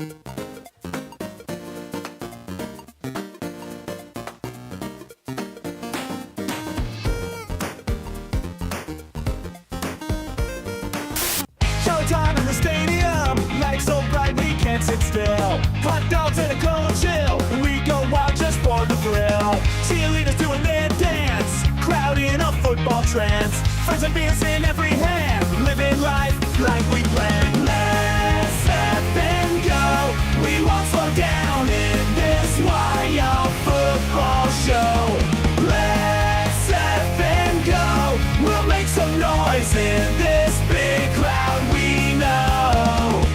Showtime in the stadium, lights so bright we can't sit still. Hot dogs and a cold chill, we go wild just for the thrill. Cheerleaders doing their dance, crowd in a football trance. Friends and beers in every hand, living life like we planned. Let's step and go, we won't slow down in this wild football show. Let's step and go, we'll make some noise in this big crowd we know.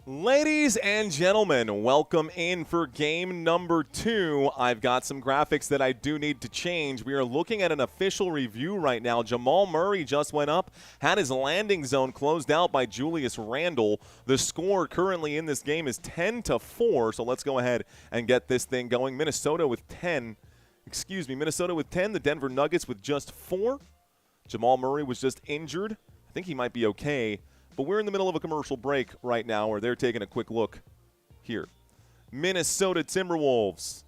Ladies and gentlemen, welcome in for game number 2. I've got some graphics that I do need to change. We are looking at an official review right now. Jamal Murray just went up, had his landing zone closed out by Julius Randle. The score currently in this game is 10-4, so let's go ahead and get this thing going. Minnesota with 10. The Denver Nuggets with just 4. Jamal Murray was just injured. I think he might be okay. But we're in the middle of a commercial break right now where they're taking a quick look here. Minnesota Timberwolves.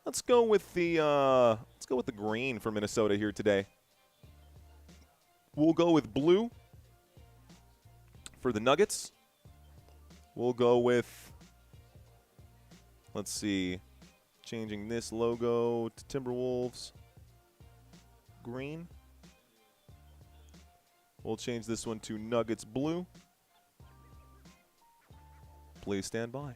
Let's go with the green for Minnesota here today. We'll go with blue for the Nuggets. We'll go with, let's see, changing this logo to Timberwolves. Green. We'll change this one to Nuggets blue. Please stand by.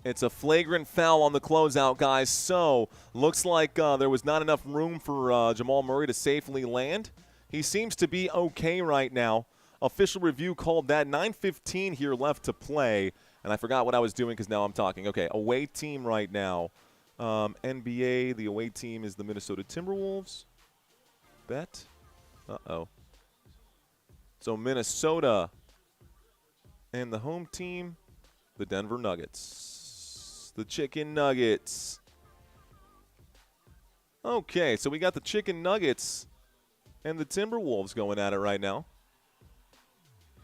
It's a flagrant foul on the closeout, guys. So, looks like there was not enough room for Jamal Murray to safely land. He seems to be okay right now. Official review called that. 9:15 here left to play. And I forgot what I was doing because now I'm talking. Okay, away team right now. NBA, the away team is the Minnesota Timberwolves. Bet. Uh-oh. So Minnesota and the home team, the Denver Nuggets. The Chicken Nuggets. Okay, so we got the Chicken Nuggets and the Timberwolves going at it right now.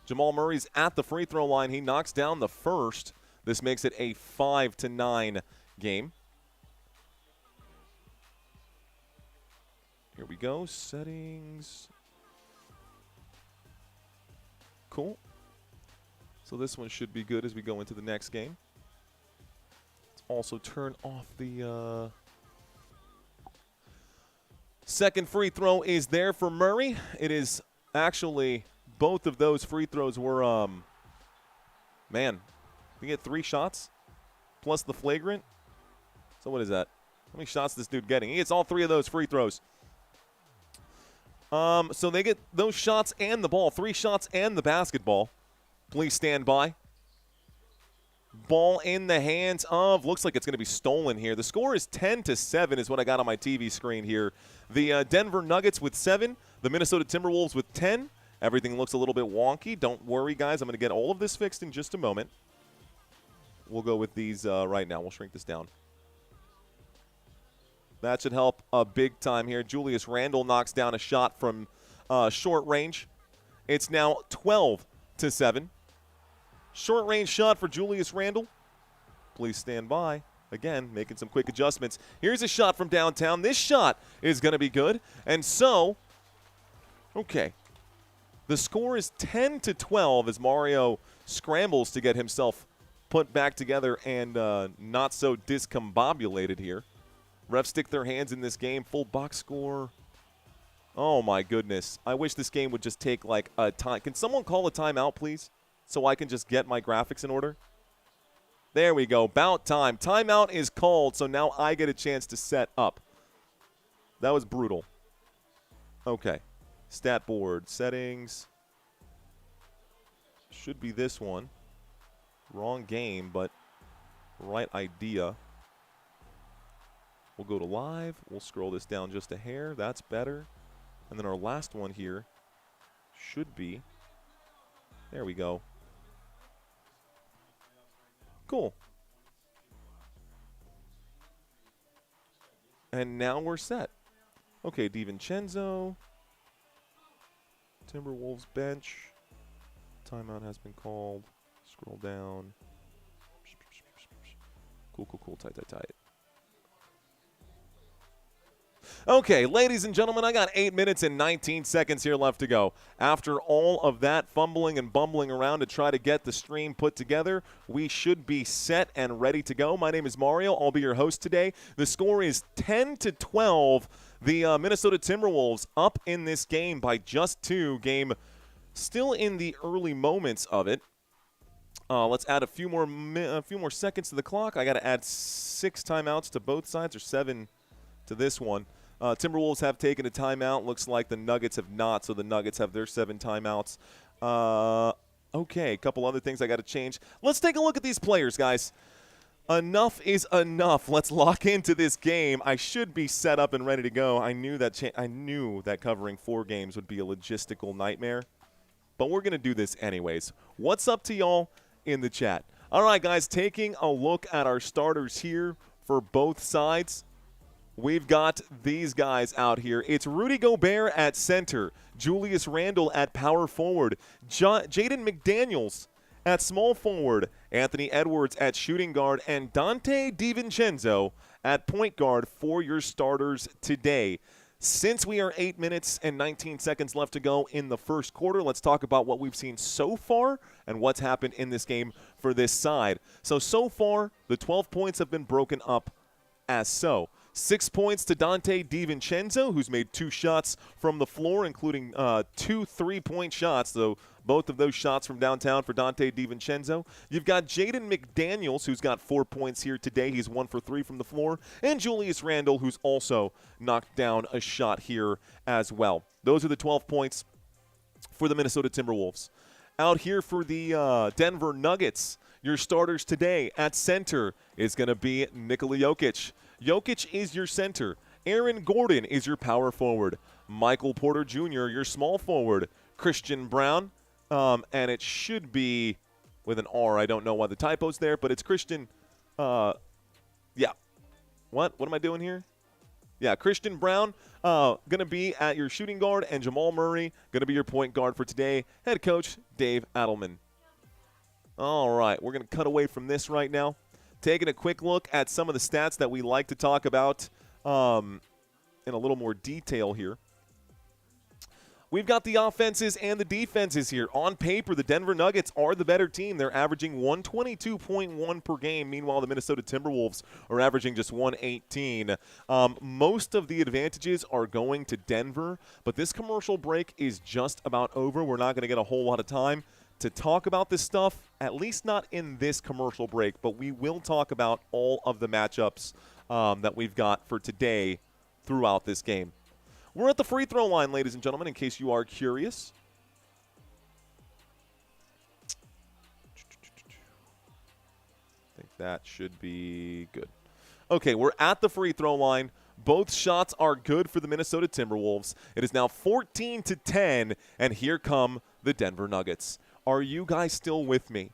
Jamal Murray's at the free throw line. He knocks down the first. This makes it a 5-9 game. Here we go. Settings. Cool. So this one should be good as we go into the next game. Let's also turn off the second free throw is there for Murray. It is actually... Both of those free throws were, man, we get 3 shots plus the flagrant. So what is that? How many shots is this dude getting? He gets all 3 of those free throws. So they get those shots and the ball, 3 shots and the basketball. Please stand by. Ball in the hands of, looks like it's going to be stolen here. The score is 10-7 is what I got on my TV screen here. The Denver Nuggets with 7, the Minnesota Timberwolves with 10. Everything looks a little bit wonky. Don't worry, guys. I'm going to get all of this fixed in just a moment. We'll go with these right now. We'll shrink this down. That should help big time here. Julius Randle knocks down a shot from short range. It's now 12-7. Short range shot for Julius Randle. Please stand by. Again, making some quick adjustments. Here's a shot from downtown. This shot is going to be good. And so, okay. The score is 10-12 as Mario scrambles to get himself put back together and not so discombobulated here. Refs stick their hands in this game. Full box score. Oh, my goodness. I wish this game would just take like a time. Can someone call a timeout, please, so I can just get my graphics in order? There we go. About time. Timeout is called, so now I get a chance to set up. That was brutal. Okay. Stat board settings. Should be this one. Wrong game, but right idea. We'll go to live. We'll scroll this down just a hair. That's better. And then our last one here should be. There we go. Cool. And now we're set. Okay, DiVincenzo. Timberwolves bench. Timeout has been called. Scroll down. Cool. Tight. Okay, ladies and gentlemen, I got 8 minutes and 19 seconds here left to go. After all of that fumbling and bumbling around to try to get the stream put together, we should be set and ready to go. My name is Mario. I'll be your host today. The score is 10-12. The Minnesota Timberwolves up in this game by just 2. Game still in the early moments of it. Let's add a few more seconds to the clock. I got to add 6 timeouts to both sides, or 7 to this one. Timberwolves have taken a timeout. Looks like the Nuggets have not, so the Nuggets have their 7 timeouts. Okay, a couple other things I got to change. Let's take a look at these players, guys. Enough is enough. Let's lock into this game. I should be set up and ready to go. I knew that covering 4 games would be a logistical nightmare, but we're going to do this anyways. What's up to y'all in the chat? All right, guys, taking a look at our starters here for both sides. We've got these guys out here. It's Rudy Gobert at center, Julius Randle at power forward, Jaden McDaniels at small forward, Anthony Edwards at shooting guard, and Donte DiVincenzo at point guard for your starters today. Since we are 8 minutes and 19 seconds left to go in the first quarter, let's talk about what we've seen so far and what's happened in this game for this side. So far, the 12 points have been broken up as so. 6 points to Donte DiVincenzo, who's made 2 shots from the floor, including 2 3-point shots. So both of those shots from downtown for Donte DiVincenzo. You've got Jaden McDaniels, who's got 4 points here today. He's 1 for 3 from the floor. And Julius Randle, who's also knocked down a shot here as well. Those are the 12 points for the Minnesota Timberwolves. Out here for the Denver Nuggets, your starters today at center is going to be Nikola Jokic. Jokic is your center. Aaron Gordon is your power forward. Michael Porter Jr., your small forward. Christian Brown, and it should be with an R. I don't know why the typo's there, but it's Christian. Yeah. What am I doing here? Yeah, Christian Brown going to be at your shooting guard, and Jamal Murray going to be your point guard for today. Head coach Dave Adelman. All right, we're going to cut away from this right now. Taking a quick look at some of the stats that we like to talk about in a little more detail here. We've got the offenses and the defenses here. On paper, the Denver Nuggets are the better team. They're averaging 122.1 per game. Meanwhile, the Minnesota Timberwolves are averaging just 118. Most of the advantages are going to Denver, but this commercial break is just about over. We're not going to get a whole lot of time to talk about this stuff, at least not in this commercial break, but we will talk about all of the matchups that we've got for today throughout this game. We're at the free throw line, ladies and gentlemen, in case you are curious. I think that should be good. Okay, we're at the free throw line. Both shots are good for the Minnesota Timberwolves. It is now 14-10, and here come the Denver Nuggets. Are you guys still with me?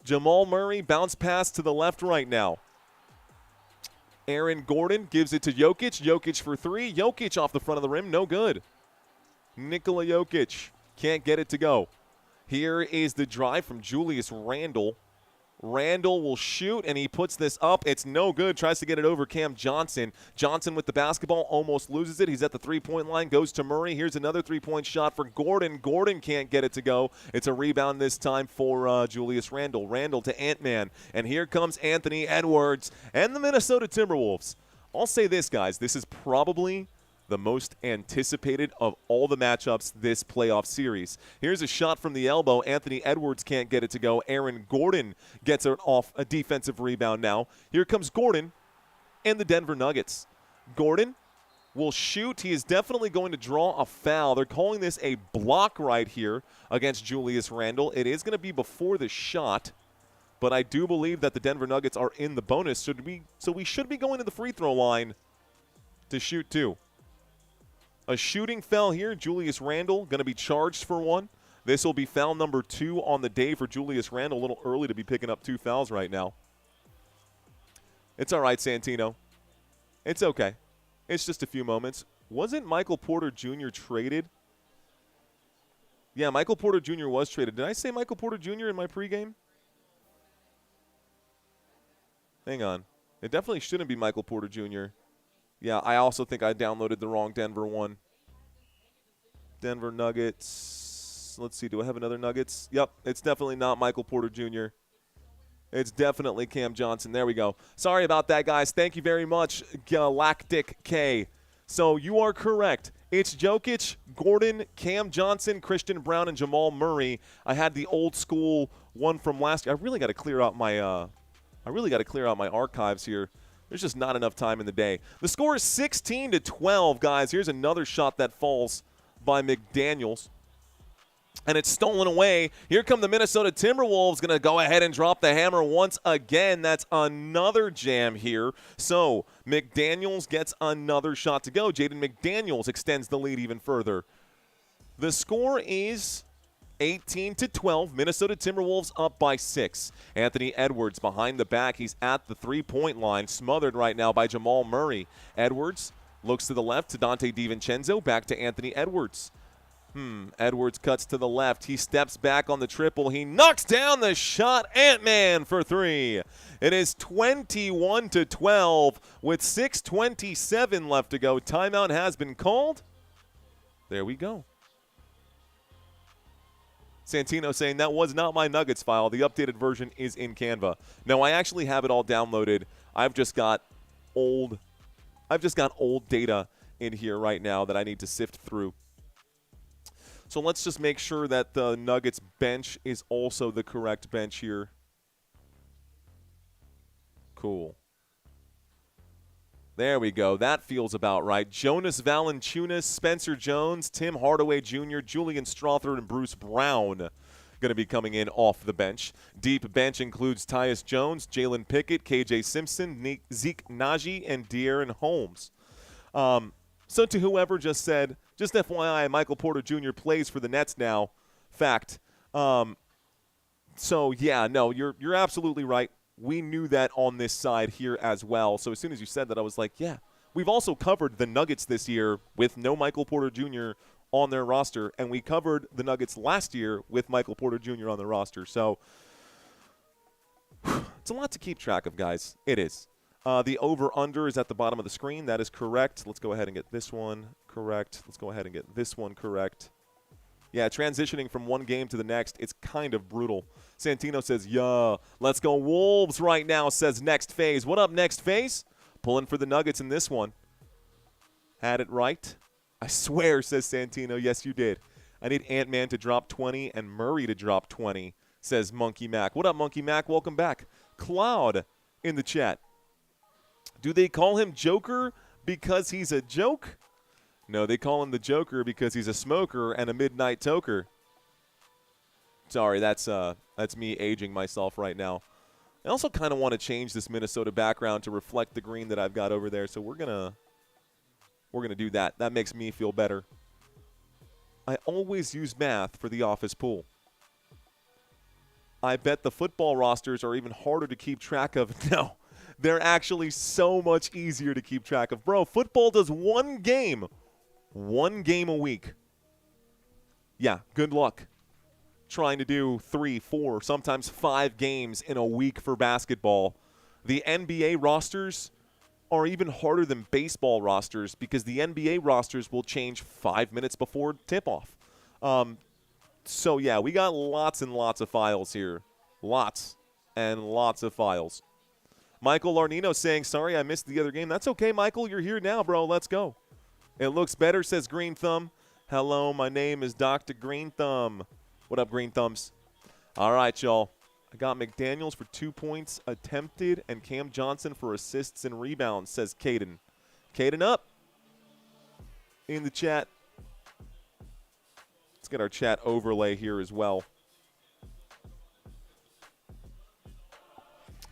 Jamal Murray bounce pass to the left right now. Aaron Gordon gives it to Jokic. Jokic for 3. Jokic off the front of the rim. No good. Nikola Jokic can't get it to go. Here is the drive from Julius Randle. Randle will shoot, and he puts this up. It's no good. Tries to get it over Cam Johnson. Johnson with the basketball almost loses it. He's at the three-point line. Goes to Murray. Here's another three-point shot for Gordon. Gordon can't get it to go. It's a rebound this time for Julius Randle. Randle to Ant-Man. And here comes Anthony Edwards and the Minnesota Timberwolves. I'll say this, guys. This is probably the most anticipated of all the matchups this playoff series. Here's a shot from the elbow. Anthony Edwards can't get it to go. Aaron Gordon gets it off a defensive rebound now. Here comes Gordon and the Denver Nuggets. Gordon will shoot. He is definitely going to draw a foul. They're calling this a block right here against Julius Randle. It is going to be before the shot, but I do believe that the Denver Nuggets are in the bonus, so we should be going to the free throw line to shoot 2. A shooting foul here. Julius Randle going to be charged for 1. This will be foul number 2 on the day for Julius Randle. A little early to be picking up 2 fouls right now. It's all right, Santino. It's okay. It's just a few moments. Wasn't Michael Porter Jr. traded? Yeah, Michael Porter Jr. was traded. Did I say Michael Porter Jr. in my pregame? Hang on. It definitely shouldn't be Michael Porter Jr. Yeah, I also think I downloaded the wrong Denver one. Denver Nuggets. Let's see. Do I have another Nuggets? Yep, it's definitely not Michael Porter Jr. It's definitely Cam Johnson. There we go. Sorry about that, guys. Thank you very much, Galactic K. So you are correct. It's Jokic, Gordon, Cam Johnson, Christian Brown, and Jamal Murray. I had the old school one from last year. I really got to clear out my archives here. There's just not enough time in the day. The score is 16-12, guys. Here's another shot that falls by McDaniels. And it's stolen away. Here come the Minnesota Timberwolves, going to go ahead and drop the hammer once again. That's another jam here. So McDaniels gets another shot to go. Jaden McDaniels extends the lead even further. The score is 18-12. Minnesota Timberwolves up by 6. Anthony Edwards behind the back. He's at the three-point line, smothered right now by Jamal Murray. Edwards looks to the left to Dante DiVincenzo. Back to Anthony Edwards. Edwards cuts to the left. He steps back on the triple. He knocks down the shot. Ant-Man for 3. It is 21-12 with 6:27 left to go. Timeout has been called. There we go. Santino saying that was not my Nuggets file. The updated version is in Canva. No, I actually have it all downloaded. I've just got old data in here right now that I need to sift through. So let's just make sure that the Nuggets bench is also the correct bench here. Cool. There we go. That feels about right. Jonas Valanciunas, Spencer Jones, Tim Hardaway Jr., Julian Strawther, and Bruce Brown going to be coming in off the bench. Deep bench includes Tyus Jones, Jalen Pickett, KJ Simpson, Zeke Naji, and De'Aaron Holmes. So to whoever just said, just FYI, Michael Porter Jr. plays for the Nets now. Fact. So, yeah, no, you're absolutely right. We knew that on this side here as well. So as soon as you said that, I was like, yeah. We've also covered the Nuggets this year with no Michael Porter Jr. on their roster, and we covered the Nuggets last year with Michael Porter Jr. on the roster. So it's a lot to keep track of, guys. It is. The over-under is at the bottom of the screen. That is correct. Let's go ahead and get this one correct. Let's go ahead and get this one correct. Yeah, transitioning from one game to the next, it's kind of brutal. Santino says, yeah, let's go Wolves right now, says Next Phase. What up, Next Phase? Pulling for the Nuggets in this one. Had it right? I swear, says Santino. Yes, you did. I need Ant-Man to drop 20 and Murray to drop 20, says Monkey Mac. What up, Monkey Mac? Welcome back. Cloud in the chat. Do they call him Joker because he's a joke? No, they call him the Joker because he's a smoker and a midnight toker. Sorry, that's me aging myself right now. I also kind of want to change this Minnesota background to reflect the green that I've got over there, so we're gonna do that. That makes me feel better. I always use math for the office pool. I bet the football rosters are even harder to keep track of. No. They're actually so much easier to keep track of. Bro, football does one game a week. Yeah, good luck trying to do 3, 4, sometimes 5 games in a week for basketball. The NBA rosters are even harder than baseball rosters because the NBA rosters will change 5 minutes before tip-off. So, yeah, we got lots and lots of files here. Lots and lots of files. Michael Larnino saying, sorry, I missed the other game. That's okay, Michael. You're here now, bro. Let's go. It looks better, says Green Thumb. Hello, my name is Dr. Green Thumb. What up, Green Thumbs? All right, y'all. I got McDaniels for 2 points attempted and Cam Johnson for assists and rebounds, says Caden. Caden up in the chat. Let's get our chat overlay here as well.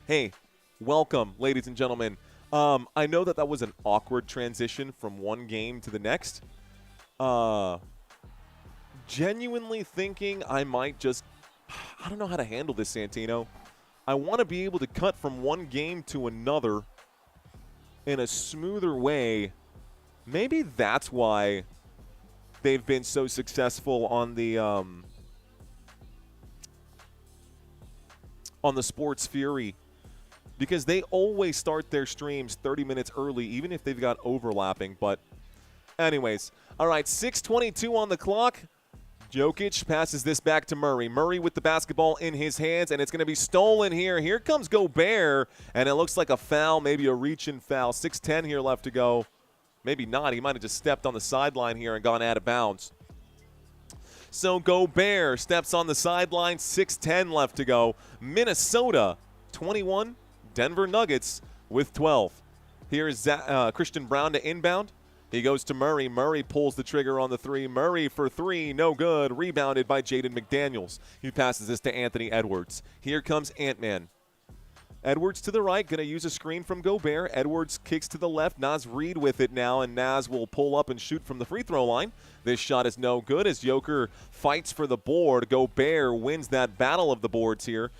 Hey. Welcome, ladies and gentlemen. I know that was an awkward transition from one game to the next. Genuinely thinking I might just – I don't know how to handle this, Santino. I want to be able to cut from one game to another in a smoother way Maybe that's why they've been so successful on the Sports Fury, because they always start their streams 30 minutes early, even if they've got overlapping. But anyways, all right, 6:22 on the clock. Jokic passes this back to Murray. Murray with the basketball in his hands, and it's going to be stolen here. Here comes Gobert, and it looks like a foul, maybe a reach-in foul. 6:10 here left to go. Maybe not. He might have just stepped on the sideline here and gone out of bounds. So Gobert steps on the sideline, 6:10 left to go. Minnesota 21, Denver Nuggets with 12. Here's Christian Brown to inbound. He goes to Murray. Murray pulls the trigger on the three. Murray for three, no good. Rebounded by Jaden McDaniels. He passes this to Anthony Edwards. Here comes Ant-Man. Edwards to the right, going to use a screen from Gobert. Edwards kicks to the left. Naz Reid with it now, and Naz will pull up and shoot from the free throw line. This shot is no good as Joker fights for the board. Gobert wins that battle of the boards here.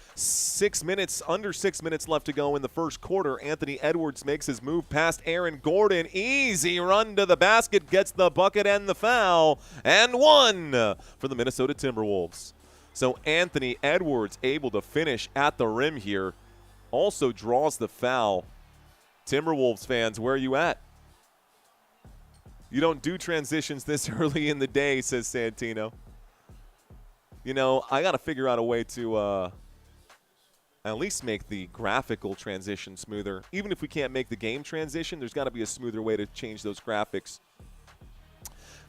Under 6 minutes left to go in the first quarter. Anthony Edwards makes his move past Aaron Gordon. Easy run to the basket, gets the bucket and the foul, and one for the Minnesota Timberwolves. So Anthony Edwards able to finish at the rim here. Also draws the foul. Timberwolves fans, where are you at? You don't do transitions this early in the day, says Santino. You know, I got to figure out a way to at least make the graphical transition smoother. Even if we can't make the game transition, there's got to be a smoother way to change those graphics.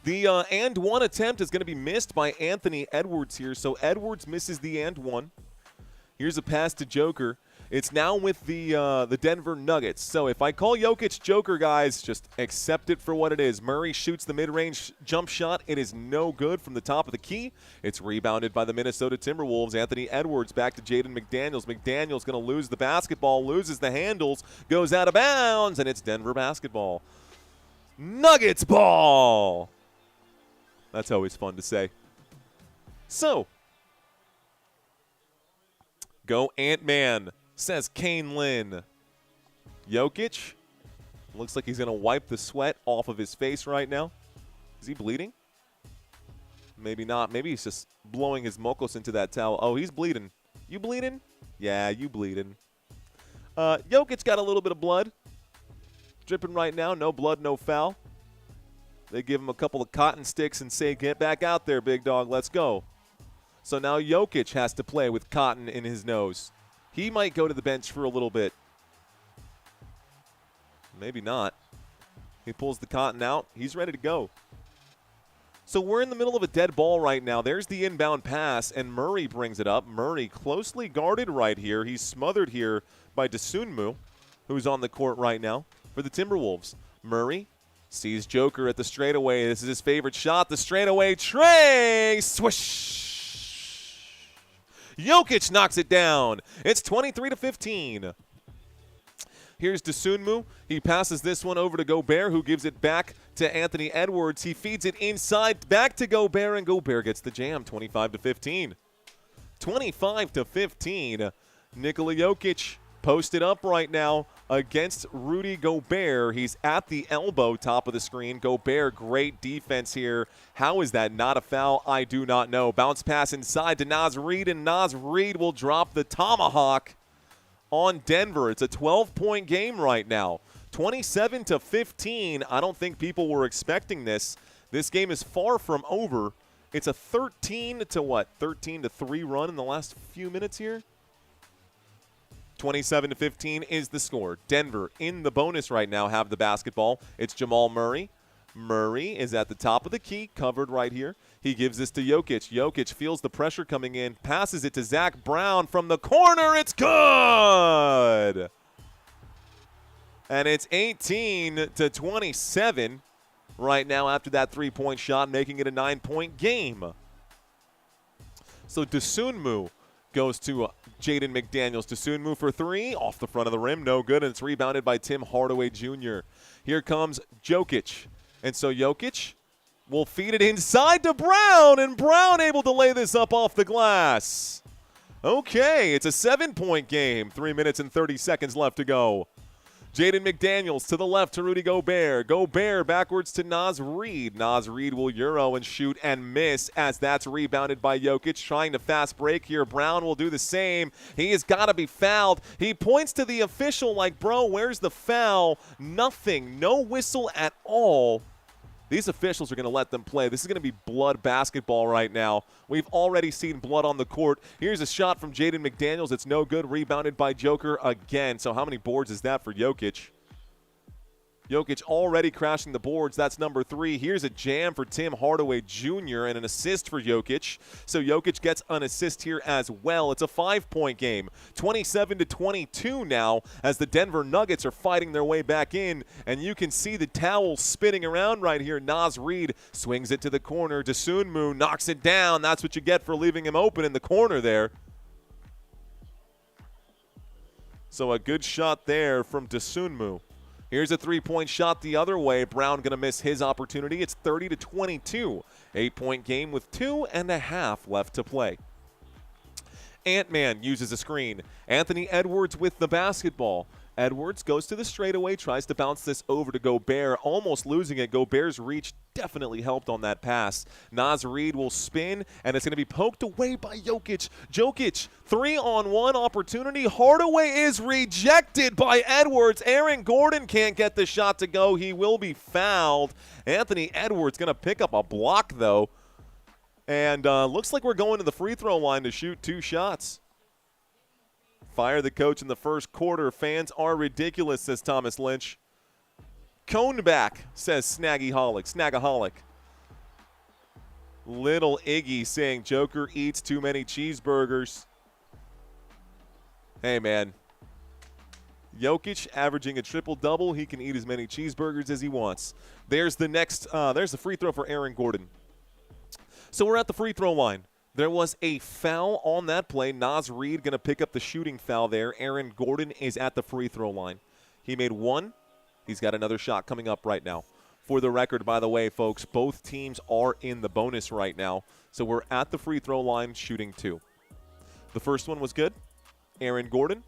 The and one attempt is going to be missed by Anthony Edwards here. So Edwards misses the and one. Here's a pass to Joker. It's now with the Denver Nuggets. So if I call Jokic Joker, guys, just accept it for what it is. Murray shoots the mid-range jump shot. It is no good from the top of the key. It's rebounded by the Minnesota Timberwolves. Anthony Edwards back to Jaden McDaniels. McDaniels going to lose the basketball, loses the handles, goes out of bounds, and it's Denver basketball. Nuggets ball! That's always fun to say. So, go Ant-Man, says Kane Lynn. Jokic looks like he's going to wipe the sweat off of his face right now. Is he bleeding? Maybe not. Maybe he's just blowing his mocos into that towel. Oh, he's bleeding. You bleeding? Yeah, you bleeding. Jokic got a little bit of blood. Dripping right now. No blood, no foul. They give him a couple of cotton sticks and say, get back out there, big dog. Let's go. So now Jokic has to play with cotton in his nose. He might go to the bench for a little bit. Maybe not. He pulls the cotton out. He's ready to go. So we're in the middle of a dead ball right now. There's the inbound pass, and Murray brings it up. Murray closely guarded right here. He's smothered here by Dosunmu, who's on the court right now for the Timberwolves. Murray sees Joker at the straightaway. This is his favorite shot. The straightaway tray. Swish. Jokic knocks it down. It's 23-15. Here's Dosunmu. He passes this one over to Gobert, who gives it back to Anthony Edwards. He feeds it inside back to Gobert, and Gobert gets the jam. 25-15. 25-15. Nikola Jokic posted up right now against Rudy Gobert. He's at the elbow, top of the screen. Gobert, great defense here. How is that not a foul? I do not know. Bounce pass inside to Naz Reid, and Naz Reid will drop the tomahawk on Denver. It's a 12-point game right now. 27-15. I don't think people were expecting this. This game is far from over. It's a 13-3 run in the last few minutes here. 27-15 is the score. Denver in the bonus right now have the basketball. It's Jamal Murray. Murray is at the top of the key, covered right here. He gives this to Jokic. Jokic feels the pressure coming in, passes it to Zach Brown from the corner. It's good! And it's 18-27 right now after that three-point shot, making it a 9-point game. So Dosunmu goes to Jaden McDaniels. Dosunmu for three, off the front of the rim, no good, and it's rebounded by Tim Hardaway Jr. Here comes Jokic. And so Jokic will feed it inside to Brown, and Brown able to lay this up off the glass. Okay, it's a 7-point game. 3 minutes and 30 seconds left to go. Jaden McDaniels to the left to Rudy Gobert. Gobert backwards to Naz Reid. Naz Reid will Euro and shoot and miss as that's rebounded by Jokic. Trying to fast break here. Brown will do the same. He has got to be fouled. He points to the official like, bro, where's the foul? Nothing. No whistle at all. These officials are going to let them play. This is going to be blood basketball right now. We've already seen blood on the court. Here's a shot from Jaden McDaniels. It's no good. Rebounded by Joker again. So how many boards is that for Jokic? Jokic already crashing the boards. That's number 3. Here's a jam for Tim Hardaway Jr. and an assist for Jokic. So Jokic gets an assist here as well. It's a 5-point game. 27-22 now as the Denver Nuggets are fighting their way back in. And you can see the towel spinning around right here. Naz Reid swings it to the corner. Dosunmu knocks it down. That's what you get for leaving him open in the corner there. So a good shot there from Dosunmu. Here's a 3-point shot the other way. Brown going to miss his opportunity. It's 30-22. 8-point game with 2.5 left to play. Ant-Man uses a screen. Anthony Edwards with the basketball. Edwards goes to the straightaway, tries to bounce this over to Gobert, almost losing it. Gobert's reach definitely helped on that pass. Naz Reid will spin, and it's going to be poked away by Jokic. Jokic, 3-on-1 opportunity. Hardaway is rejected by Edwards. Aaron Gordon can't get the shot to go. He will be fouled. Anthony Edwards going to pick up a block, though. And looks like we're going to the free throw line to shoot 2 shots. Fire the coach in the first quarter. Fans are ridiculous, says Thomas Lynch. Cone back, says Snagaholic. Little Iggy saying Joker eats too many cheeseburgers. Hey, man. Jokic averaging a triple-double. He can eat as many cheeseburgers as he wants. There's the next, there's the free throw for Aaron Gordon. So we're at the free throw line. There was a foul on that play. Naz Reid going to pick up the shooting foul there. Aaron Gordon is at the free throw line. He made 1. He's got another shot coming up right now. For the record, by the way, folks, both teams are in the bonus right now. So we're at the free throw line shooting 2. The first one was good. Aaron Gordon.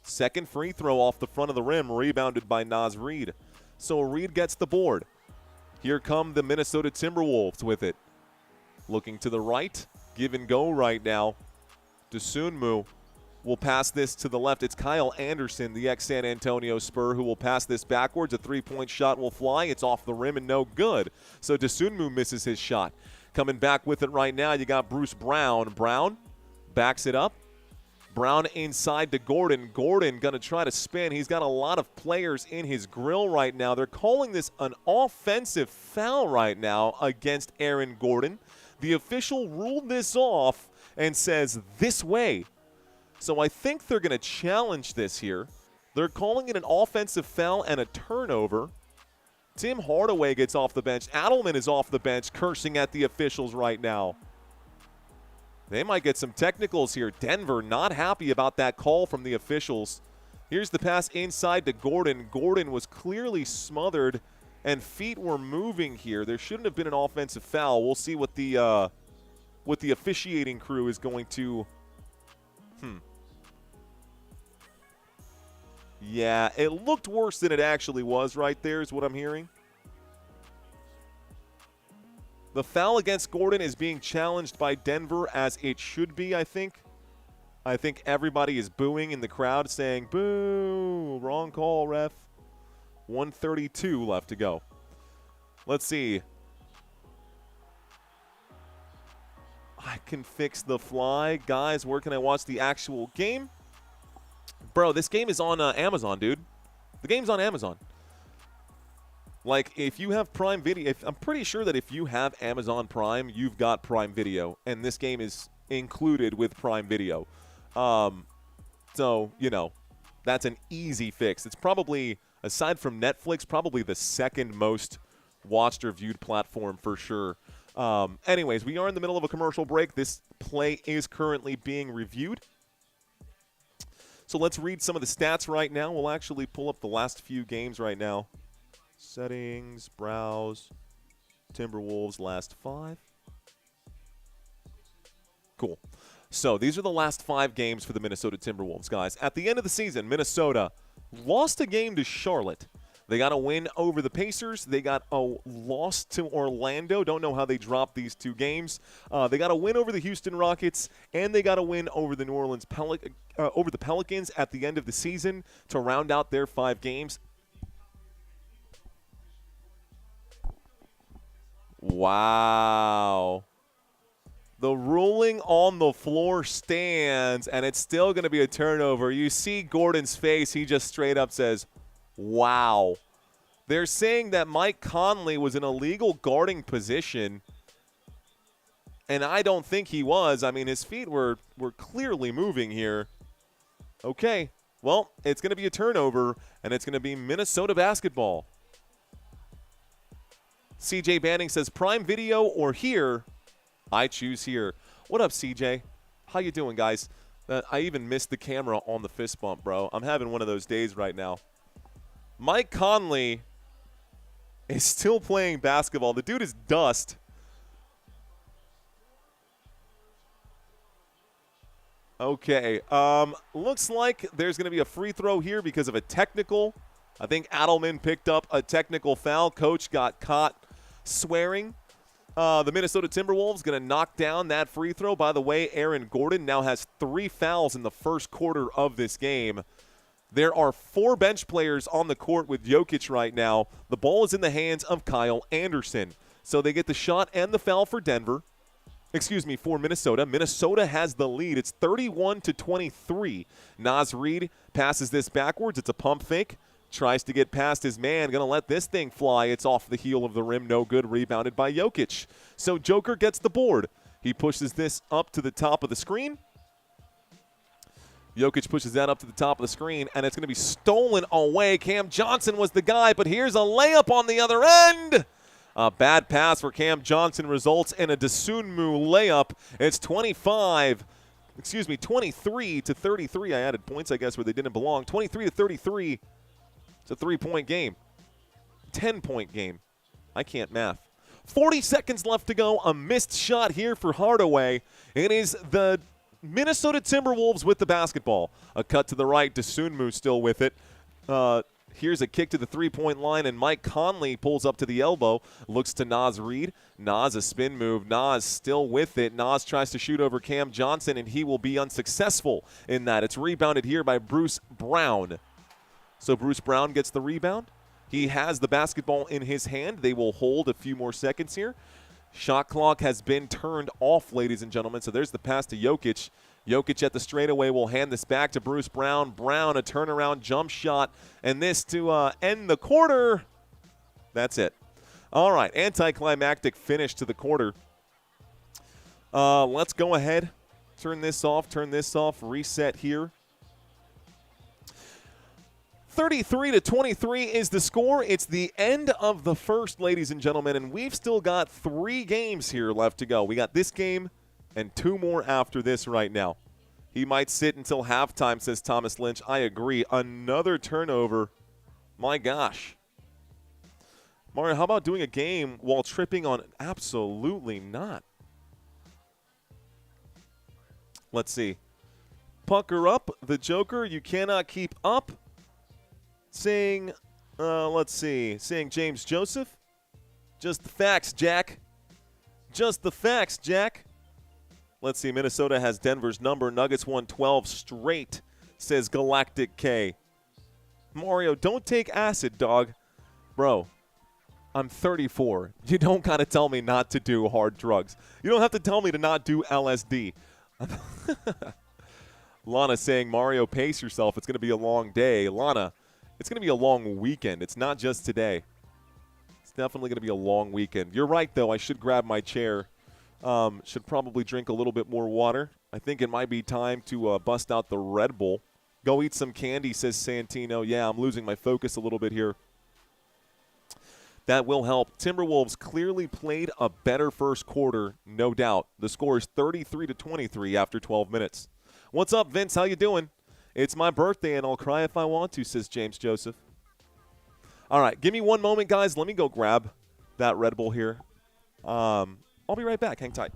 Second free throw off the front of the rim, rebounded by Naz Reid. So Reid gets the board. Here come the Minnesota Timberwolves with it. Looking to the right, give and go right now. Dosunmu will pass this to the left. It's Kyle Anderson, the ex-San Antonio Spur, who will pass this backwards. A 3-point shot will fly. It's off the rim and no good. So Dosunmu misses his shot. Coming back with it right now, you got Bruce Brown. Brown backs it up. Brown inside to Gordon. Gordon going to try to spin. He's got a lot of players in his grill right now. They're calling this an offensive foul right now against Aaron Gordon. The official ruled this off and says this way. So I think they're going to challenge this here. They're calling it an offensive foul and a turnover. Tim Hardaway gets off the bench. Adelman is off the bench cursing at the officials right now. They might get some technicals here. Denver not happy about that call from the officials. Here's the pass inside to Gordon. Gordon was clearly smothered and feet were moving here. There shouldn't have been an offensive foul. We'll see what the officiating crew is going to. Yeah, it looked worse than it actually was right there is what I'm hearing. The foul against Gordon is being challenged by Denver as it should be, I think. I think everybody is booing in the crowd saying, boo, wrong call, ref. 1:32 left to go. Let's see. I can fix the fly. Guys, where can I watch the actual game? Bro, this game is on Amazon, dude. The game's on Amazon. Like, if you have Prime Video, I'm pretty sure that if you have Amazon Prime, you've got Prime Video. And this game is included with Prime Video. So, you know, that's an easy fix. It's probably, aside from Netflix, probably the second most watched or viewed platform for sure. Anyways, we are in the middle of a commercial break. This play is currently being reviewed. So let's read some of the stats right now. We'll actually pull up the last few games right now. Settings, browse, Timberwolves last 5. Cool. So these are the last 5 games for the Minnesota Timberwolves, guys. At the end of the season, Minnesota lost a game to Charlotte. They got a win over the Pacers. They got a loss to Orlando. Don't know how they dropped these two games. They got a win over the Houston Rockets, and they got a win over the New Orleans over the Pelicans at the end of the season to round out their 5 games. Wow. The ruling on the floor stands, and it's still going to be a turnover. You see Gordon's face. He just straight up says, wow. They're saying that Mike Conley was in a legal guarding position, and I don't think he was. I mean, his feet were clearly moving here. Okay, well, it's going to be a turnover, and it's going to be Minnesota basketball. CJ Banning says, prime video or here? I choose here. What up, CJ? How you doing, guys? I even missed the camera on the fist bump, bro. I'm having one of those days right now. Mike Conley is still playing basketball. The dude is dust. Okay. Looks like there's going to be a free throw here because of a technical. I think Adelman picked up a technical foul. Coach got caught swearing. The Minnesota Timberwolves going to knock down that free throw. By the way, Aaron Gordon now has 3 fouls in the first quarter of this game. There are 4 bench players on the court with Jokic right now. The ball is in the hands of Kyle Anderson. So they get the shot and the foul for for Minnesota. Minnesota has the lead. It's 31-23. Naz Reid passes this backwards. It's a pump fake. Tries to get past his man. Going to let this thing fly. It's off the heel of the rim. No good. Rebounded by Jokic. So Joker gets the board. He pushes this up to the top of the screen. Jokic pushes that up to the top of the screen, and it's going to be stolen away. Cam Johnson was the guy, but here's a layup on the other end. A bad pass for Cam Johnson results in a Dosunmu layup. It's 23-33. I added points, I guess, where they didn't belong. 23-33. It's a 3-point game. 10-point game. I can't math. 40 seconds left to go. A missed shot here for Hardaway. It is the Minnesota Timberwolves with the basketball. A cut to the right. Dosunmu still with it. Here's a kick to the three-point line, and Mike Conley pulls up to the elbow. Looks to Naz Reid. Naz, a spin move. Naz still with it. Naz tries to shoot over Cam Johnson, and he will be unsuccessful in that. It's rebounded here by Bruce Brown. So Bruce Brown gets the rebound. He has the basketball in his hand. They will hold a few more seconds here. Shot clock has been turned off, ladies and gentlemen. So there's the pass to Jokic. Jokic at the straightaway will hand this back to Bruce Brown. Brown, a turnaround jump shot. And this to end the quarter. That's it. All right, anticlimactic finish to the quarter. Let's go ahead. Turn this off, reset here. 33-23 is the score. It's the end of the first, ladies and gentlemen, and we've still got 3 games here left to go. We got this game and 2 more after this right now. He might sit until halftime, says Thomas Lynch. I agree. Another turnover. My gosh. Mario, how about doing a game while tripping on? Absolutely not. Let's see. Pucker up, the Joker. You cannot keep up. Saying, let's see, saying James Joseph. Just the facts, Jack. Just the facts, Jack. Let's see, Minnesota has Denver's number. Nuggets won 12 straight, says Galactic K. Mario, don't take acid, dog. Bro, I'm 34. You don't got to tell me not to do hard drugs. You don't have to tell me to not do LSD. Lana saying, Mario, pace yourself. It's going to be a long day. Lana, it's going to be a long weekend. It's not just today. It's definitely going to be a long weekend. You're right, though. I should grab my chair. Should probably drink a little bit more water. I think it might be time to bust out the Red Bull. Go eat some candy, says Santino. Yeah, I'm losing my focus a little bit here. That will help. Timberwolves clearly played a better first quarter, no doubt. The score is 33-23 after 12 minutes. What's up, Vince? How you doing? It's my birthday, and I'll cry if I want to, says James Joseph. All right, give me one moment, guys. Let me go grab that Red Bull here. I'll be right back. Hang tight.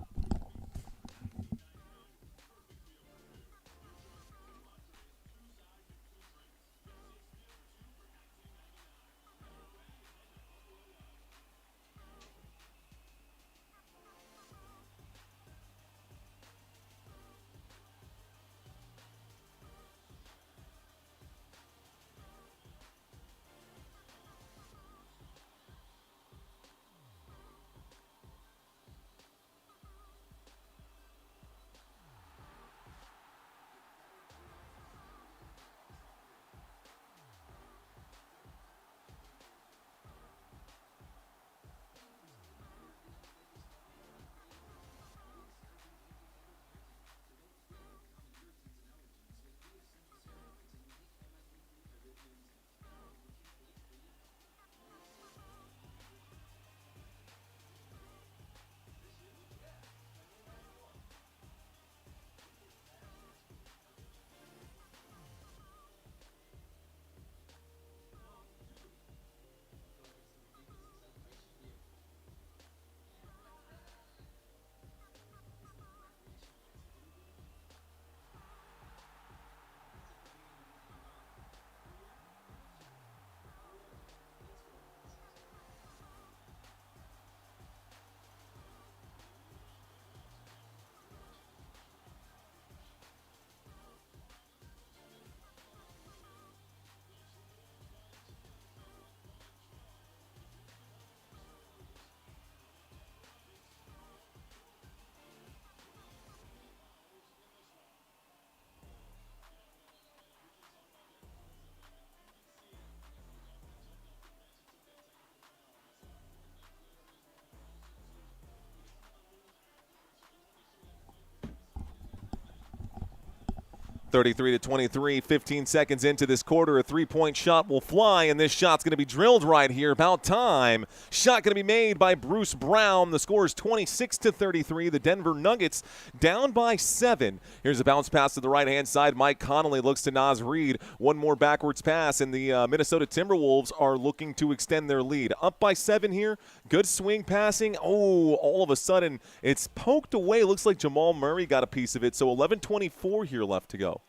33-23, 15 seconds into this quarter. A three-point shot will fly, and this shot's going to be drilled right here. About time. Shot going to be made by Bruce Brown. The score is 26-33. The Denver Nuggets down by 7. Here's a bounce pass to the right-hand side. Mike Conley looks to Naz Reid. One more backwards pass, and the Minnesota Timberwolves are looking to extend their lead. Up by 7 here. Good swing passing. Oh, all of a sudden, it's poked away. Looks like Jamal Murray got a piece of it. So 11:24 here left to go.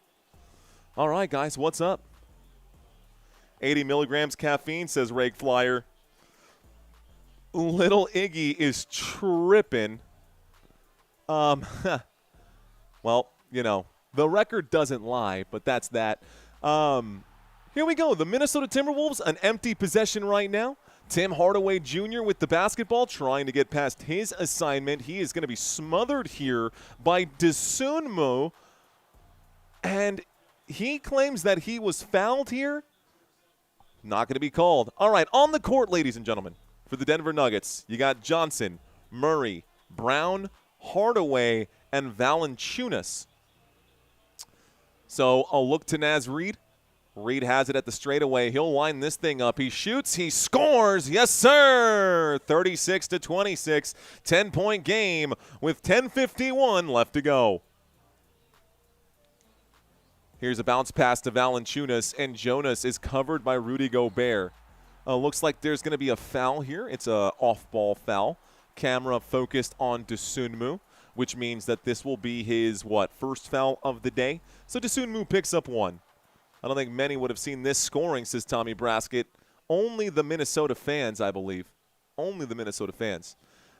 All right, guys, what's up? 80 milligrams caffeine, says Rake Flyer. Little Iggy is tripping. Well, you know, the record doesn't lie, but that's that. Here we go. The Minnesota Timberwolves, an empty possession right now. Tim Hardaway Jr. with the basketball, trying to get past his assignment. He is going to be smothered here by Dosunmu, and he claims that he was fouled here. Not going to be called. All right, on the court, ladies and gentlemen, for the Denver Nuggets, you got Johnson, Murray, Brown, Hardaway, and Valanciunas. So I'll look to Naz Reid. Reid has it at the straightaway. He'll line this thing up. He shoots. He scores. Yes, sir. 36-26. 10-point game with 10:51 left to go. Here's a bounce pass to Valanciunas, and Jonas is covered by Rudy Gobert. Looks like there's going to be a foul here. It's a off-ball foul. Camera focused on Dosunmu, which means that this will be his, first foul of the day. So Dosunmu picks up 1. I don't think many would have seen this scoring, says Tommy Braskett. Only the Minnesota fans, I believe. Only the Minnesota fans.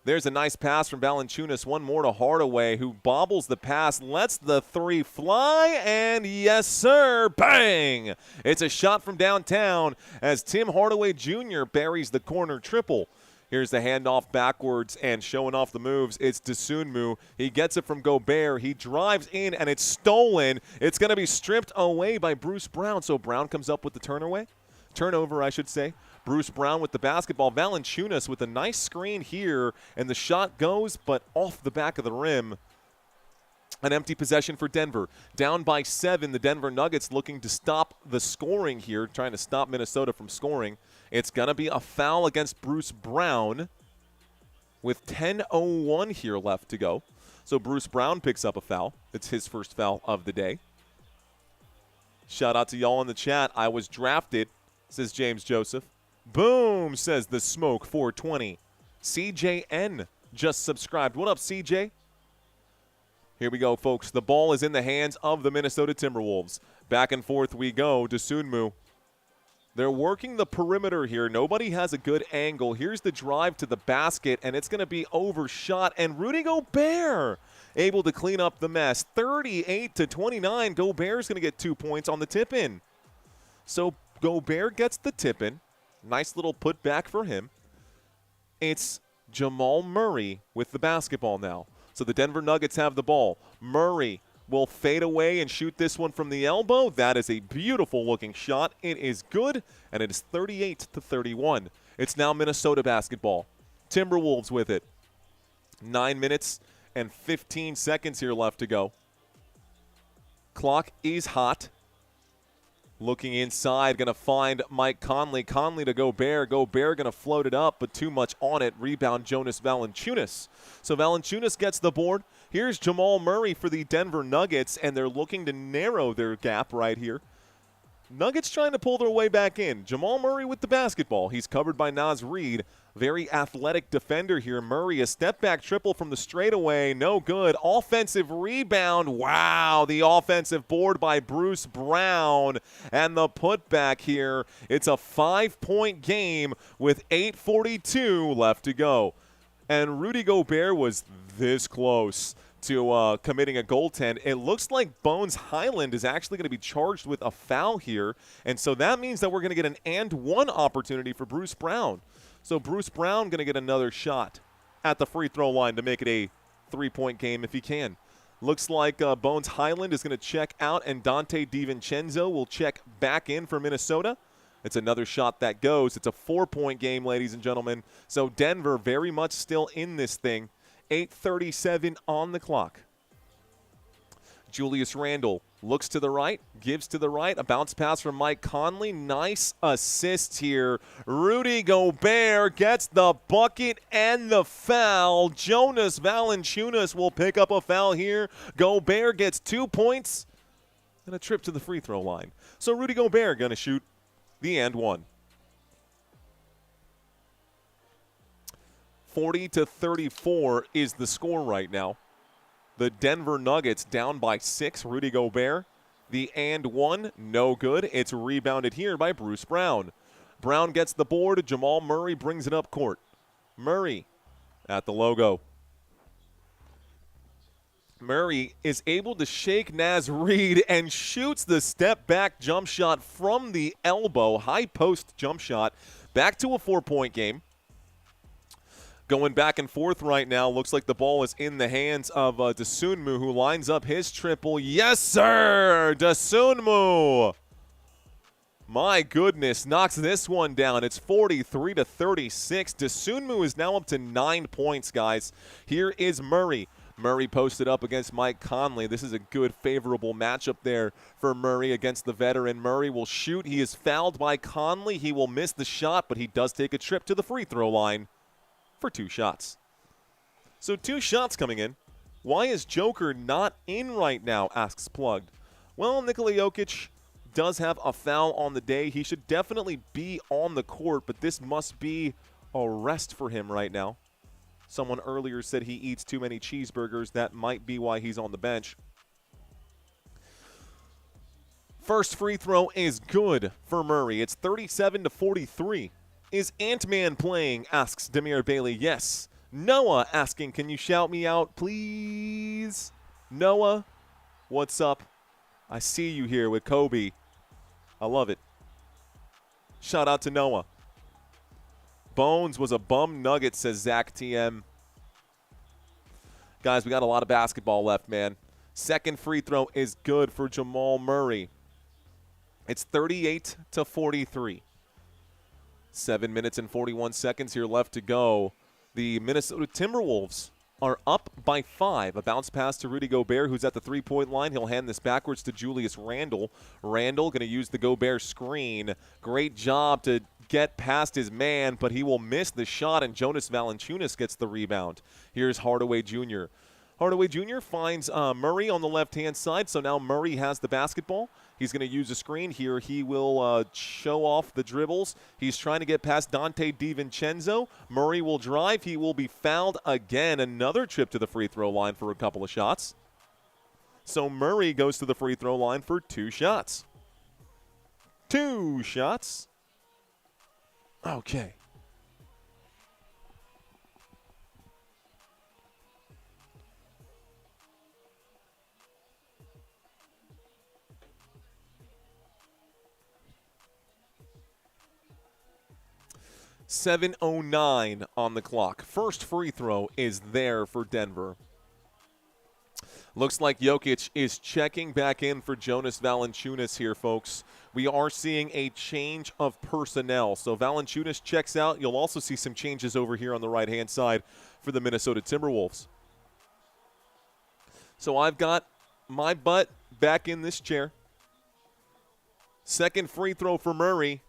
There's a nice pass from Valanciunas. One more to Hardaway, who bobbles the pass, lets the three fly, and yes, sir, bang! It's a shot from downtown as Tim Hardaway Jr. buries the corner triple. Here's the handoff backwards and showing off the moves. It's Dosunmu. He gets it from Gobert. He drives in, and it's stolen. It's going to be stripped away by Bruce Brown. So Brown comes up with the turnover, I should say. Bruce Brown with the basketball. Valanciunas with a nice screen here, and the shot goes, but off the back of the rim. An empty possession for Denver. Down by 7, the Denver Nuggets looking to stop the scoring here, trying to stop Minnesota from scoring. It's going to be a foul against Bruce Brown with 10:01 here left to go. So Bruce Brown picks up a foul. It's his first foul of the day. Shout out to y'all in the chat. I was drafted, says James Joseph. Boom, says the Smoke 420. CJN just subscribed. What up, CJ? Here we go, folks. The ball is in the hands of the Minnesota Timberwolves. Back and forth we go. Dosunmu. They're working the perimeter here. Nobody has a good angle. Here's the drive to the basket, and it's going to be overshot. And Rudy Gobert able to clean up the mess. 38-29. Gobert's going to get 2 points on the tip-in. So Gobert gets the tip-in. Nice little putback for him. It's Jamal Murray with the basketball now. So the Denver Nuggets have the ball. Murray will fade away and shoot this one from the elbow. That is a beautiful-looking shot. It is good, and it is 38-31. It's now Minnesota basketball. Timberwolves with it. 9 minutes and 15 seconds here left to go. Clock is hot. Looking inside, going to find Mike Conley. Conley to Gobert. Gobert going to float it up, but too much on it. Rebound Jonas Valanciunas. So Valanciunas gets the board. Here's Jamal Murray for the Denver Nuggets, and they're looking to narrow their gap right here. Nuggets trying to pull their way back in. Jamal Murray with the basketball. He's covered by Naz Reid. Very athletic defender here. Murray, a step-back triple from the straightaway. No good. Offensive rebound. Wow, the offensive board by Bruce Brown. And the putback here. It's a 5-point game with 8:42 left to go. And Rudy Gobert was this close to committing a goaltend. It looks like Bones Highland is actually going to be charged with a foul here. And so that means that we're going to get an and-one opportunity for Bruce Brown. So Bruce Brown going to get another shot at the free throw line to make it a 3-point game if he can. Looks like Bones Highland is going to check out, and Dante DiVincenzo will check back in for Minnesota. It's another shot that goes. It's a 4-point game, ladies and gentlemen. So Denver very much still in this thing. 8:37 on the clock. Julius Randle looks to the right, gives to the right. A bounce pass from Mike Conley. Nice assist here. Rudy Gobert gets the bucket and the foul. Jonas Valanciunas will pick up a foul here. Gobert gets 2 points and a trip to the free throw line. So Rudy Gobert going to shoot the and one. 40-34 is the score right now. The Denver Nuggets down by 6. Rudy Gobert, the and one, no good. It's rebounded here by Bruce Brown. Brown gets the board. Jamal Murray brings it up court. Murray at the logo. Murray is able to shake Naz Reid and shoots the step-back jump shot from the elbow. High post jump shot. Back to a 4-point game. Going back and forth right now. Looks like the ball is in the hands of Dosunmu, who lines up his triple. Yes, sir! Dosunmu! My goodness, knocks this one down. It's 43-36. Dosunmu is now up to 9 points, guys. Here is Murray. Murray posted up against Mike Conley. This is a good, favorable matchup there for Murray against the veteran. Murray will shoot. He is fouled by Conley. He will miss the shot, but he does take a trip to the free throw line for 2 shots. So 2 shots coming in. Why is Joker not in right now, asks Plugged. Well, Nikola Jokic does have a foul on the day. He should definitely be on the court, but this must be a rest for him right now. Someone earlier said he eats too many cheeseburgers. That might be why he's on the bench. First free throw is good for Murray. It's 37-43. Is Ant-Man playing, asks Demir Bailey. Yes. Noah asking, can you shout me out, please? Noah, what's up? I see you here with Kobe. I love it. Shout out to Noah. Bones was a bum nugget, says Zach TM. Guys, we got a lot of basketball left, man. Second free throw is good for Jamal Murray. It's 38-43. 7 minutes and 41 seconds here left to go. The Minnesota Timberwolves are up by 5. A bounce pass to Rudy Gobert, who's at the three-point line. He'll hand this backwards to Julius Randle. Randle going to use the Gobert screen. Great job to get past his man, but he will miss the shot, and Jonas Valanciunas gets the rebound. Here's Hardaway Jr. Hardaway Jr. finds Murray on the left-hand side, so now Murray has the basketball. He's going to use a screen here. He will show off the dribbles. He's trying to get past Dante DiVincenzo. Murray will drive. He will be fouled again. Another trip to the free throw line for a couple of shots. So Murray goes to the free throw line for 2 shots. 2 shots. Okay. .709 on the clock. First free throw is there for Denver. Looks like Jokic is checking back in for Jonas Valanciunas here, folks. We are seeing a change of personnel. So Valanciunas checks out. You'll also see some changes over here on the right-hand side for the Minnesota Timberwolves. So I've got my butt back in this chair. Second free throw for Murray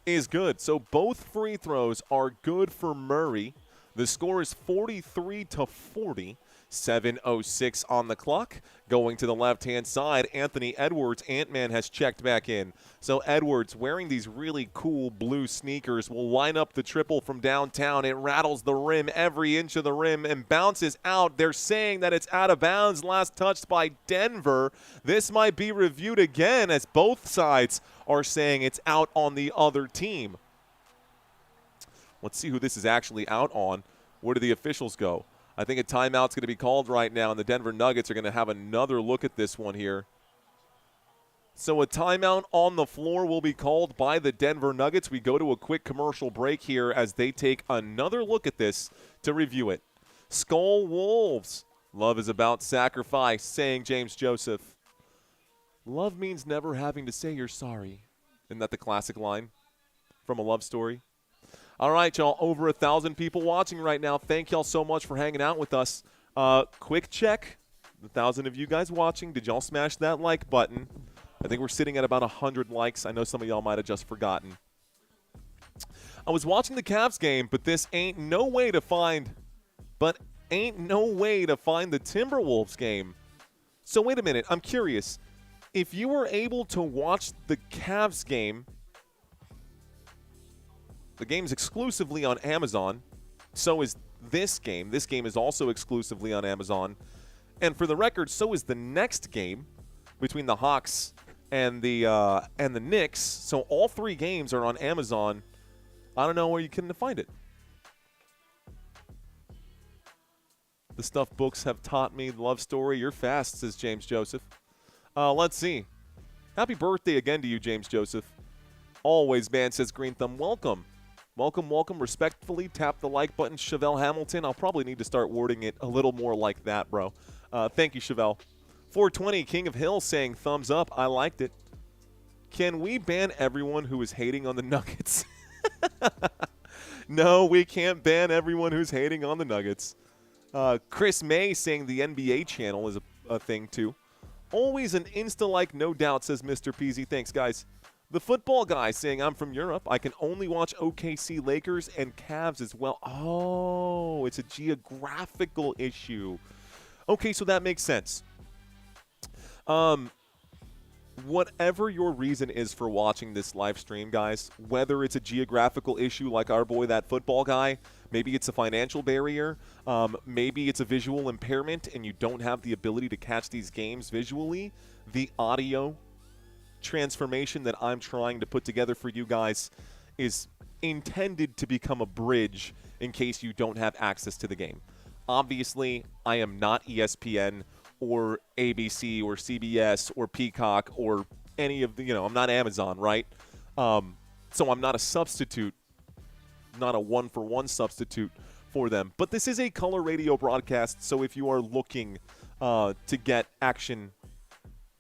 is good. So both free throws are good for Murray. The score is 43-40. 7:06 on the clock. Going to the left-hand side, Anthony Edwards, Ant-Man, has checked back in. So Edwards, wearing these really cool blue sneakers, will line up the triple from downtown. It rattles the rim, every inch of the rim, and bounces out. They're saying that it's out of bounds, last touched by Denver. This might be reviewed again, as both sides are saying it's out on the other team. Let's see who this is actually out on. Where do the officials go? I think a timeout's going to be called right now, and the Denver Nuggets are going to have another look at this one here. So a timeout on the floor will be called by the Denver Nuggets. We go to a quick commercial break here as they take another look at this to review it. Skull Wolves. Love is about sacrifice, saying James Joseph. Love means never having to say you're sorry. Isn't that the classic line from a love story? All right, y'all, over 1,000 people watching right now. Thank y'all so much for hanging out with us. Quick check. the 1,000 of you guys watching, did y'all smash that like button? I think we're sitting at about 100 likes. I know some of y'all might have just forgotten. I was watching the Cavs game, but ain't no way to find the Timberwolves game. So wait a minute, I'm curious. If you were able to watch the Cavs game, the game's exclusively on Amazon. So is this game. This game is also exclusively on Amazon. And for the record, so is the next game between the Hawks and the Knicks. So all 3 games are on Amazon. I don't know where you can find it. The stuff books have taught me. Love story. You're fast, says James Joseph. Let's see. Happy birthday again to you, James Joseph. Always, man, says Green Thumb. Welcome. Welcome, welcome. Respectfully, tap the like button, Chevelle Hamilton. I'll probably need to start wording it a little more like that, bro. Thank you, Chevelle. 420, King of Hill, saying thumbs up. I liked it. Can we ban everyone who is hating on the Nuggets? No, we can't ban everyone who's hating on the Nuggets. Chris May saying the NBA channel is a thing, too. Always an Insta-like, no doubt, says Mr. Peasy. Thanks, guys. The football guy saying, I'm from Europe. I can only watch OKC Lakers and Cavs as well. Oh, it's a geographical issue. Okay, so that makes sense. Whatever your reason is for watching this live stream, guys, whether it's a geographical issue like our boy, that football guy, maybe it's a financial barrier, maybe it's a visual impairment and you don't have the ability to catch these games visually, the audio transformation that I'm trying to put together for you guys is intended to become a bridge in case you don't have access to the game. Obviously, I am not ESPN or ABC or CBS or Peacock or any of the, I'm not Amazon, right? So I'm not a substitute, not a one-for-one substitute for them. But this is a color radio broadcast, so if you are looking to get action,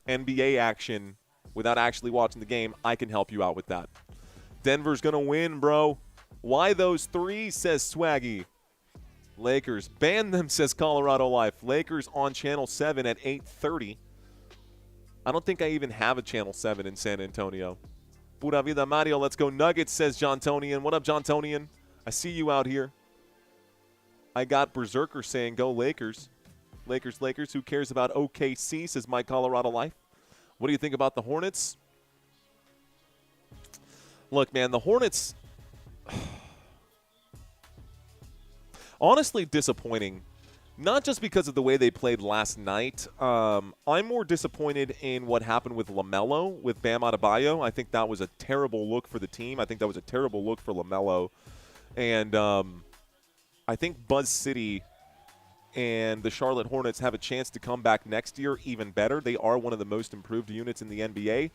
NBA action, without actually watching the game, I can help you out with that. Denver's going to win, bro. Why those 3, says Swaggy. Lakers. Ban them, says Colorado Life. Lakers on Channel 7 at 8:30. I don't think I even have a Channel 7 in San Antonio. Pura vida Mario, let's go Nuggets, says John Tonian. What up, John Tonian? I see you out here. I got Berserker saying go Lakers. Lakers, Lakers. Who cares about OKC, says my Colorado Life. What do you think about the Hornets? Look, man, the Hornets, honestly disappointing. Not just because of the way they played last night. I'm more disappointed in what happened with LaMelo, with Bam Adebayo. I think that was a terrible look for the team. I think that was a terrible look for LaMelo. And I think Buzz City and the Charlotte Hornets have a chance to come back next year even better. They are one of the most improved units in the NBA,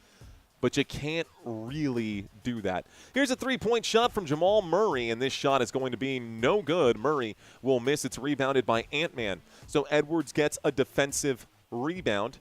but you can't really do that. Here's a three-point shot from Jamal Murray, and this shot is going to be no good. Murray will miss. It's rebounded by Ant-Man. So Edwards gets a defensive rebound.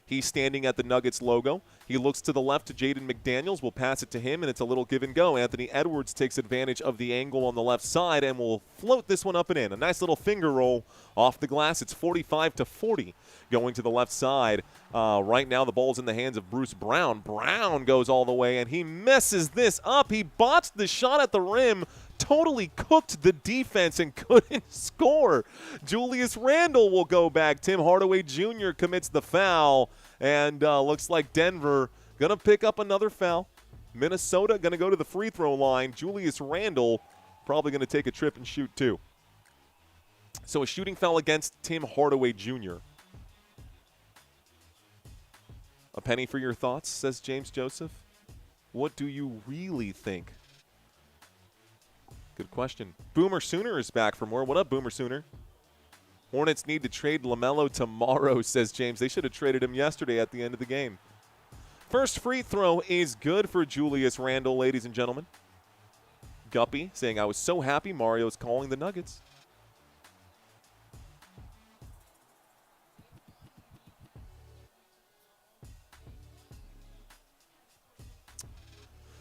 He's standing at the Nuggets logo. He looks to the left to Jaden McDaniels. We'll pass it to him, and it's a little give and go. Anthony Edwards takes advantage of the angle on the left side and will float this one up and in. A nice little finger roll off the glass. It's 45-40 going to the left side. Right now the ball's in the hands of Bruce Brown. Brown goes all the way, and he messes this up. He botched the shot at the rim, totally cooked the defense and couldn't score. Julius Randle will go back. Tim Hardaway Jr. commits the foul, and looks like Denver going to pick up another foul. Minnesota going to go to the free throw line. Julius Randle probably going to take a trip and shoot too. So a shooting foul against Tim Hardaway Jr. A penny for your thoughts, says James Joseph. What do you really think? Good question. Boomer Sooner is back for more. What up, Boomer Sooner? Hornets need to trade LaMelo tomorrow, says James. They should have traded him yesterday at the end of the game. First free throw is good for Julius Randle, ladies and gentlemen. Guppy saying, I was so happy Mario's calling the Nuggets.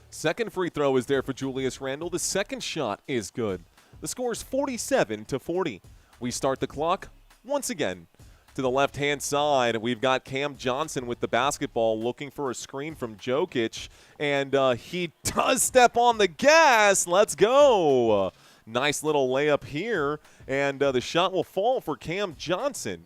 Second free throw is there for Julius Randle. The second shot is good. The score is 47-40. We start the clock once again. to the left-hand side. We've got Cam Johnson with the basketball looking for a screen from Jokic, and he does step on the gas. Let's go. Nice little layup here, and the shot will fall for Cam Johnson.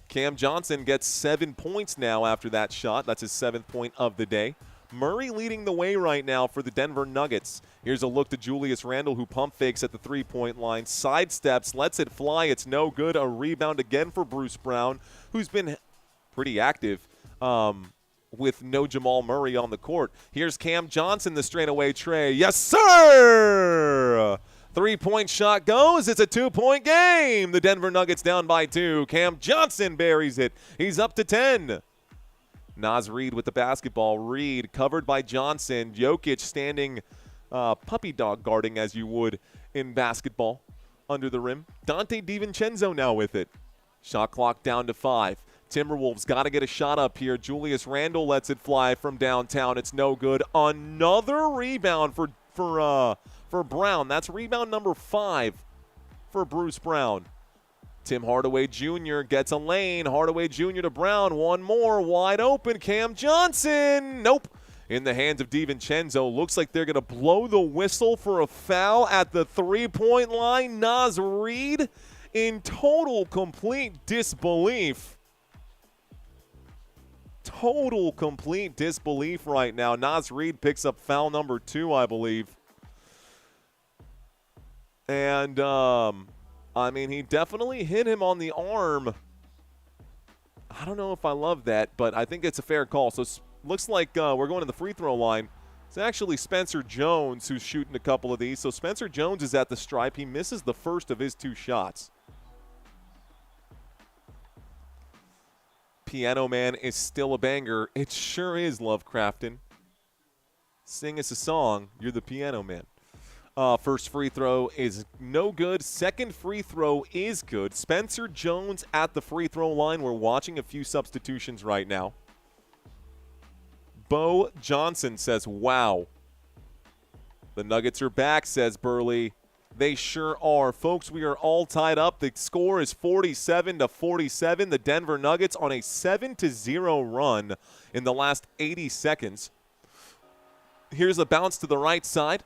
Cam Johnson gets 7 points now after that shot. That's his 7th point of the day. Murray leading the way right now for the Denver Nuggets. Here's a look to Julius Randle, who pump fakes at the three-point line. Sidesteps, lets it fly. It's no good. A rebound again for Bruce Brown, who's been pretty active with no Jamal Murray on the court. Here's Cam Johnson, the straightaway tray. Yes, sir! Three-point shot goes. It's a 2-point game. The Denver Nuggets down by 2. Cam Johnson buries it. He's up to 10. Naz Reid with the basketball. Reid covered by Johnson. Jokic standing puppy dog guarding as you would in basketball under the rim. Dante DiVincenzo now with it. Shot clock down to 5. Timberwolves got to get a shot up here. Julius Randle lets it fly from downtown. It's no good. Another rebound for Brown. That's rebound number 5 for Bruce Brown. Tim Hardaway Jr. gets a lane. Hardaway Jr. to Brown. One more. Wide open. Cam Johnson. Nope. In the hands of DiVincenzo. Looks like they're going to blow the whistle for a foul at the three-point line. Naz Reid in total complete disbelief. Total complete disbelief right now. Naz Reid picks up foul number 2, I believe. And, I mean, he definitely hit him on the arm. I don't know if I love that, but I think it's a fair call. So looks like we're going to the free throw line. It's actually Spencer Jones who's shooting a couple of these. So Spencer Jones is at the stripe. He misses the first of his 2 shots. Piano Man is still a banger. It sure is, Lovecrafton. Sing us a song. You're the Piano Man. First free throw is no good. Second free throw is good. Spencer Jones at the free throw line. We're watching a few substitutions right now. Bo Johnson says, wow. The Nuggets are back, says Burley. They sure are. Folks, we are all tied up. The score is 47-47. The Denver Nuggets on a 7-0 run in the last 80 seconds. Here's a bounce to the right side.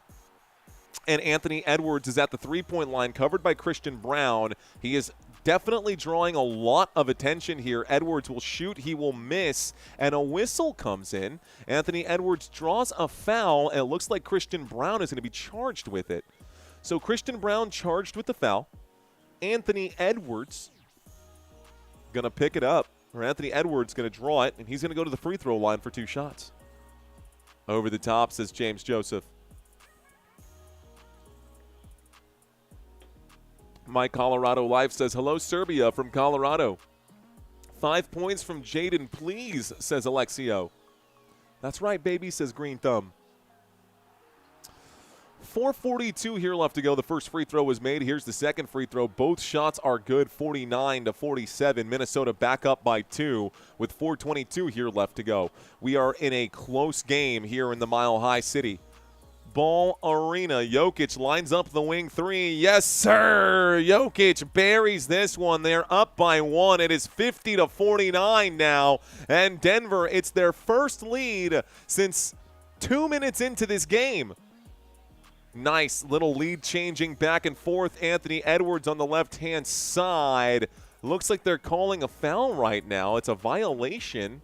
And Anthony Edwards is at the three-point line, covered by Christian Brown. He is definitely drawing a lot of attention here. Edwards will shoot, he will miss, and a whistle comes in. Anthony Edwards draws a foul, and it looks like Christian Brown is going to be charged with it. So Christian Brown charged with the foul. Anthony Edwards going to pick it up, or Anthony Edwards going to draw it, and he's going to go to the free throw line for 2 shots. Over the top, says James Joseph. My Colorado Life says, hello, Serbia from Colorado. 5 points from Jaden, please, says Alexio. That's right, baby, says Green Thumb. 4:42 here left to go. The first free throw was made. Here's the second free throw. Both shots are good, 49-47. Minnesota back up by 2 with 4:22 here left to go. We are in a close game here in the Mile High City. Ball Arena. Jokic lines up the wing 3. Yes, sir. Jokic buries this one. They're up by 1. It is 50-49 now. And Denver, it's their first lead since 2 minutes into this game. Nice little lead changing back and forth. Anthony Edwards on the left-hand side. Looks like they're calling a foul right now. It's a violation.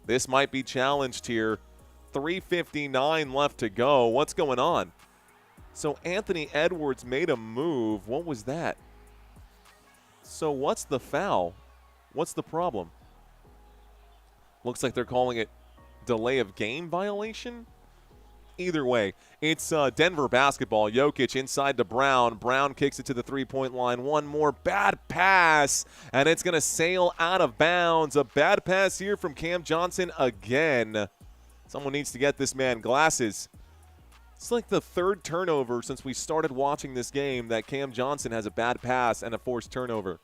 This might be challenged here. 3:59 left to go. What's going on? So Anthony Edwards made a move. What was that? So what's the foul? What's the problem? Looks like they're calling it delay of game violation. Either way, it's Denver basketball. Jokic inside to Brown. Brown kicks it to the three-point line. One more bad pass, and it's going to sail out of bounds. A bad pass here from Cam Johnson again. Someone needs to get this man glasses. It's like the third turnover since we started watching this game that Cam Johnson has a bad pass and a forced turnover.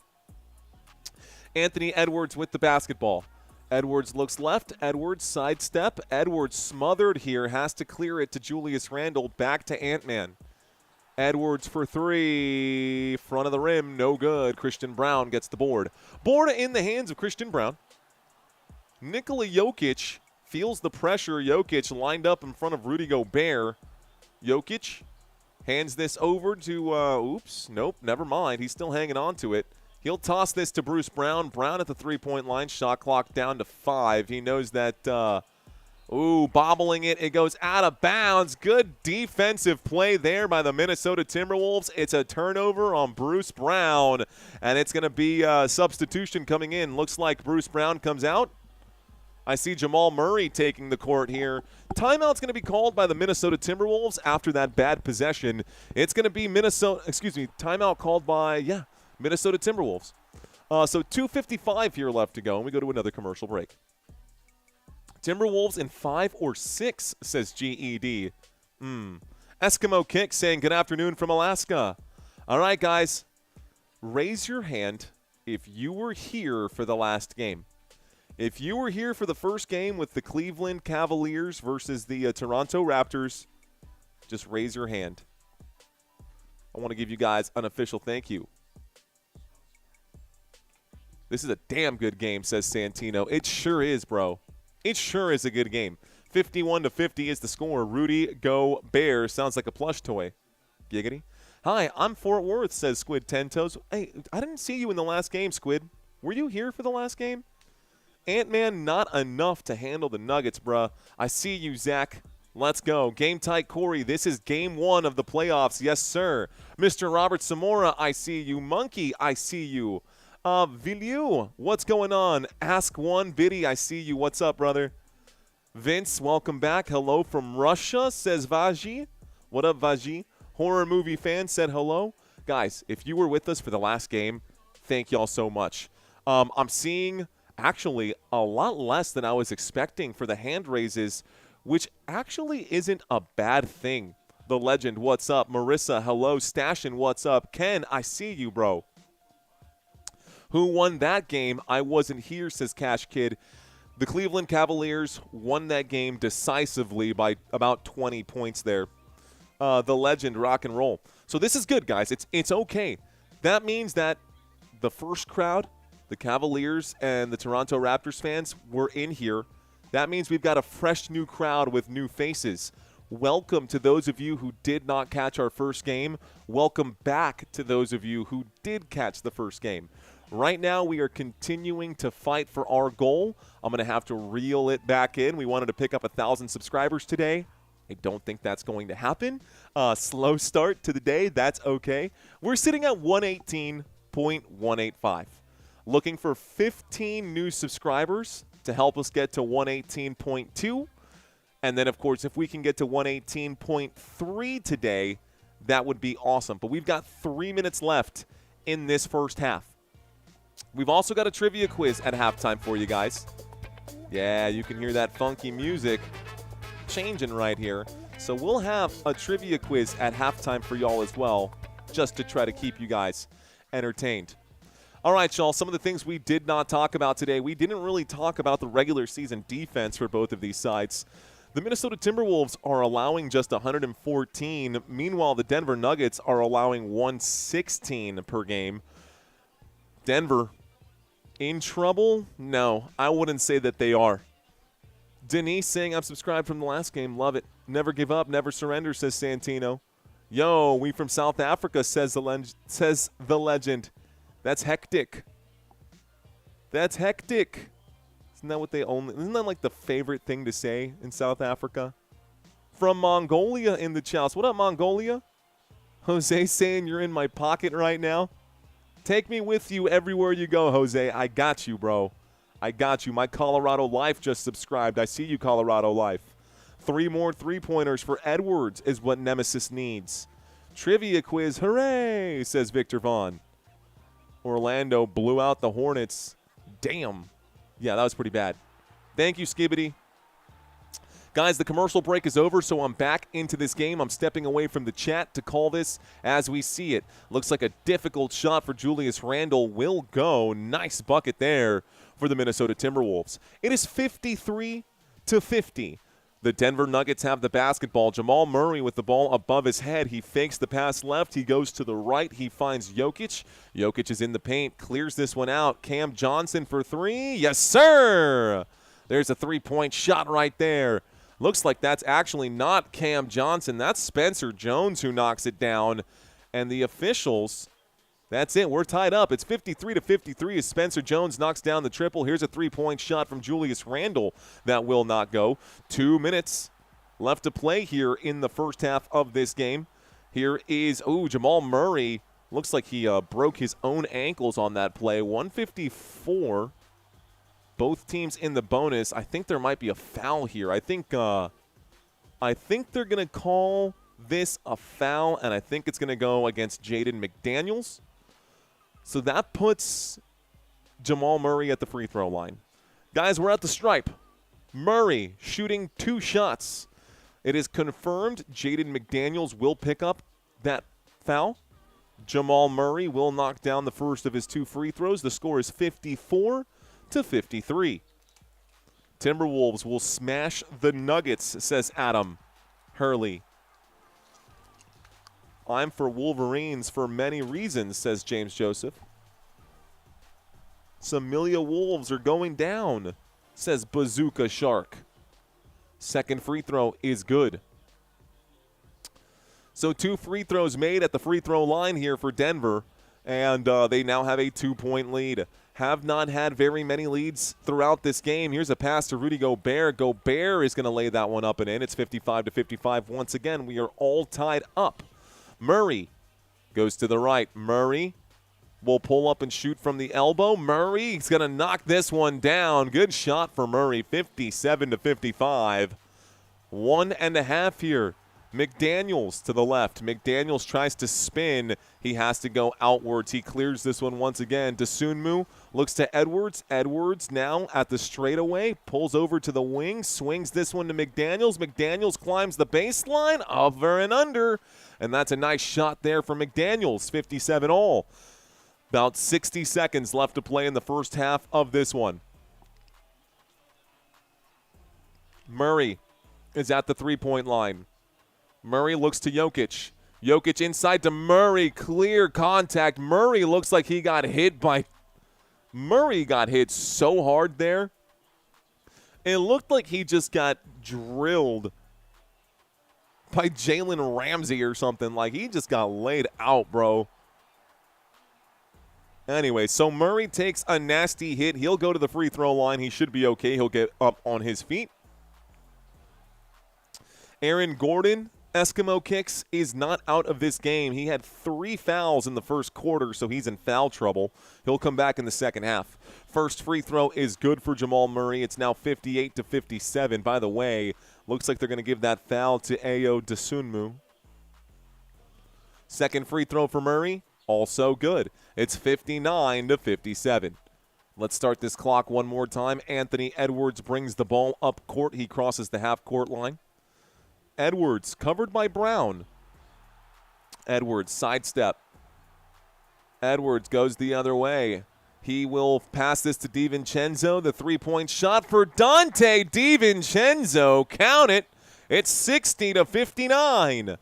Anthony Edwards with the basketball. Edwards looks left. Edwards sidestep. Edwards smothered here. Has to clear it to Julius Randle. Back to Ant-Man. Edwards for three. Front of the rim, no good. Christian Braun gets the board. Board in the hands of Christian Braun. Nikola Jokic feels the pressure. Jokic lined up in front of Rudy Gobert. Jokic hands this over to, oops, nope, never mind. He's still hanging on to it. He'll toss this to Bruce Brown. Brown at the three-point line. Shot clock down to 5. He knows that, bobbling it. It goes out of bounds. Good defensive play there by the Minnesota Timberwolves. It's a turnover on Bruce Brown, and it's going to be a substitution coming in. Looks like Bruce Brown comes out. I see Jamal Murray taking the court here. Timeout's going to be called by the Minnesota Timberwolves after that bad possession. It's going to be timeout called by, Minnesota Timberwolves. So 2:55 here left to go, and we go to another commercial break. Timberwolves in 5 or 6, says GED. Eskimo Kick saying good afternoon from Alaska. All right, guys, raise your hand if you were here for the last game. If you were here for the first game with the Cleveland Cavaliers versus the Toronto Raptors, just raise your hand. I want to give you guys an official thank you. This is a damn good game, says Santino. It sure is, bro. It sure is a good game. 51-50 is the score. Rudy Gobert sounds like a plush toy. Giggity. Hi, I'm Fort Worth, says Squid 10 Toes. Hey, I didn't see you in the last game, Squid. Were you here for the last game? Ant-Man, not enough to handle the Nuggets, bruh. I see you, Zach. Let's go. Game tight, Corey. This is game 1 of the playoffs. Yes, sir. Mr. Robert Samora, I see you. Monkey, I see you. Villieu, what's going on? Ask One Biddy, I see you. What's up, brother? Vince, welcome back. Hello from Russia, says Vaji. What up, Vaji? Horror movie fan said hello. Guys, if you were with us for the last game, thank y'all so much. I'm seeing actually a lot less than I was expecting for the hand raises, which actually isn't a bad thing. The Legend, what's up? Marissa, hello. Stashin, what's up? Ken, I see you, bro. Who won that game? I wasn't here, says Cash Kid. The Cleveland Cavaliers won that game decisively by about 20 points there. The Legend, rock and roll. So this is good, guys. It's okay. That means that the first crowd, the Cavaliers and the Toronto Raptors fans, were in here. That means we've got a fresh new crowd with new faces. Welcome to those of you who did not catch our first game. Welcome back to those of you who did catch the first game. Right now, we are continuing to fight for our goal. I'm going to have to reel it back in. We wanted to pick up 1,000 subscribers today. I don't think that's going to happen. Slow start to the day. That's okay. We're sitting at 118.185. Looking for 15 new subscribers to help us get to 118.2. And then, of course, if we can get to 118.3 today, that would be awesome. But we've got 3 minutes left in this first half. We've also got a trivia quiz at halftime for you guys. Yeah, you can hear that funky music changing right here. So we'll have a trivia quiz at halftime for y'all as well, just to try to keep you guys entertained. All right, y'all, some of the things we did not talk about today. We didn't really talk about the regular season defense for both of these sides. The Minnesota Timberwolves are allowing just 114. Meanwhile, the Denver Nuggets are allowing 116 per game. Denver, in trouble? No, I wouldn't say that they are. Denise saying, I'm subscribed from the last game. Love it. Never give up, never surrender, says Santino. Yo, we from South Africa, says the legend. That's hectic. That's hectic. Isn't that what isn't that like the favorite thing to say in South Africa? From Mongolia in the chouse. What up, Mongolia? Jose saying you're in my pocket right now. Take me with you everywhere you go, Jose. I got you, bro. I got you. My Colorado Life just subscribed. I see you, Colorado Life. 3 more three-pointers for Edwards is what Nemesis needs. Trivia quiz, hooray, says Victor Vaughn. Orlando blew out the Hornets. Damn. Yeah, that was pretty bad. Thank you, Skibbity. Guys, the commercial break is over, so I'm back into this game. I'm stepping away from the chat to call this as we see it. Looks like a difficult shot for Julius Randle will go. Nice bucket there for the Minnesota Timberwolves. It is 53-50. The Denver Nuggets have the basketball. Jamal Murray with the ball above his head. He fakes the pass left. He goes to the right. He finds Jokic. Jokic is in the paint, clears this one out. Cam Johnson for three. Yes, sir. There's a three-point shot right there. Looks like that's actually not Cam Johnson. That's Spencer Jones who knocks it down. And the officials, that's it. We're tied up. It's 53-53 as Spencer Jones knocks down the triple. Here's a three-point shot from Julius Randle that will not go. 2 minutes left to play here in the first half of this game. Here is, Jamal Murray. Looks like he broke his own ankles on that play. 154. Both teams in the bonus. I think there might be a foul here. I think they're going to call this a foul, and I think it's going to go against Jaden McDaniels. So that puts Jamal Murray at the free throw line. Guys, we're at the stripe. Murray shooting 2 shots. It is confirmed Jaden McDaniels will pick up that foul. Jamal Murray will knock down the first of his 2 free throws. The score is 54-53. Timberwolves will smash the Nuggets, says Adam Hurley. I'm for Wolverines for many reasons, says James Joseph. Samilia Wolves are going down, says Bazooka Shark. Second free throw is good. So 2 free throws made at the free throw line here for Denver, and they now have a 2-point lead. Have not had very many leads throughout this game. Here's a pass to Rudy Gobert. Gobert is going to lay that one up and in. It's 55-55. Once again, we are all tied up. Murray goes to the right. Murray will pull up and shoot from the elbow. Murray's going to knock this one down. Good shot for Murray, 57-55. 1.5 here. McDaniels to the left. McDaniels tries to spin. He has to go outwards. He clears this one once again. Dosunmu looks to Edwards. Edwards now at the straightaway. Pulls over to the wing. Swings this one to McDaniels. McDaniels climbs the baseline. Over and under. And that's a nice shot there for McDaniels. 57 all. About 60 seconds left to play in the first half of this one. Murray is at the three-point line. Murray looks to Jokic. Jokic inside to Murray. Clear contact. Murray looks like he got hit by – Murray got hit so hard there. It looked like he just got drilled by Jalen Ramsey or something. Like, he just got laid out, bro. Anyway, so Murray takes a nasty hit. He'll go to the free throw line. He should be okay. He'll get up on his feet. Aaron Gordon, Eskimo Kicks, is not out of this game. He had 3 fouls in the first quarter, so he's in foul trouble. He'll come back in the second half. First free throw is good for Jamal Murray. It's now 58-57. By the way, looks like they're going to give that foul to Ayo Dosunmu. Second free throw for Murray, also good. It's 59-57. Let's start this clock one more time. Anthony Edwards brings the ball up court. He crosses the half-court line. Edwards covered by Brown. Edwards sidestep. Edwards goes the other way. He will pass this to DiVincenzo. The three-point shot for Dante DiVincenzo. Count it. It's 60-59.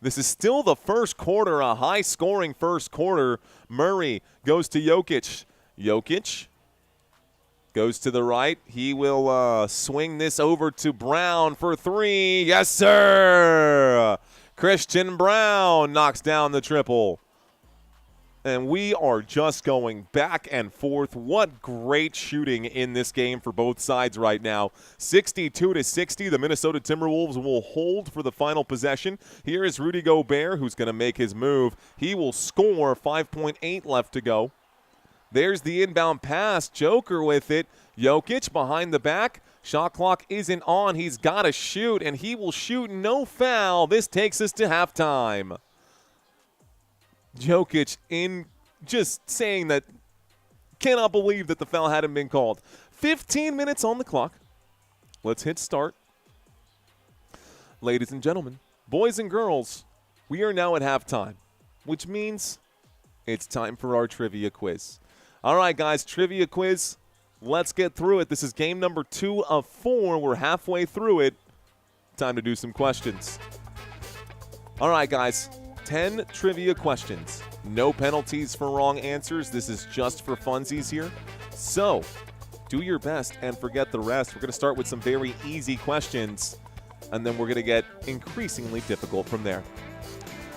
This is still the first quarter, a high-scoring first quarter. Murray goes to Jokic. Jokic goes to the right. He will swing this over to Brown for 3. Yes, sir! Christian Brown knocks down the triple. And we are just going back and forth. What great shooting in this game for both sides right now. 62-60, the Minnesota Timberwolves will hold for the final possession. Here is Rudy Gobert, who's going to make his move. He will score. 5.8 left to go. There's the inbound pass. Joker with it. Jokic behind the back. Shot clock isn't on. He's got to shoot, and he will shoot. No foul. This takes us to halftime. Jokic in just saying that, cannot believe that the foul hadn't been called. 15 minutes on the clock. Let's hit start. Ladies and gentlemen, boys and girls, we are now at halftime, which means it's time for our trivia quiz. All right, guys, trivia quiz. Let's get through it. This is game number 2 of 4. We're halfway through it. time to do some questions. All right, guys. 10 trivia questions. No penalties for wrong answers. This is just for funsies here. So, do your best and forget the rest. We're going to start with some very easy questions, and then we're going to get increasingly difficult from there.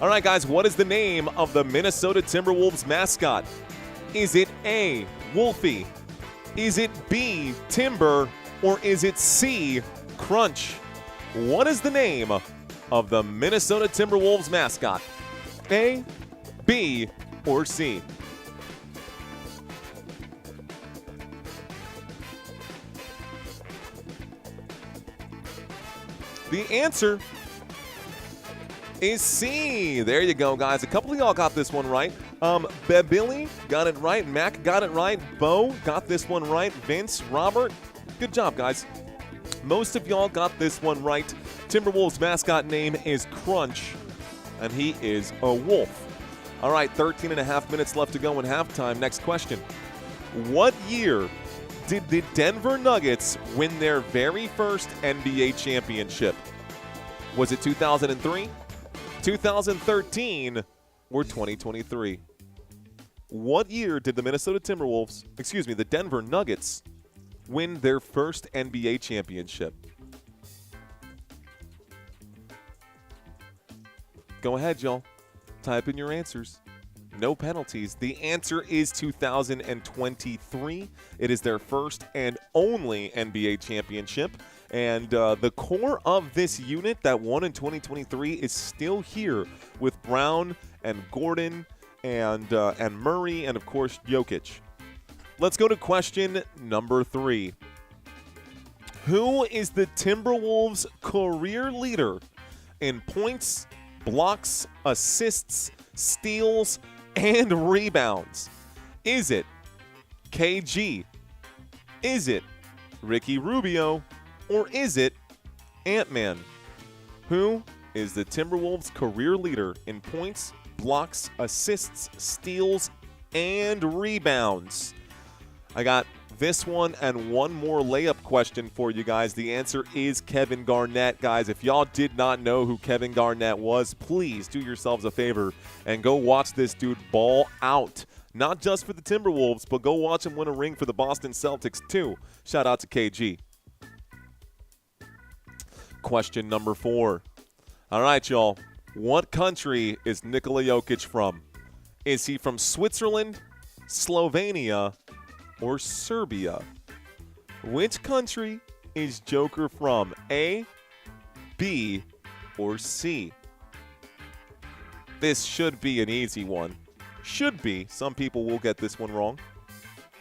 All right, guys, what is the name of the Minnesota Timberwolves mascot? Is it A, Wolfie? Is it B, Timber? Or is it C, Crunch? What is the name of the Minnesota Timberwolves mascot? A, B, or C? The answer is C. There you go, guys. A couple of y'all got this one right. Billy got it right. Mac got it right. Bo got this one right. Vince, Robert, good job, guys. Most of y'all got this one right. Timberwolves mascot name is Crunch, and he is a wolf. All right, 13 and a half minutes left to go in halftime. Next question. What year did the Denver Nuggets win their very first NBA championship? Was it 2003, 2013, or 2023? What year did the the Denver Nuggets win their first NBA championship? Go ahead, y'all. Type in your answers. No penalties. The answer is 2023. It is their first and only NBA championship. And the core of this unit that won in 2023 is still here with Brown and Gordon and Murray and, of course, Jokic. Let's go to question number 3. Who is the Timberwolves' career leader in points, blocks, assists, steals, and rebounds? Is it KG? Is it Ricky Rubio? Or is it Ant-Man? Who is the Timberwolves' career leader in points, blocks, assists, steals, and rebounds? I got this one and one more layup question for you guys. The answer is Kevin Garnett. Guys, if y'all did not know who Kevin Garnett was, please do yourselves a favor and go watch this dude ball out. Not just for the Timberwolves, but go watch him win a ring for the Boston Celtics too. Shout out to KG. Question number 4. All right, y'all. What country is Nikola Jokic from? Is he from Switzerland, Slovenia, or Serbia? Which country is Joker from? A, B, or C? This should be an easy one. Should be. Some people will get this one wrong.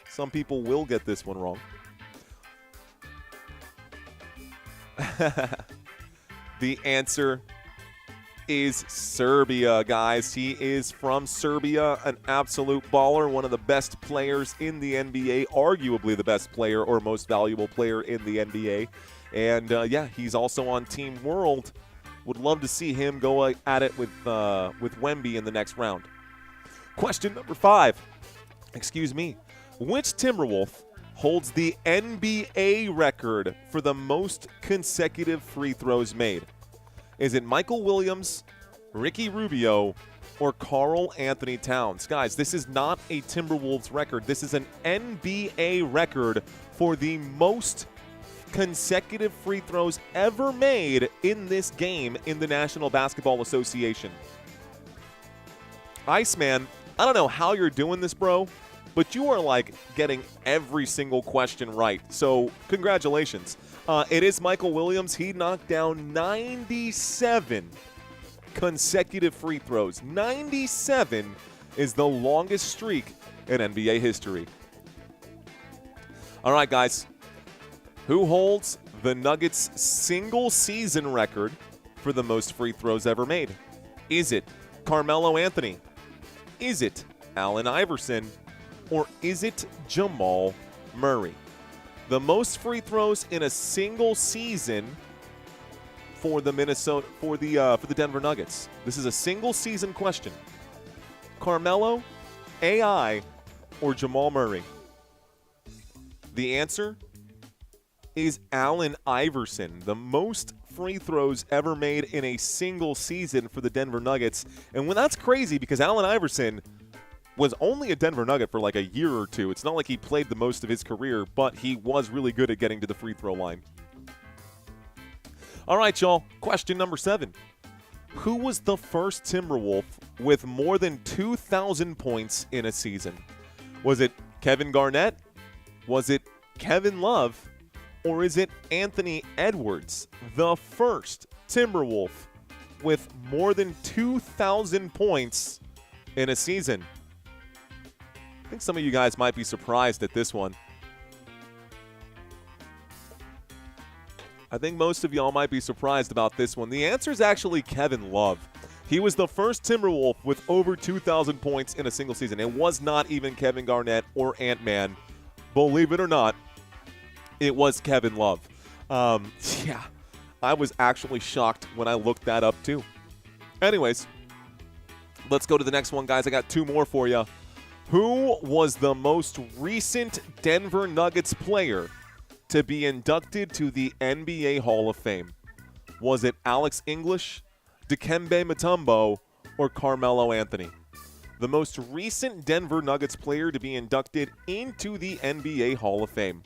Some people will get this one wrong. The answer is Serbia, guys. He is from Serbia, an absolute baller, one of the best players in the NBA, arguably the best player or most valuable player in the NBA. And, yeah, he's also on Team World. Would love to see him go at it with Wemby in the next round. Question number 5. Excuse me. Which Timberwolf holds the NBA record for the most consecutive free throws made? Is it Michael Williams, Ricky Rubio, or Karl Anthony Towns? Guys, this is not a Timberwolves record. This is an NBA record for the most consecutive free throws ever made in this game in the National Basketball Association. Iceman, I don't know how you're doing this, bro, but you are, like, getting every single question right. So, congratulations. It is Michael Williams. He knocked down 97 consecutive free throws. 97 is the longest streak in NBA history. All right, guys. Who holds the Nuggets' single-season record for the most free throws ever made? Is it Carmelo Anthony? Is it Allen Iverson? Or is it Jamal Murray? The most free throws in a single season for the Denver Nuggets. This is a single season question. Carmelo, AI, or Jamal Murray? The answer is Allen Iverson. The most free throws ever made in a single season for the Denver Nuggets. And when that's crazy because Allen Iverson was only a Denver Nugget for like a year or two. It's not like he played the most of his career, but he was really good at getting to the free throw line. All right, y'all. Question number 7. Who was the first Timberwolf with more than 2,000 points in a season? Was it Kevin Garnett? Was it Kevin Love? Or is it Anthony Edwards, the first Timberwolf with more than 2,000 points in a season? I think some of you guys might be surprised at this one. I think most of y'all might be surprised about this one. The answer is actually Kevin Love. He was the first Timberwolf with over 2,000 points in a single season. It was not even Kevin Garnett or Ant-Man. Believe it or not, it was Kevin Love. Yeah, I was actually shocked when I looked that up too. Anyways, let's go to the next one, guys. I got 2 more for you. Who was the most recent Denver Nuggets player to be inducted to the NBA Hall of Fame? Was it Alex English, Dikembe Mutombo, or Carmelo Anthony? The most recent Denver Nuggets player to be inducted into the NBA Hall of Fame.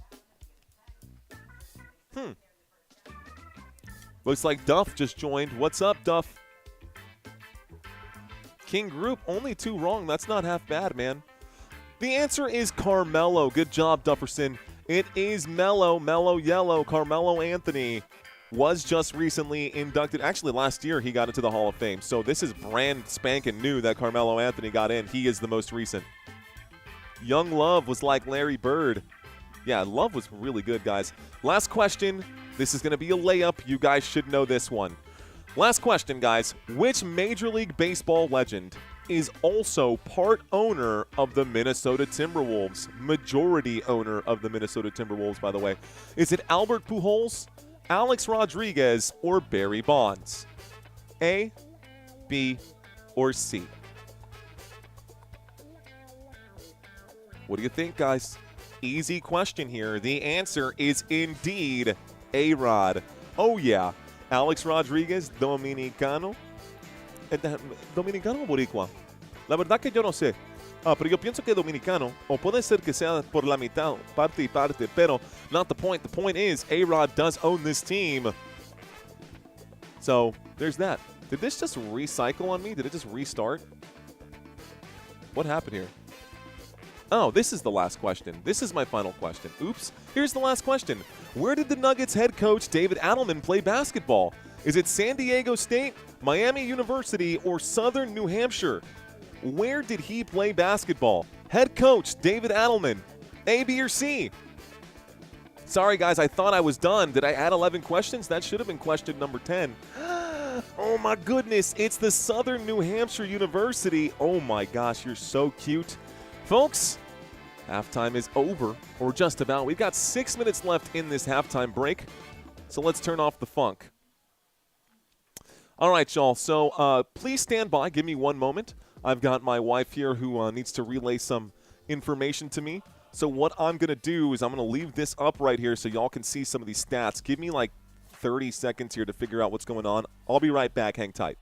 Looks like Duff just joined. What's up, Duff? King Group, only 2 wrong. That's not half bad, man. The answer is Carmelo. Good job, Dufferson. It is Mellow Yellow. Carmelo Anthony was just recently inducted. Actually, last year he got into the Hall of Fame. So this is brand spanking new that Carmelo Anthony got in. He is the most recent. Young Love was like Larry Bird. Yeah, Love was really good, guys. Last question. This is going to be a layup. You guys should know this one. Last question, guys. Which Major League Baseball legend is also part owner of the Minnesota Timberwolves? Majority owner of the Minnesota Timberwolves, by the way. Is it Albert Pujols, Alex Rodriguez, or Barry Bonds? A, B, or C? What do you think, guys? Easy question here. The answer is indeed A-Rod. Oh, yeah. Alex Rodriguez, Dominicano. ¿Dominicano o boricua? La verdad que yo no sé. Pero yo pienso que dominicano, o puede ser que sea por la mitad, parte y parte, pero not the point. The point is, A-Rod does own this team. So, there's that. Did this just recycle on me? Did it just restart? What happened here? Oh, this is the last question. This is my final question. Oops. Here's the last question. Where did the Nuggets head coach David Adelman play basketball? Is it San Diego State, Miami University, or Southern New Hampshire? Where did he play basketball? Head coach David Adelman. A, B, or C? Sorry, guys. I thought I was done. Did I add 11 questions? That should have been question number 10. Oh, my goodness. It's the Southern New Hampshire University. Oh, my gosh. You're so cute. Folks, halftime is over, or just about. We've got 6 minutes left in this halftime break, so let's turn off the funk. All right, y'all, so please stand by. Give me one moment. I've got my wife here who needs to relay some information to me. So what I'm going to do is I'm going to leave this up right here so y'all can see some of these stats. Give me like 30 seconds here to figure out what's going on. I'll be right back. Hang tight.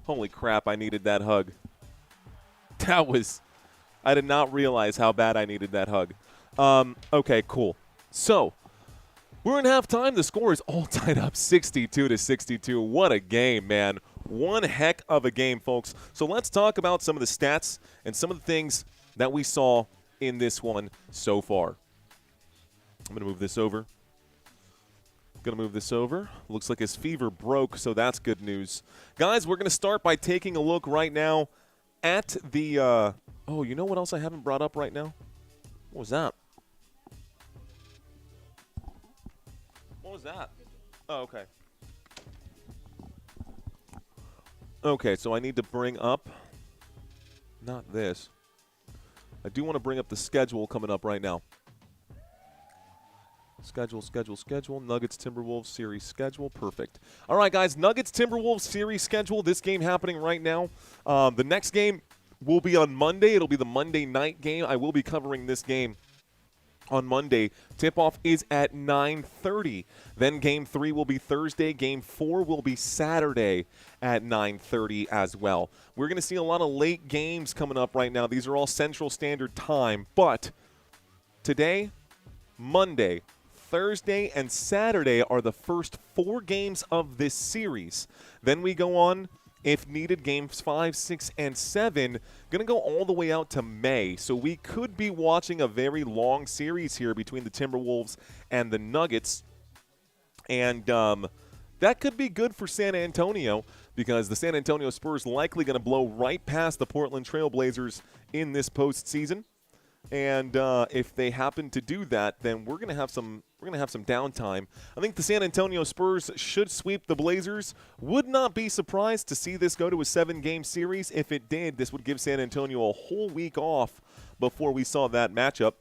Holy crap, I needed that hug. I did not realize how bad I needed that hug. Okay, cool. So, we're in halftime. The score is all tied up 62-62. What a game, man. One heck of a game, folks. So let's talk about some of the stats and some of the things that we saw in this one so far. I'm going to move this over. Looks like his fever broke, so that's good news. Guys, we're going to start by taking a look right now at the oh, you know what else I haven't brought up right now? What was that? What was that? Oh, okay. Okay, so I need to bring up, not this. I do want to bring up the schedule coming up right now. Schedule. Nuggets, Timberwolves series schedule. Perfect. All right, guys, Nuggets, Timberwolves series schedule. This game happening right now. The next game will be on Monday. It'll be the Monday night game. I will be covering this game on Monday. Tip-off is at 9:30. Then Game 3 will be Thursday. Game 4 will be Saturday at 9:30 as well. We're going to see a lot of late games coming up right now. These are all Central Standard Time. But today, Monday, Thursday, and Saturday are the first 4 games of this series. Then we go on, if needed, games 5, 6, and 7. Going to go all the way out to May. So we could be watching a very long series here between the Timberwolves and the Nuggets. And that could be good for San Antonio because the San Antonio Spurs likely going to blow right past the Portland Trail Blazers in this postseason. And if they happen to do that, then we're going to have some downtime. I think the San Antonio Spurs should sweep the Blazers. Would not be surprised to see this go to a 7-game series. If it did, this would give San Antonio a whole week off before we saw that matchup.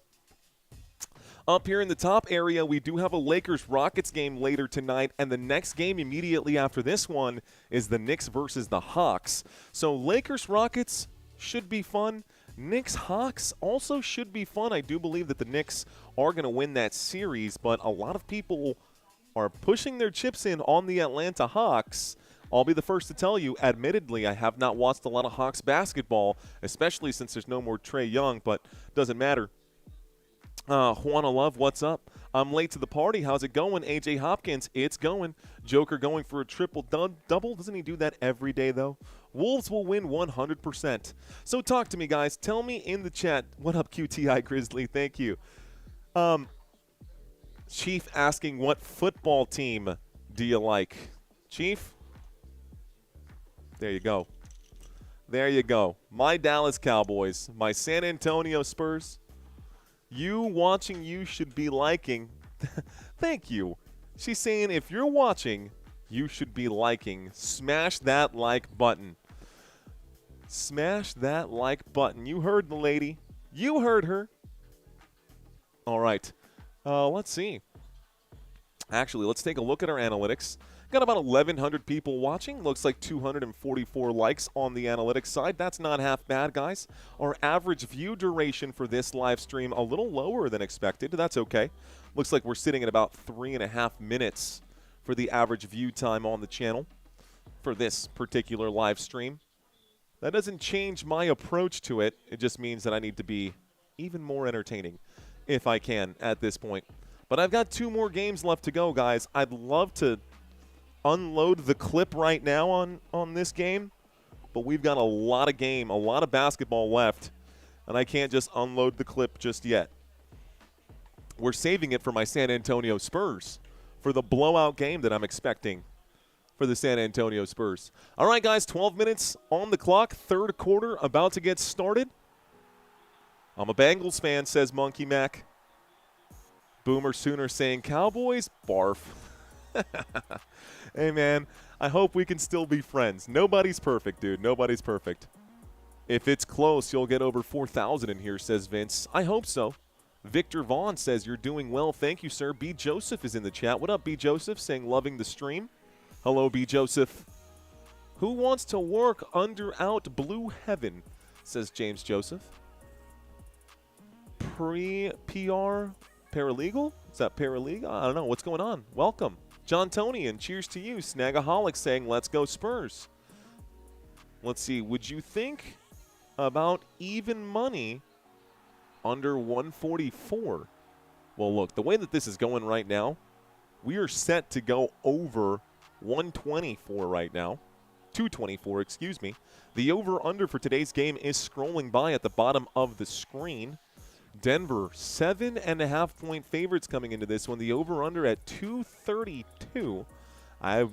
Up here in the top area, we do have a Lakers-Rockets game later tonight, and the next game immediately after this one is the Knicks versus the Hawks. So Lakers-Rockets should be fun. Knicks-Hawks also should be fun. I do believe that the Knicks are going to win that series, but a lot of people are pushing their chips in on the Atlanta Hawks. I'll be the first to tell you, admittedly, I have not watched a lot of Hawks basketball, especially since there's no more Trae Young, but doesn't matter. Juana Love, what's up? I'm late to the party. How's it going? AJ Hopkins, it's going. Joker going for a triple-double. Doesn't he do that every day, though? Wolves will win 100%. So talk to me, guys. Tell me in the chat. What up, QTI Grizzly? Thank you. Chief asking, what football team do you like? Chief? There you go. There you go. My Dallas Cowboys. My San Antonio Spurs. You watching, you should be liking. Thank you. She's saying if you're watching, you should be liking. Smash that like button. Smash that like button. You heard the lady. You heard her. All right. Let's see. Actually, let's take a look at our analytics. Got about 1,100 people watching. Looks like 244 likes on the analytics side. That's not half bad, guys. Our average view duration for this live stream a little lower than expected. That's okay. Looks like we're sitting at about 3.5 minutes for the average view time on the channel for this particular live stream. That doesn't change my approach to it. It just means that I need to be even more entertaining if I can at this point. But I've got 2 more games left to go, guys. I'd love to unload the clip right now on this game, but we've got a lot of basketball left, and I can't just unload the clip just yet. We're saving it for my San Antonio Spurs for the blowout game that I'm expecting for the San Antonio Spurs. All right, guys, 12 minutes on the clock, third quarter about to get started. I'm a Bengals fan, says Monkey Mac. Boomer Sooner saying Cowboys, barf. Hey, man, I hope we can still be friends. Nobody's perfect, dude. Nobody's perfect. If it's close, you'll get over 4,000 in here, says Vince. I hope so. Victor Vaughn says you're doing well. Thank you, sir. B. Joseph is in the chat. What up, B. Joseph? Saying loving the stream. Hello, B. Joseph. Who wants to work out Blue Heaven, says James Joseph. PR paralegal? Is that paralegal? I don't know. What's going on? Welcome. John Tony, and cheers to you. Snagaholic saying, let's go Spurs. Let's see. Would you think about even money under 144? Well, look, the way that this is going right now, we are set to go over 124 right now. 224, excuse me. The over-under for today's game is scrolling by at the bottom of the screen. Denver, 7.5-point favorites coming into this one. The over-under at 232. I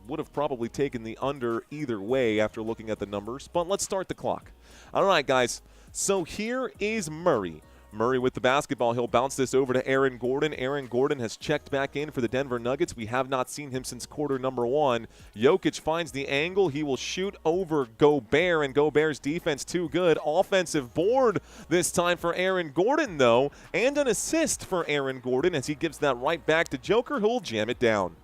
would have probably taken the under either way after looking at the numbers, but let's start the clock. All right, guys. So here is Murray. Murray with the basketball. He'll bounce this over to Aaron Gordon. Aaron Gordon has checked back in for the Denver Nuggets. We have not seen him since quarter number 1. Jokic finds the angle. He will shoot over Gobert, and Gobert's defense too good. Offensive board this time for Aaron Gordon, though, and an assist for Aaron Gordon as he gives that right back to Joker, who will jam it down.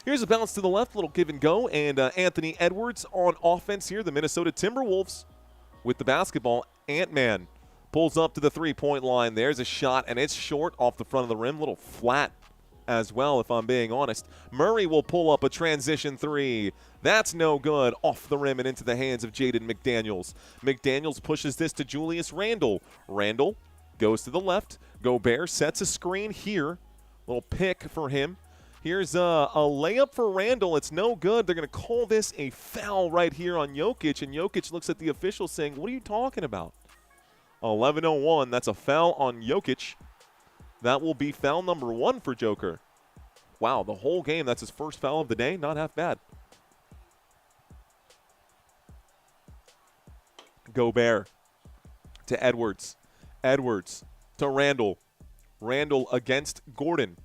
Here's a bounce to the left, little give and go, and Anthony Edwards on offense here, the Minnesota Timberwolves with the basketball. Ant-Man pulls up to the three-point line. There's a shot, and it's short off the front of the rim. A little flat as well, if I'm being honest. Murray will pull up a transition three. That's no good. Off the rim and into the hands of Jaden McDaniels. McDaniels pushes this to Julius Randle. Randle goes to the left. Gobert sets a screen here. Little pick for him. Here's a layup for Randle. It's no good. They're going to call this a foul right here on Jokic, and Jokic looks at the official saying, what are you talking about? 11:01, that's a foul on Jokic. That will be foul number 1 for Joker. Wow, the whole game, that's his first foul of the day. Not half bad. Gobert to Edwards. Edwards to Randle. Randle against Gordon.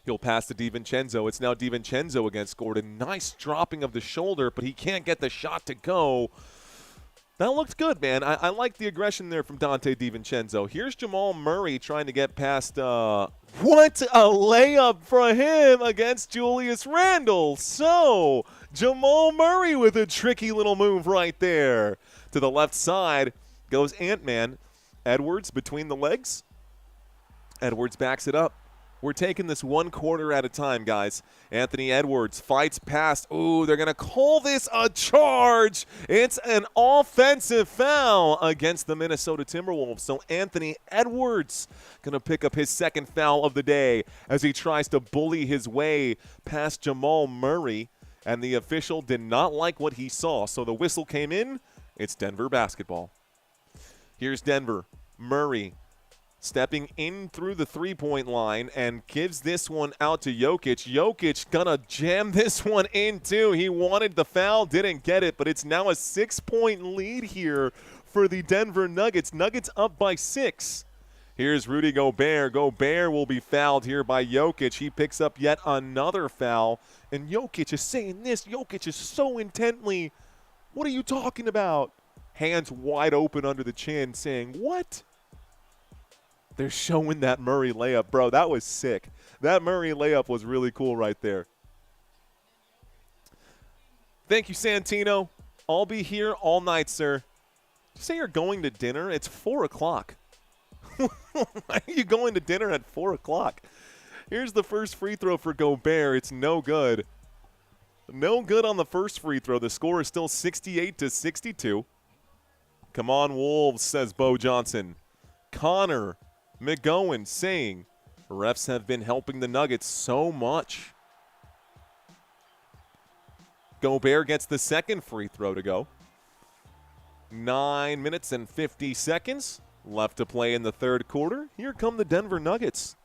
He'll pass to DiVincenzo. It's now DiVincenzo against Gordon. Nice dropping of the shoulder, but he can't get the shot to go. That looked good, man. I like the aggression there from Dante DiVincenzo. Here's Jamal Murray trying to get past, what a layup for him against Julius Randle. So, Jamal Murray with a tricky little move right there. To the left side goes Ant-Man. Edwards between the legs. Edwards backs it up. We're taking this one quarter at a time, guys. Anthony Edwards fights past. Ooh, they're going to call this a charge. It's an offensive foul against the Minnesota Timberwolves. So Anthony Edwards going to pick up his second foul of the day as he tries to bully his way past Jamal Murray. And the official did not like what he saw. So the whistle came in. It's Denver basketball. Here's Denver. Murray stepping in through the three-point line and gives this one out to Jokic. Jokic gonna jam this one in too. He wanted the foul, didn't get it, but it's now a 6-point lead here for the Denver Nuggets. Nuggets up by 6. Here's Rudy Gobert. Gobert will be fouled here by Jokic. He picks up yet another foul, and Jokic is saying this. Jokic is so intently, what are you talking about? Hands wide open under the chin saying, what? They're showing that Murray layup. Bro, that was sick. That Murray layup was really cool right there. Thank you, Santino. I'll be here all night, sir. Did you say you're going to dinner? It's 4 o'clock. Why are you going to dinner at 4 o'clock? Here's the first free throw for Gobert. It's no good. No good on the first free throw. The score is still 68-62. Come on, Wolves, says Bo Johnson. Connor McGowan saying refs have been helping the Nuggets so much. Gobert gets the second free throw to go. 9 minutes and 50 seconds left to play in the third quarter. Here come the Denver Nuggets.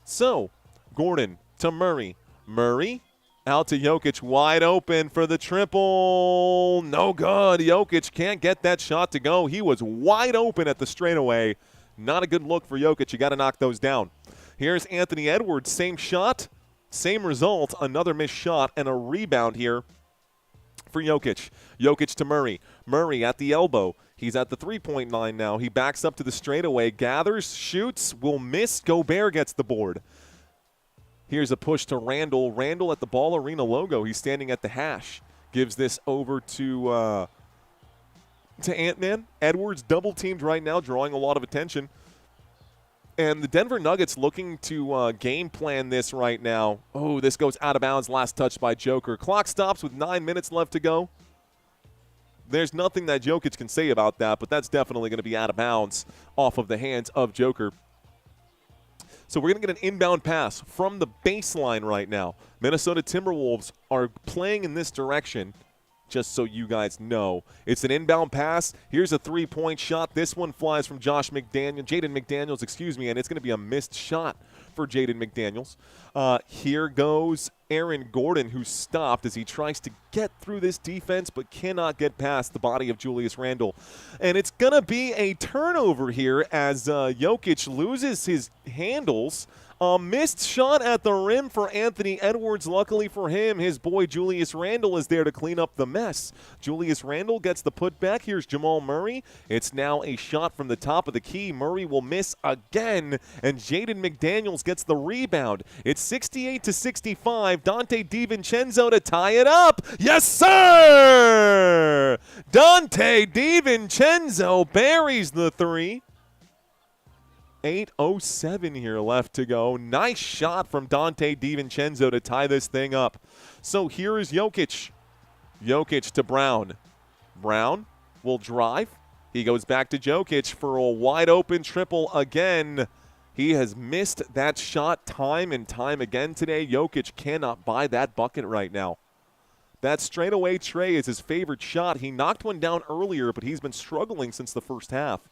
So, Gordon to Murray. Murray out to Jokic, wide open for the triple. No good. Jokic can't get that shot to go. He was wide open at the straightaway. Not a good look for Jokic. You got to knock those down. Here's Anthony Edwards. Same shot, same result. Another missed shot and a rebound here for Jokic. Jokic to Murray. Murray at the elbow. He's at the three-point line now. He backs up to the straightaway. Gathers, shoots, will miss. Gobert gets the board. Here's a push to Randle. Randle at the Ball Arena logo. He's standing at the hash. Gives this over to Ant-Man. Edwards double-teamed right now, drawing a lot of attention. And the Denver Nuggets looking to game plan this right now. Oh, this goes out of bounds. Last touch by Joker. Clock stops with 9 minutes left to go. There's nothing that Jokic can say about that, but that's definitely going to be out of bounds off of the hands of Joker. So we're going to get an inbound pass from the baseline right now. Minnesota Timberwolves are playing in this direction, just so you guys know. It's an inbound pass. Here's a three-point shot. This one flies from Jaden McDaniels, and it's going to be a missed shot for Jaden McDaniels. Here goes Aaron Gordon, who stopped as he tries to get through this defense but cannot get past the body of Julius Randle. And it's going to be a turnover here as Jokic loses his handles. A missed shot at the rim for Anthony Edwards. Luckily for him, his boy Julius Randle is there to clean up the mess. Julius Randle gets the putback. Here's Jamal Murray. It's now a shot from the top of the key. Murray will miss again, and Jaden McDaniels gets the rebound. It's 68-65. Dante DiVincenzo to tie it up. Yes, sir! Dante DiVincenzo buries the three. 8:07 here left to go. Nice shot from Dante DiVincenzo to tie this thing up. So here is Jokic. Jokic to Brown. Brown will drive. He goes back to Jokic for a wide-open triple again. He has missed that shot time and time again today. Jokic cannot buy that bucket right now. That straightaway tray is his favorite shot. He knocked one down earlier, but he's been struggling since the first half.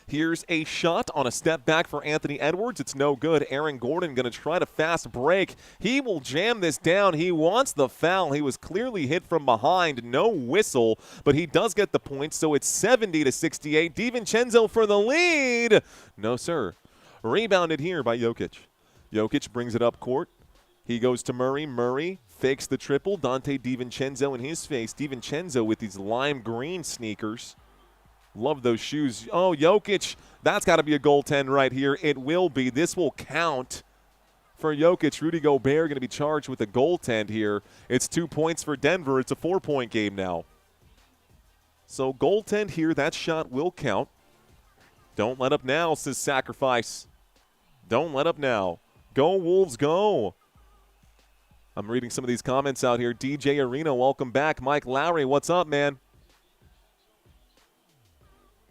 Here's a shot on a step back for Anthony Edwards. It's no good. Aaron Gordon going to try to fast break. He will jam this down. He wants the foul. He was clearly hit from behind. No whistle, but he does get the point, so it's 70-68. DiVincenzo for the lead. No, sir. Rebounded here by Jokic. Jokic brings it up court. He goes to Murray. Murray fakes the triple. Dante DiVincenzo in his face. DiVincenzo with these lime green sneakers. Love those shoes. Oh, Jokic, that's got to be a goaltend right here. It will be. This will count for Jokic. Rudy Gobert going to be charged with a goaltend here. It's 2 points for Denver. It's a 4-point game now. So goaltend here. That shot will count. Don't let up now, says Sacrifice. Don't let up now. Go, Wolves, go. I'm reading some of these comments out here. DJ Arena, welcome back. Mike Lowry, what's up, man?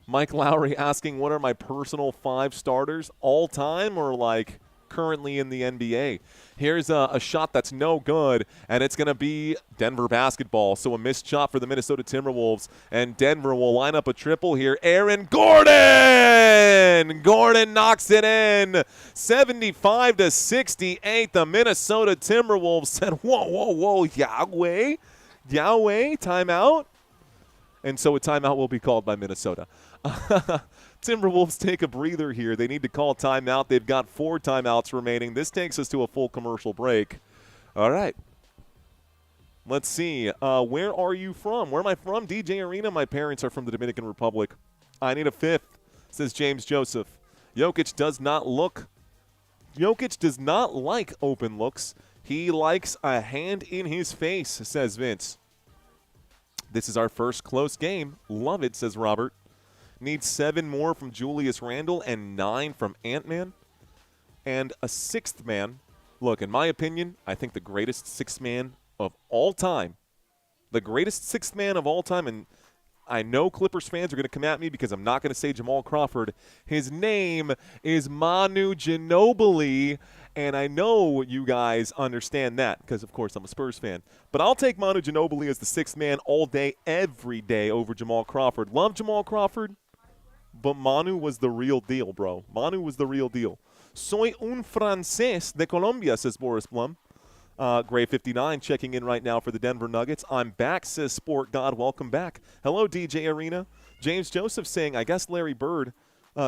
Mike Lowry asking, what are my personal 5 starters all time or like currently in the NBA? Here's a shot that's no good, and it's going to be Denver basketball. So a missed shot for the Minnesota Timberwolves, and Denver will line up a triple here. Aaron Gordon! Gordon knocks it in. 75-68. The Minnesota Timberwolves said, whoa, Yahweh, timeout. And so a timeout will be called by Minnesota. Timberwolves take a breather here. They need to call timeout. They've got 4 timeouts remaining. This takes us to a full commercial break. All right. Let's see. Where are you from? Where am I from? DJ Arena. My parents are from the Dominican Republic. I need a 5th, says James Joseph. Jokic does not like open looks. He likes a hand in his face, says Vince. This is our first close game. Love it, says Robert. Needs 7 more from Julius Randle and 9 from Ant-Man. And a 6th man. Look, in my opinion, I think the greatest 6th man of all time. The greatest 6th man of all time, and I know Clippers fans are going to come at me because I'm not going to say Jamal Crawford. His name is Manu Ginobili, and I know you guys understand that because, of course, I'm a Spurs fan. But I'll take Manu Ginobili as the 6th man all day, every day over Jamal Crawford. Love Jamal Crawford, but Manu was the real deal, bro. Manu was the real deal. Soy un francés de Colombia, says Boris Blum. Gray 59 checking in right now for the Denver Nuggets. I'm back, says Sport God. Welcome back. Hello, DJ Arena. James Joseph saying, I guess Larry Bird,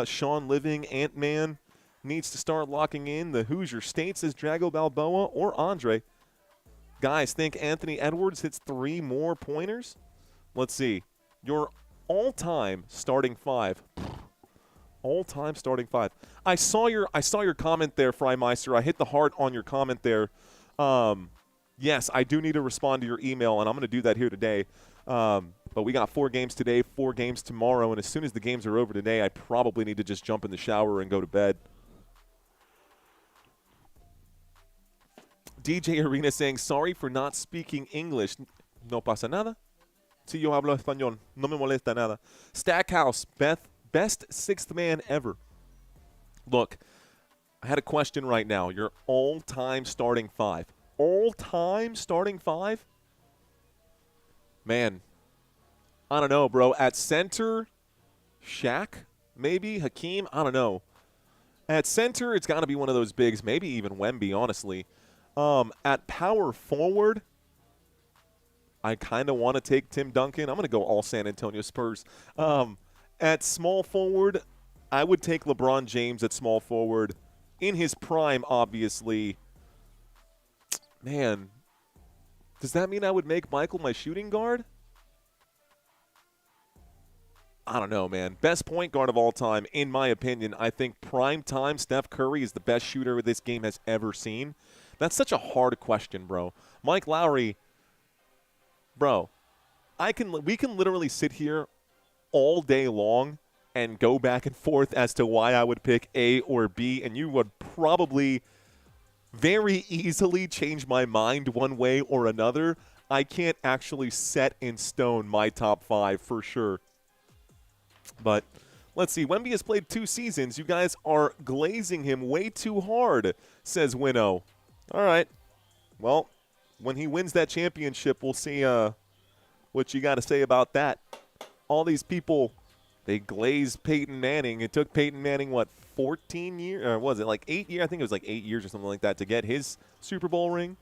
Sean Living, Ant-Man needs to start locking in the Hoosier State, says Drago Balboa or Andre. Guys, think Anthony Edwards hits 3 more pointers? Let's see. Your all-time starting 5. All-time starting 5. I saw your comment there, Freimeister. I hit the heart on your comment there. Yes, I do need to respond to your email, and I'm going to do that here today. But we got 4 games today, 4 games tomorrow, and as soon as the games are over today, I probably need to just jump in the shower and go to bed. DJ Arena saying, sorry for not speaking English. No pasa nada. Si yo hablo español. No me molesta nada. Stackhouse, best 6th man ever. Look, I had a question right now. Your all-time starting 5. All-time starting 5? Man, I don't know, bro. At center, Shaq, maybe? Hakeem? I don't know. At center, it's got to be one of those bigs, maybe even Wemby, honestly. At power forward, I kind of want to take Tim Duncan. I'm going to go all San Antonio Spurs. At small forward, I would take LeBron James at small forward. In his prime, obviously. Man, does that mean I would make Michael my shooting guard? I don't know, man. Best point guard of all time, in my opinion. I think prime time Steph Curry is the best shooter this game has ever seen. That's such a hard question, bro. Mike Lowry, bro, we can literally sit here all day long and go back and forth as to why I would pick A or B, and you would probably very easily change my mind one way or another. I can't actually set in stone my top 5 for sure. But let's see. Wemby has played 2 seasons. You guys are glazing him way too hard, says Winnow. All right. Well, when he wins that championship, we'll see what you got to say about that. All these people, they glazed Peyton Manning. It took Peyton Manning, 14 years? Or was it like 8 years? I think it was like 8 years or something like that to get his Super Bowl ring.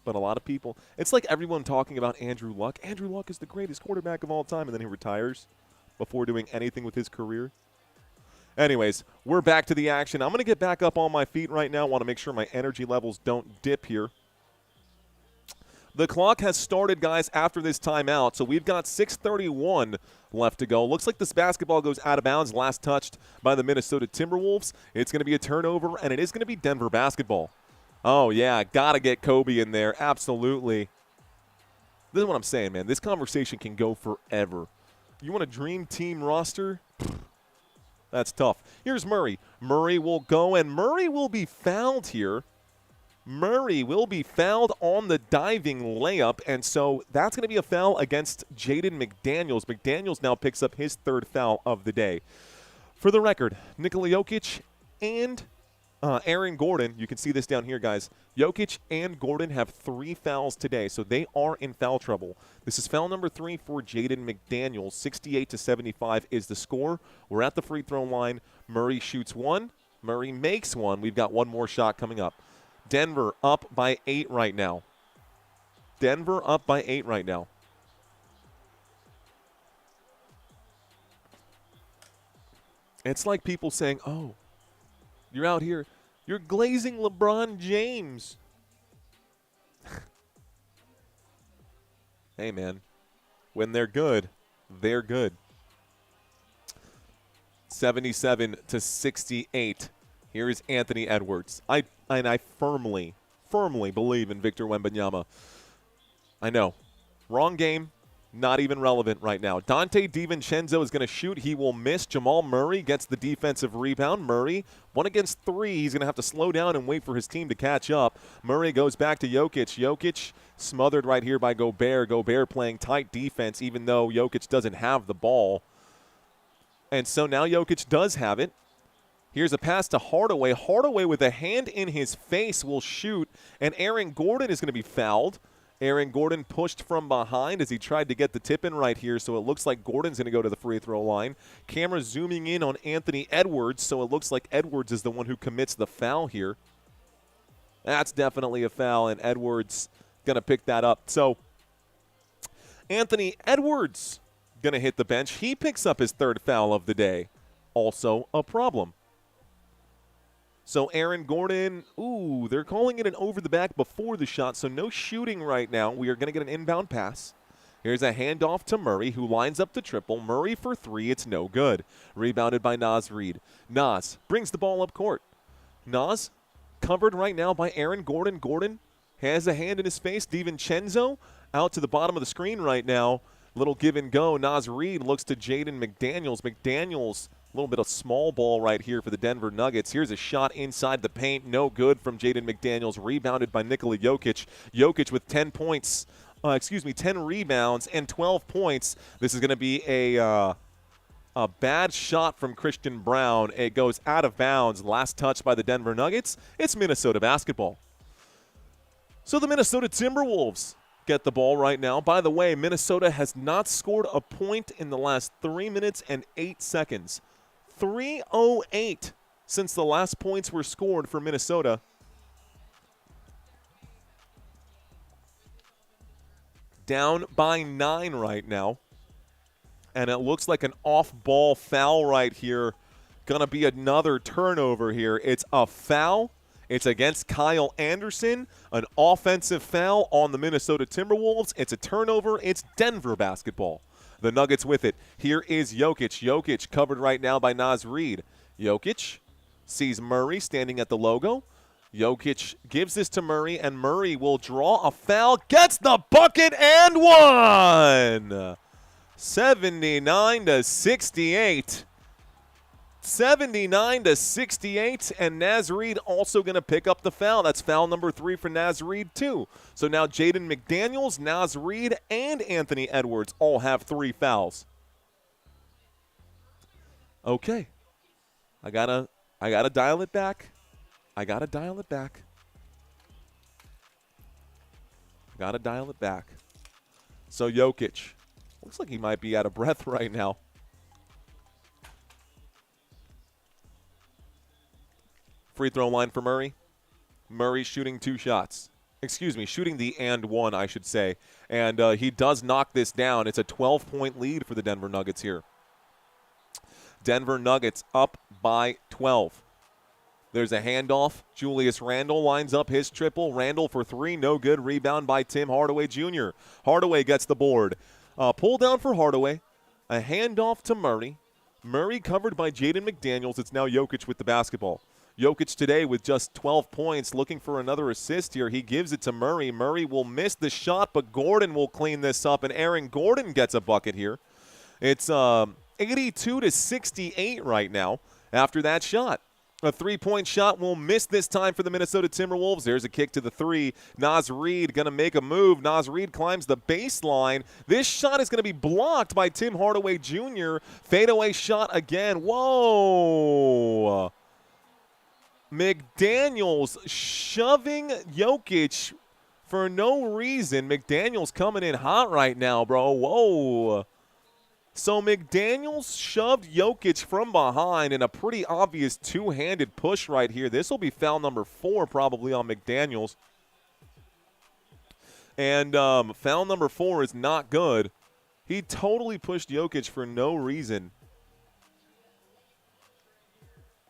But a lot of people, it's like everyone talking about Andrew Luck. Andrew Luck is the greatest quarterback of all time, and then he retires before doing anything with his career. Anyways, we're back to the action. I'm going to get back up on my feet right now. I want to make sure my energy levels don't dip here. The clock has started, guys, after this timeout, so we've got 6:31 left to go. Looks like this basketball goes out of bounds, last touched by the Minnesota Timberwolves. It's going to be a turnover, and it is going to be Denver basketball. Oh, yeah, got to get Kobe in there, absolutely. This is what I'm saying, man. This conversation can go forever. You want a dream team roster? That's tough. Here's Murray. Murray will go, and Murray will be fouled here. Murray will be fouled on the diving layup, and so that's going to be a foul against Jaden McDaniels. McDaniels now picks up his 3rd foul of the day. For the record, Nikola Jokic and Aaron Gordon, you can see this down here, guys. Jokic and Gordon have 3 fouls today, so they are in foul trouble. This is foul number 3 for Jaden McDaniels. 68-75 is the score. We're at the free throw line. Murray shoots 1. Murray makes 1. We've got 1 more shot coming up. Denver up by 8 right now. Denver up by 8 right now. It's like people saying, oh, you're out here. You're glazing LeBron James. Hey, man. When they're good, they're good. 77-68. Here is Anthony Edwards. I firmly believe in Victor Wembanyama. I know. Wrong game. Not even relevant right now. Dante DiVincenzo is going to shoot. He will miss. Jamal Murray gets the defensive rebound. Murray, 1 against 3. He's going to have to slow down and wait for his team to catch up. Murray goes back to Jokic. Jokic smothered right here by Gobert. Gobert playing tight defense even though Jokic doesn't have the ball. And so now Jokic does have it. Here's a pass to Hardaway. Hardaway with a hand in his face will shoot. And Aaron Gordon is going to be fouled. Aaron Gordon pushed from behind as he tried to get the tip in right here, so it looks like Gordon's going to go to the free throw line. Camera zooming in on Anthony Edwards, so it looks like Edwards is the one who commits the foul here. That's definitely a foul, and Edwards going to pick that up. So Anthony Edwards going to hit the bench. He picks up his 3rd foul of the day. Also a problem. So Aaron Gordon, they're calling it an over the back before the shot, so no shooting right now. We are going to get an inbound pass. Here's a handoff to Murray, who lines up the triple. Murray for 3, it's no good. Rebounded by Naz Reid. Naz brings the ball up court. Naz covered right now by Aaron Gordon. Gordon has a hand in his face. DiVincenzo out to the bottom of the screen right now. Little give and go. Naz Reid looks to Jaden McDaniels. McDaniels, a little bit of small ball right here for the Denver Nuggets. Here's a shot inside the paint. No good from Jaden McDaniels. Rebounded by Nikola Jokic. Jokic with 10 points. 10 rebounds and 12 points. This is going to be a bad shot from Christian Braun. It goes out of bounds. Last touch by the Denver Nuggets. It's Minnesota basketball. So the Minnesota Timberwolves get the ball right now. By the way, Minnesota has not scored a point in the last 3 minutes and 8 seconds. 3:08 since the last points were scored for Minnesota. Down by 9 right now. And it looks like an off-ball foul right here. Gonna be another turnover here. It's a foul. It's against Kyle Anderson, an offensive foul on the Minnesota Timberwolves. It's a turnover. It's Denver basketball. The Nuggets with it. Here is Jokic. Jokic covered right now by Naz Reid. Jokic sees Murray standing at the logo. Jokic gives this to Murray, and Murray will draw a foul, gets the bucket, and one! 79-68. 79-68, and Naz Reid also going to pick up the foul. That's foul number 3 for Naz Reid, too. So now Jaden McDaniels, Naz Reid, and Anthony Edwards all have 3 fouls. Okay. I gotta dial it back. Gotta dial it back. So Jokic. Looks like he might be out of breath right now. Free throw line for Murray. Murray shooting 2 shots. Shooting the and one, I should say. And he does knock this down. It's a 12-point lead for the Denver Nuggets here. Denver Nuggets up by 12. There's a handoff. Julius Randle lines up his triple. Randle for 3. No good. Rebound by Tim Hardaway Jr. Hardaway gets the board. Pull down for Hardaway. A handoff to Murray. Murray covered by Jaden McDaniels. It's now Jokic with the basketball. Jokic today with just 12 points, looking for another assist here. He gives it to Murray. Murray will miss the shot, but Gordon will clean this up, and Aaron Gordon gets a bucket here. It's 82-68 right now after that shot. A 3-point shot will miss this time for the Minnesota Timberwolves. There's a kick to the 3. Naz Reid going to make a move. Naz Reid climbs the baseline. This shot is going to be blocked by Tim Hardaway Jr. Fadeaway shot again. Whoa. McDaniels shoving Jokic for no reason. McDaniels coming in hot right now, bro. Whoa. So McDaniels shoved Jokic from behind in a pretty obvious two-handed push right here. This will be foul number 4 probably on McDaniels. And foul number 4 is not good. He totally pushed Jokic for no reason.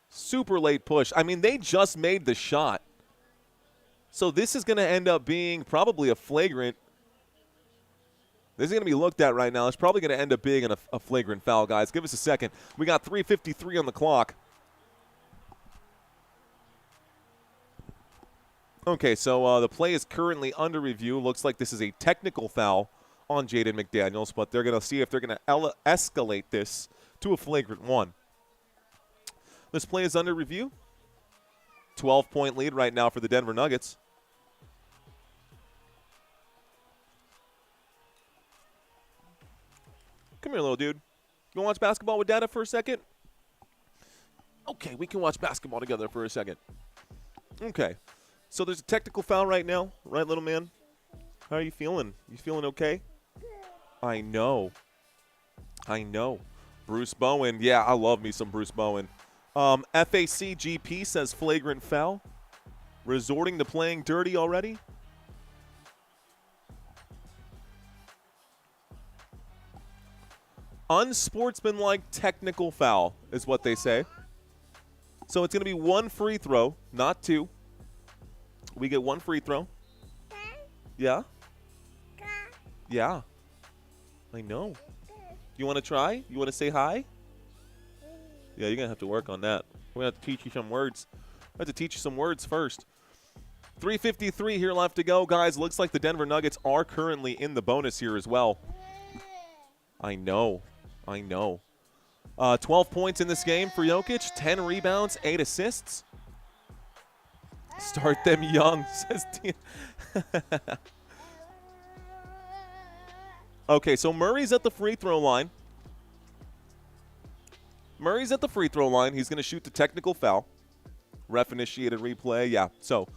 Super late push. I mean, they just made the shot. So this is going to end up being probably a flagrant. This is going to be looked at right now. It's probably going to end up being a flagrant foul, guys. Give us a second. We got 3:53 on the clock. Okay, so the play is currently under review. Looks like this is a technical foul on Jaden McDaniels, but they're going to see if they're going to escalate this to a flagrant 1. This play is under review. 12-point lead right now for the Denver Nuggets. Come here, little dude. You want to watch basketball with Dada for a second? Okay, we can watch basketball together for a second. Okay. So there's a technical foul right now. Right, little man? How are you feeling? You feeling okay? I know. Bruce Bowen. Yeah, I love me some Bruce Bowen. FACGP says flagrant foul. Resorting to playing dirty already. Unsportsmanlike technical foul is what they say. So it's going to be 1 free throw, not 2. We get 1 free throw. Yeah? Yeah. I know. You want to try? You want to say hi? Yeah, you're going to have to work on that. We're going to have to teach you some words. I have to teach you some words first. 3:53 here left to go, guys. Looks like the Denver Nuggets are currently in the bonus here as well. I know. 12 points in this game for Jokic, 10 rebounds, 8 assists. Start them young, says T. Okay, so Murray's at the free throw line. He's going to shoot the technical foul. Ref initiated replay. Yeah. So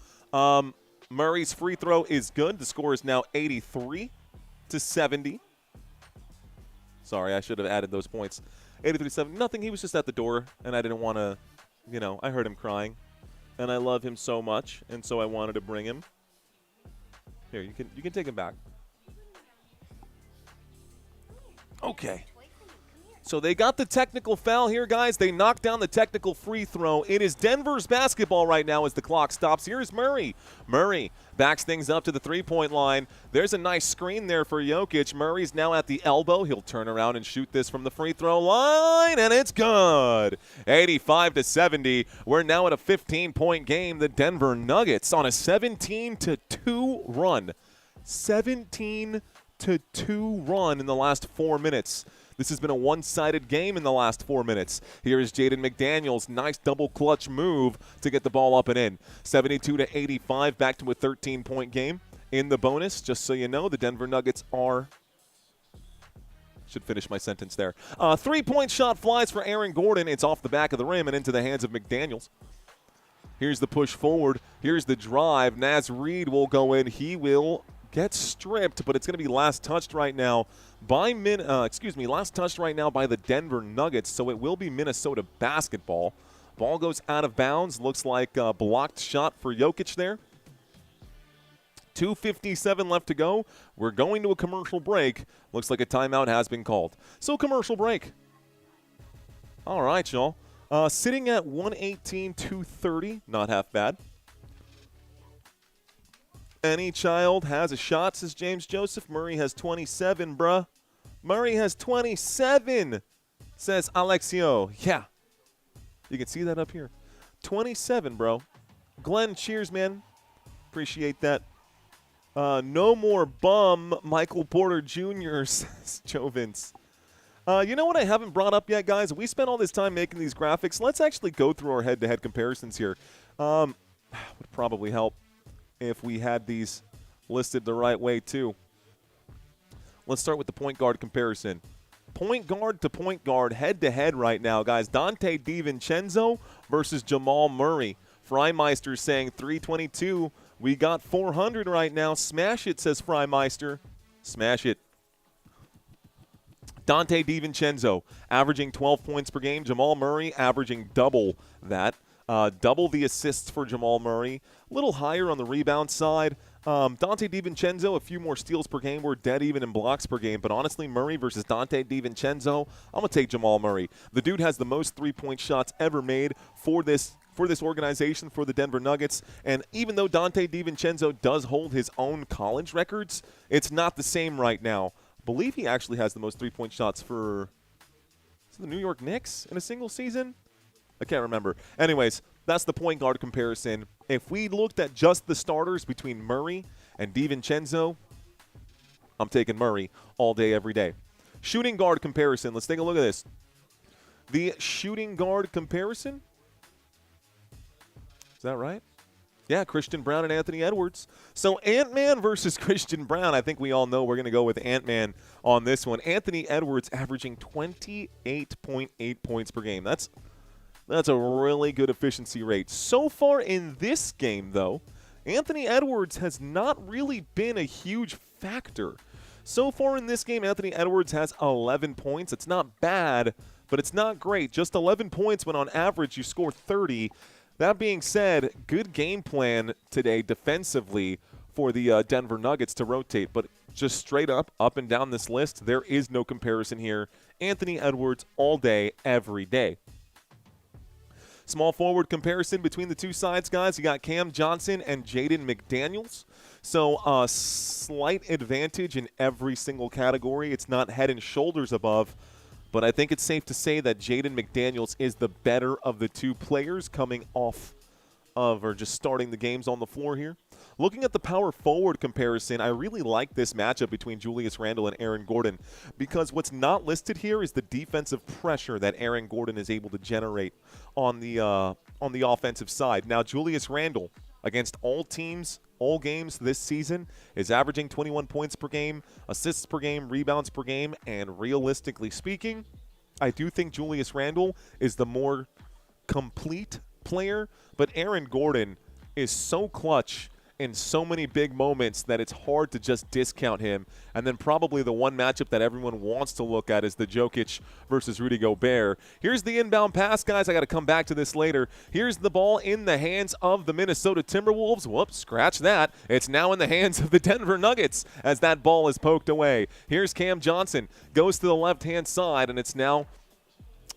Murray's free throw is good. The score is now 83-70. Sorry, I should have added those points. 83-70. Nothing. He was just at the door, and I didn't want to, I heard him crying. And I love him so much, and so I wanted to bring him. Here, you can take him back. Okay. So they got the technical foul here, guys. They knocked down the technical free throw. It is Denver's basketball right now as the clock stops. Here's Murray. Murray backs things up to the three-point line. There's a nice screen there for Jokic. Murray's now at the elbow. He'll turn around and shoot this from the free throw line, and it's good. 85-70. We're now at a 15-point game. The Denver Nuggets on a 17-2 run. 17-2 run in the last 4 minutes. This has been a one-sided game in the last 4 minutes. Here is Jaden McDaniels. Nice double clutch move to get the ball up and in. 72-85, back to a 13-point game. In the bonus, just so you know, the Denver Nuggets are – should finish my sentence there. Three-point shot flies for Aaron Gordon. It's off the back of the rim and into the hands of McDaniels. Here's the push forward. Here's the drive. Naz Reid will go in. He will get stripped, but it's going to be last touched right now by last touched right now by the Denver Nuggets, so it will be Minnesota basketball. Ball goes out of bounds. Looks like a blocked shot for Jokic there. 2:57 left to go. We're going to a commercial break. Looks like a timeout has been called. So commercial break. All right, y'all. Sitting at 118-230. Not half bad. Any child has a shot, says James Joseph. Murray has 27, bruh. Murray has 27, says Alexio. Yeah. You can see that up here. 27, bro. Glenn, cheers, man. Appreciate that. No more bum, Michael Porter Jr., says Joe Vince. You know what I haven't brought up yet, guys? We spent all this time making these graphics. Let's actually go through our head-to-head comparisons here. Would probably help if we had these listed the right way, too. Let's start with the point guard comparison. Point guard to point guard, head-to-head right now, guys. Dante DiVincenzo versus Jamal Murray. Freimeister saying 322. We got 400 right now. Smash it, says Freimeister. Smash it. Dante DiVincenzo averaging 12 points per game. Jamal Murray averaging double that. Double the assists for Jamal Murray. A little higher on the rebound side. Dante DiVincenzo, a few more steals per game. We're dead even in blocks per game. But honestly, Murray versus Dante DiVincenzo, I'm going to take Jamal Murray. The dude has the most three-point shots ever made for this organization, for the Denver Nuggets. And even though Dante DiVincenzo does hold his own college records, it's not the same right now. I believe he actually has the most three-point shots for the New York Knicks in a single season. I can't remember. Anyways, that's the point guard comparison. If we looked at just the starters between Murray and DiVincenzo, I'm taking Murray all day, every day. Shooting guard comparison. Let's take a look at this. The shooting guard comparison. Is that right? Yeah, Christian Brown and Anthony Edwards. So Ant-Man versus Christian Brown. I think we all know we're going to go with Ant-Man on this one. Anthony Edwards averaging 28.8 points per game. That's a really good efficiency rate. So far in this game, though, Anthony Edwards has not really been a huge factor. So far in this game, Anthony Edwards has 11 points. It's not bad, but it's not great. Just 11 points when on average you score 30. That being said, good game plan today defensively for the Denver Nuggets to rotate. But just straight up and down this list, there is no comparison here. Anthony Edwards all day, every day. Small forward comparison between the two sides, guys. You got Cam Johnson and Jaden McDaniels. So a slight advantage in every single category. It's not head and shoulders above, but I think it's safe to say that Jaden McDaniels is the better of the two players coming off or just starting the games on the floor here. Looking at the power forward comparison, I really like this matchup between Julius Randle and Aaron Gordon because what's not listed here is the defensive pressure that Aaron Gordon is able to generate on the offensive side. Now, Julius Randle, against all teams, all games this season, is averaging 21 points per game, assists per game, rebounds per game, and realistically speaking, I do think Julius Randle is the more complete player, but Aaron Gordon is so clutch in so many big moments that it's hard to just discount him. And then probably the one matchup that everyone wants to look at is the Jokic versus Rudy Gobert. Here's the inbound pass, guys. I got to come back to this later. Here's the ball in the hands of the Minnesota Timberwolves. Whoops, scratch that. It's now in the hands of the Denver Nuggets as that ball is poked away. Here's Cam Johnson. Goes to the left-hand side, and it's now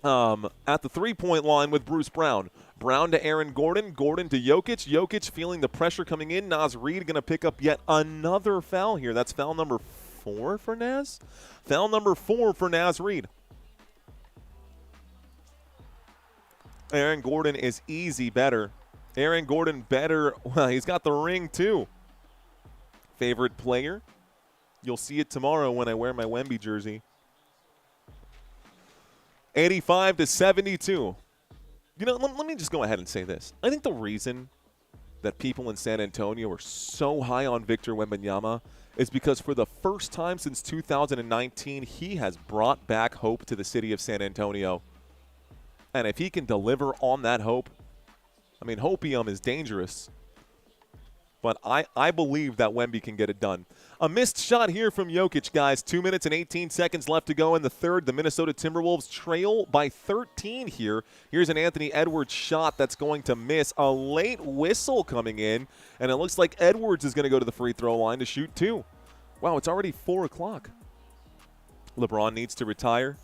at the three-point line with Bruce Brown. Brown to Aaron Gordon, Gordon to Jokic. Jokic feeling the pressure coming in. Naz Reid going to pick up yet another foul here. That's foul number 4 for Naz. Foul number 4 for Naz Reid. Aaron Gordon is easy better. Aaron Gordon better. Well, he's got the ring too. Favorite player? You'll see it tomorrow when I wear my Wemby jersey. 85-72. You know, let me just go ahead and say this. I think the reason that people in San Antonio are so high on Victor Wembanyama is because for the first time since 2019, he has brought back hope to the city of San Antonio. And if he can deliver on that hope, I mean, hopium is dangerous. But I believe that Wemby can get it done. A missed shot here from Jokic, guys. 2 minutes and 18 seconds left to go in the third. The Minnesota Timberwolves trail by 13 here. Here's an Anthony Edwards shot that's going to miss. A late whistle coming in, and it looks like Edwards is going to go to the free throw line to shoot 2. Wow, it's already 4 o'clock. LeBron needs to retire.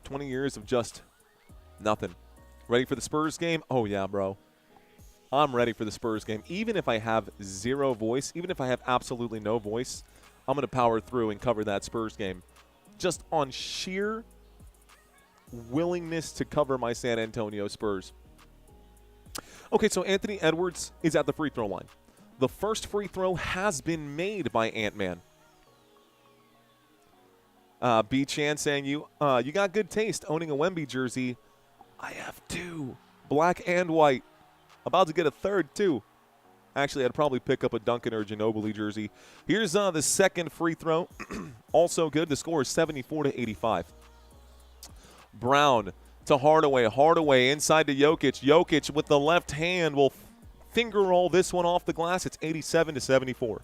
20 years of just nothing. Ready for the Spurs game? Oh, yeah, bro. I'm ready for the Spurs game. Even if I have zero voice, even if I have absolutely no voice, I'm going to power through and cover that Spurs game. Just on sheer willingness to cover my San Antonio Spurs. Okay, so Anthony Edwards is at the free throw line. The first free throw has been made by Ant-Man. B-Chan saying, you got good taste owning a Wemby jersey. I have 2, black and white. About to get a third, too. Actually, I'd probably pick up a Duncan or Ginobili jersey. Here's the second free throw. Also good. The score is 74-85. Brown to Hardaway. Hardaway inside to Jokic. Jokic with the left hand will finger roll this one off the glass. It's 87-74.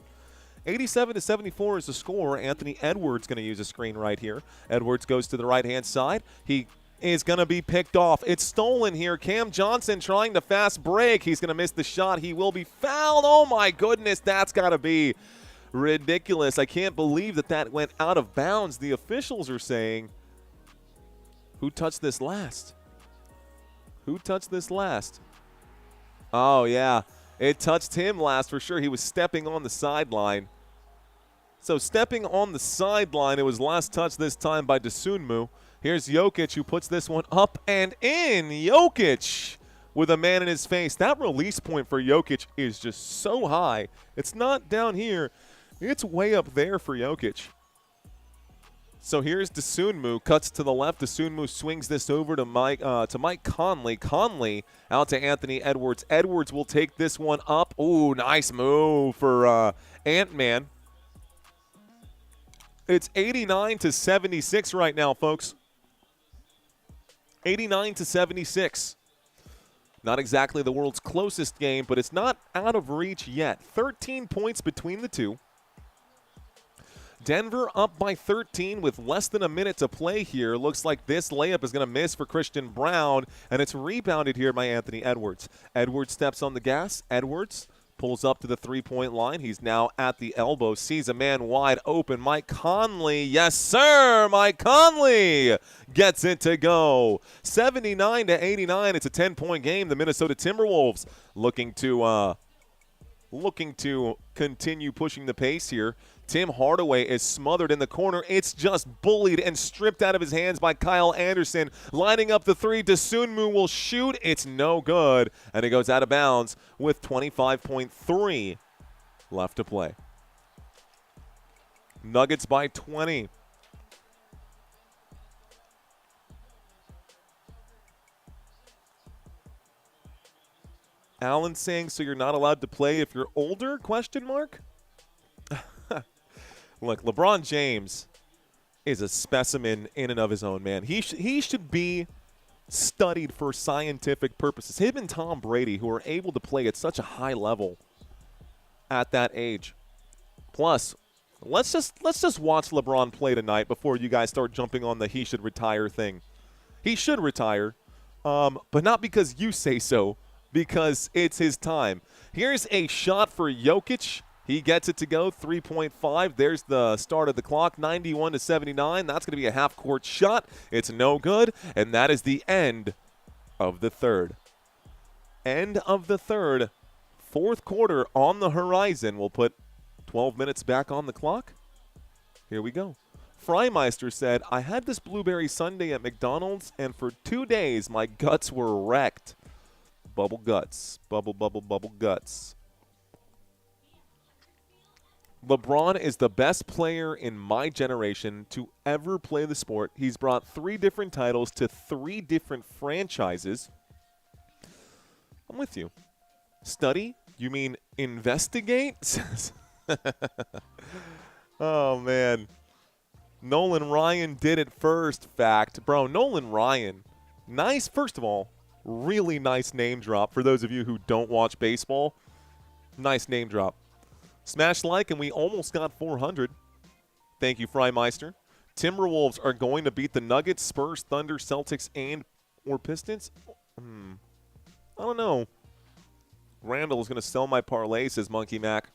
87-74 is the score. Anthony Edwards going to use a screen right here. Edwards goes to the right-hand side. He is going to be picked off. It's stolen here. Cam Johnson trying to fast break. He's going to miss the shot. He will be fouled. Oh, my goodness. That's got to be ridiculous. I can't believe that went out of bounds. The officials are saying, who touched this last? Who touched this last? Oh, yeah. It touched him last for sure. He was stepping on the sideline. So stepping on the sideline, it was last touched this time by Dosunmu. Here's Jokic, who puts this one up and in. Jokic with a man in his face. That release point for Jokic is just so high. It's not down here. It's way up there for Jokic. So here's Dosunmu, cuts to the left. Dosunmu swings this over to Mike Conley. Conley out to Anthony Edwards. Edwards will take this one up. Ooh, nice move for Ant-Man. It's 89-76 right now, folks. 89-76. Not exactly the world's closest game, but it's not out of reach yet. 13 points between the two. Denver up by 13 with less than a minute to play here. Looks like this layup is going to miss for Christian Brown, and it's rebounded here by Anthony Edwards. Edwards steps on the gas. Edwards pulls up to the three-point line. He's now at the elbow, sees a man wide open. Mike Conley, yes, sir, Mike Conley gets it to go. 79-89, it's a 10-point game. The Minnesota Timberwolves looking to continue pushing the pace here. Tim Hardaway is smothered in the corner. It's just bullied and stripped out of his hands by Kyle Anderson. Lining up the three, Dosunmu will shoot. It's no good, and it goes out of bounds with 25.3 left to play. Nuggets by 20. Alan saying, so you're not allowed to play if you're older? Question mark. Look, LeBron James is a specimen in and of his own, man. He should be studied for scientific purposes. Him and Tom Brady, who are able to play at such a high level at that age. Plus, let's just watch LeBron play tonight before you guys start jumping on the he should retire thing. He should retire, but not because you say so, because it's his time. Here's a shot for Jokic. He gets it to go, 3.5. There's the start of the clock, 91-79. That's going to be a half-court shot. It's no good, and that is the end of the third. End of the third. Fourth quarter on the horizon. We'll put 12 minutes back on the clock. Here we go. Freimeister said, I had this blueberry sundae at McDonald's, and for 2 days my guts were wrecked. Bubble guts. Bubble, bubble, bubble guts. LeBron is the best player in my generation to ever play the sport. He's brought 3 different titles to 3 different franchises. I'm with you. Study? You mean investigate? Oh, man. Nolan Ryan did it first, fact. Bro, Nolan Ryan, nice, first of all, really nice name drop for those of you who don't watch baseball. Nice name drop. Smash like, and we almost got 400. Thank you, Freimeister. Timberwolves are going to beat the Nuggets, Spurs, Thunder, Celtics, or Pistons? I don't know. Randall is going to sell my parlay, says Monkey Mac.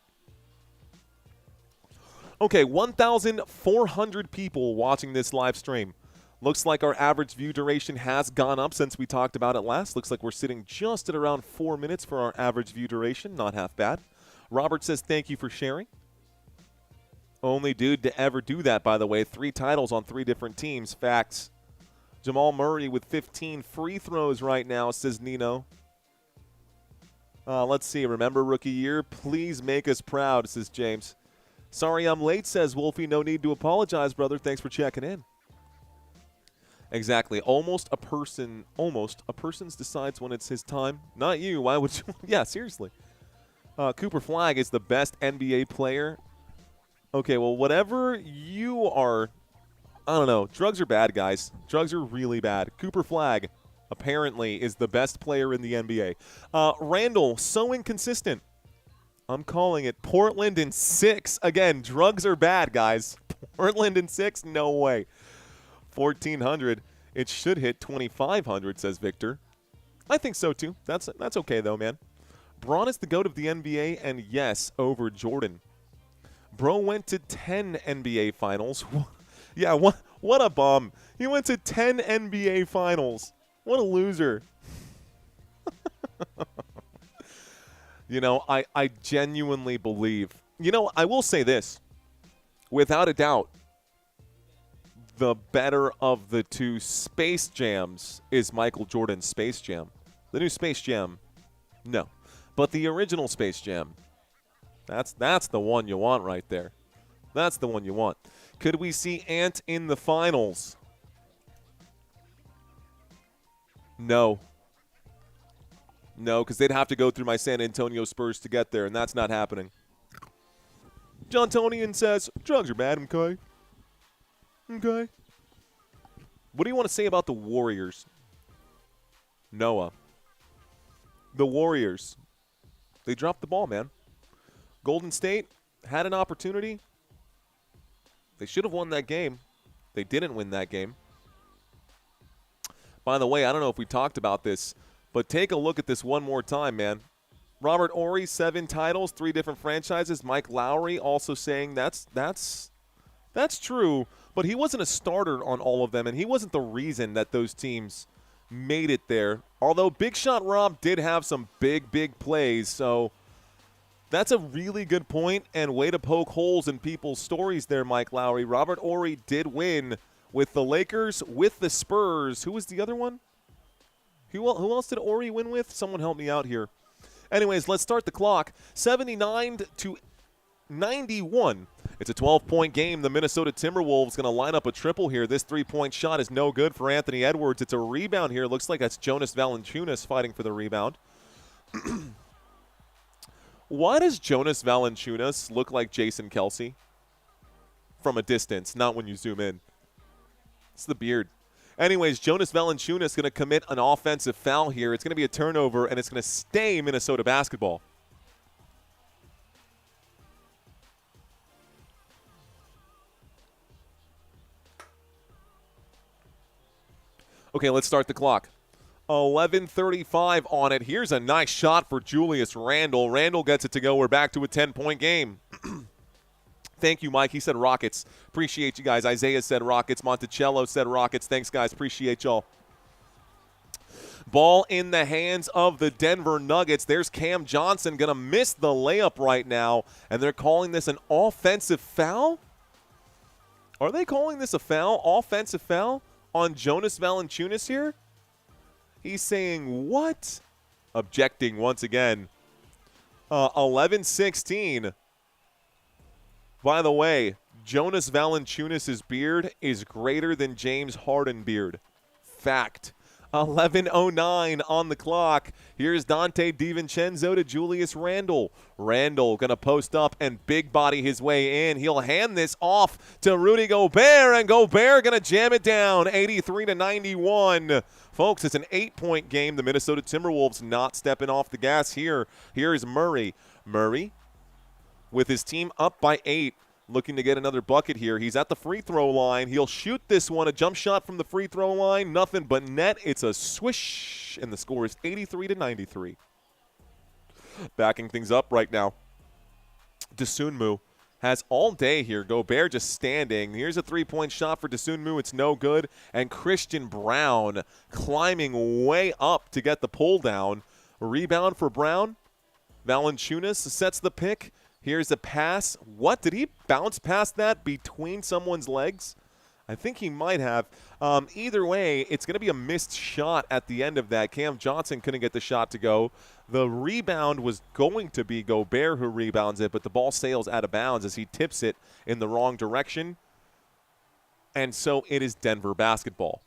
Okay, 1,400 people watching this live stream. Looks like our average view duration has gone up since we talked about it last. Looks like we're sitting just at around 4 minutes for our average view duration. Not half bad. Robert says, thank you for sharing. Only dude to ever do that, by the way. 3 titles on 3 different teams. Facts. Jamal Murray with 15 free throws right now, says Nino. Let's see. Remember rookie year? Please make us proud, says James. Sorry I'm late, says Wolfie. No need to apologize, brother. Thanks for checking in. Exactly. Almost a person decides when it's his time. Not you. Why would you? Yeah, seriously. Cooper Flagg is the best NBA player. Okay, well, whatever you are, I don't know. Drugs are bad, guys. Drugs are really bad. Cooper Flagg apparently is the best player in the NBA. Randall, so inconsistent. I'm calling it Portland in 6. Again, drugs are bad, guys. Portland in 6? No way. 1,400. It should hit 2,500, says Victor. I think so, too. That's okay, though, man. Braun is the GOAT of the NBA, and yes, over Jordan. Bro went to 10 NBA Finals. Yeah, what a bum. He went to 10 NBA Finals. What a loser. You know, I genuinely believe. You know, I will say this. Without a doubt, the better of the 2 Space Jams is Michael Jordan's Space Jam. The new Space Jam, no. But the original Space Jam, that's the one you want right there. That's the one you want. Could we see Ant in the finals? No. No, because they'd have to go through my San Antonio Spurs to get there, and that's not happening. John Tonian says, drugs are bad, okay? Okay. What do you want to say about the Warriors? Noah. The Warriors. They dropped the ball, man. Golden State had an opportunity. They should have won that game. They didn't win that game. By the way, I don't know if we talked about this, but take a look at this one more time, man. Robert Horry, 7 titles, 3 different franchises. Mike Lowry also saying that's true, but he wasn't a starter on all of them, and he wasn't the reason that those teams made it there. Although Big Shot Rob did have some big plays, so That's a really good point and way to poke holes in people's stories there, Mike Lowry. Robert Horry did win with the Lakers, with the Spurs. Who was the other one? Who else did Horry win with? Someone help me out here. Anyways, let's start the clock. 79-91. It's a 12-point game. The Minnesota Timberwolves going to line up a triple here. This three-point shot is no good for Anthony Edwards. It's a rebound here. Looks like that's Jonas Valanciunas fighting for the rebound. Why does Jonas Valanciunas look like Jason Kelce? From a distance, not when you zoom in. It's the beard. Anyways, Jonas Valanciunas going to commit an offensive foul here. It's going to be a turnover, and it's going to stay Minnesota basketball. Okay, let's start the clock. 11:35 on it. Here's a nice shot for Julius Randle. Randle gets it to go. We're back to a 10-point game. Thank you, Mike. He said Rockets. Appreciate you guys. Isaiah said Rockets. Monticello said Rockets. Thanks, guys. Appreciate y'all. Ball in the hands of the Denver Nuggets. There's Cam Johnson going to miss the layup right now, and they're calling this an offensive foul? Are they calling this a foul? Offensive foul on Jonas Valanciunas here? He's saying what? Objecting once again. 11-16. By the way, Jonas Valanciunas' beard is greater than James Harden beard. Fact. 11:09 on the clock. Here's Dante DiVincenzo to Julius Randle. Randle going to post up and big body his way in. He'll hand this off to Rudy Gobert, and Gobert going to jam it down 83-91. Folks, it's an 8-point game. The Minnesota Timberwolves not stepping off the gas here. Here's Murray. Murray with his team up by 8, looking to get another bucket here. He's at the free throw line. He'll shoot this one. A jump shot from the free throw line. Nothing but net. It's a swish, and the score is 83-93. Backing things up right now. Dasunmu has all day here. Gobert just standing. Here's a three-point shot for Dasunmu. It's no good. And Christian Brown climbing way up to get the pull down. Rebound for Brown. Valanciunas sets the pick. Here's a pass. What? Did he bounce past that between someone's legs? I think he might have. Either way, it's going to be a missed shot at the end of that. Cam Johnson couldn't get the shot to go. The rebound was going to be Gobert who rebounds it, but the ball sails out of bounds as he tips it in the wrong direction. And so it is Denver basketball.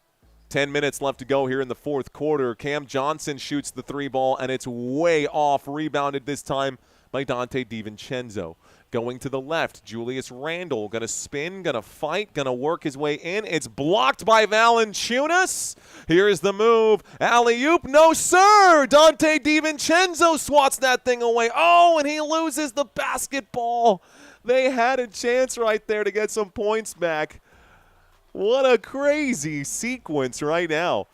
10 minutes left to go here in the fourth quarter. Cam Johnson shoots the three ball, and it's way off. Rebounded this time by Dante DiVincenzo. Going to the left, Julius Randle going to spin, going to fight, going to work his way in. It's blocked by Valanciunas. Here's the move. Alley-oop, no sir. Dante DiVincenzo swats that thing away. Oh, and he loses the basketball. They had a chance right there to get some points back. What a crazy sequence right now.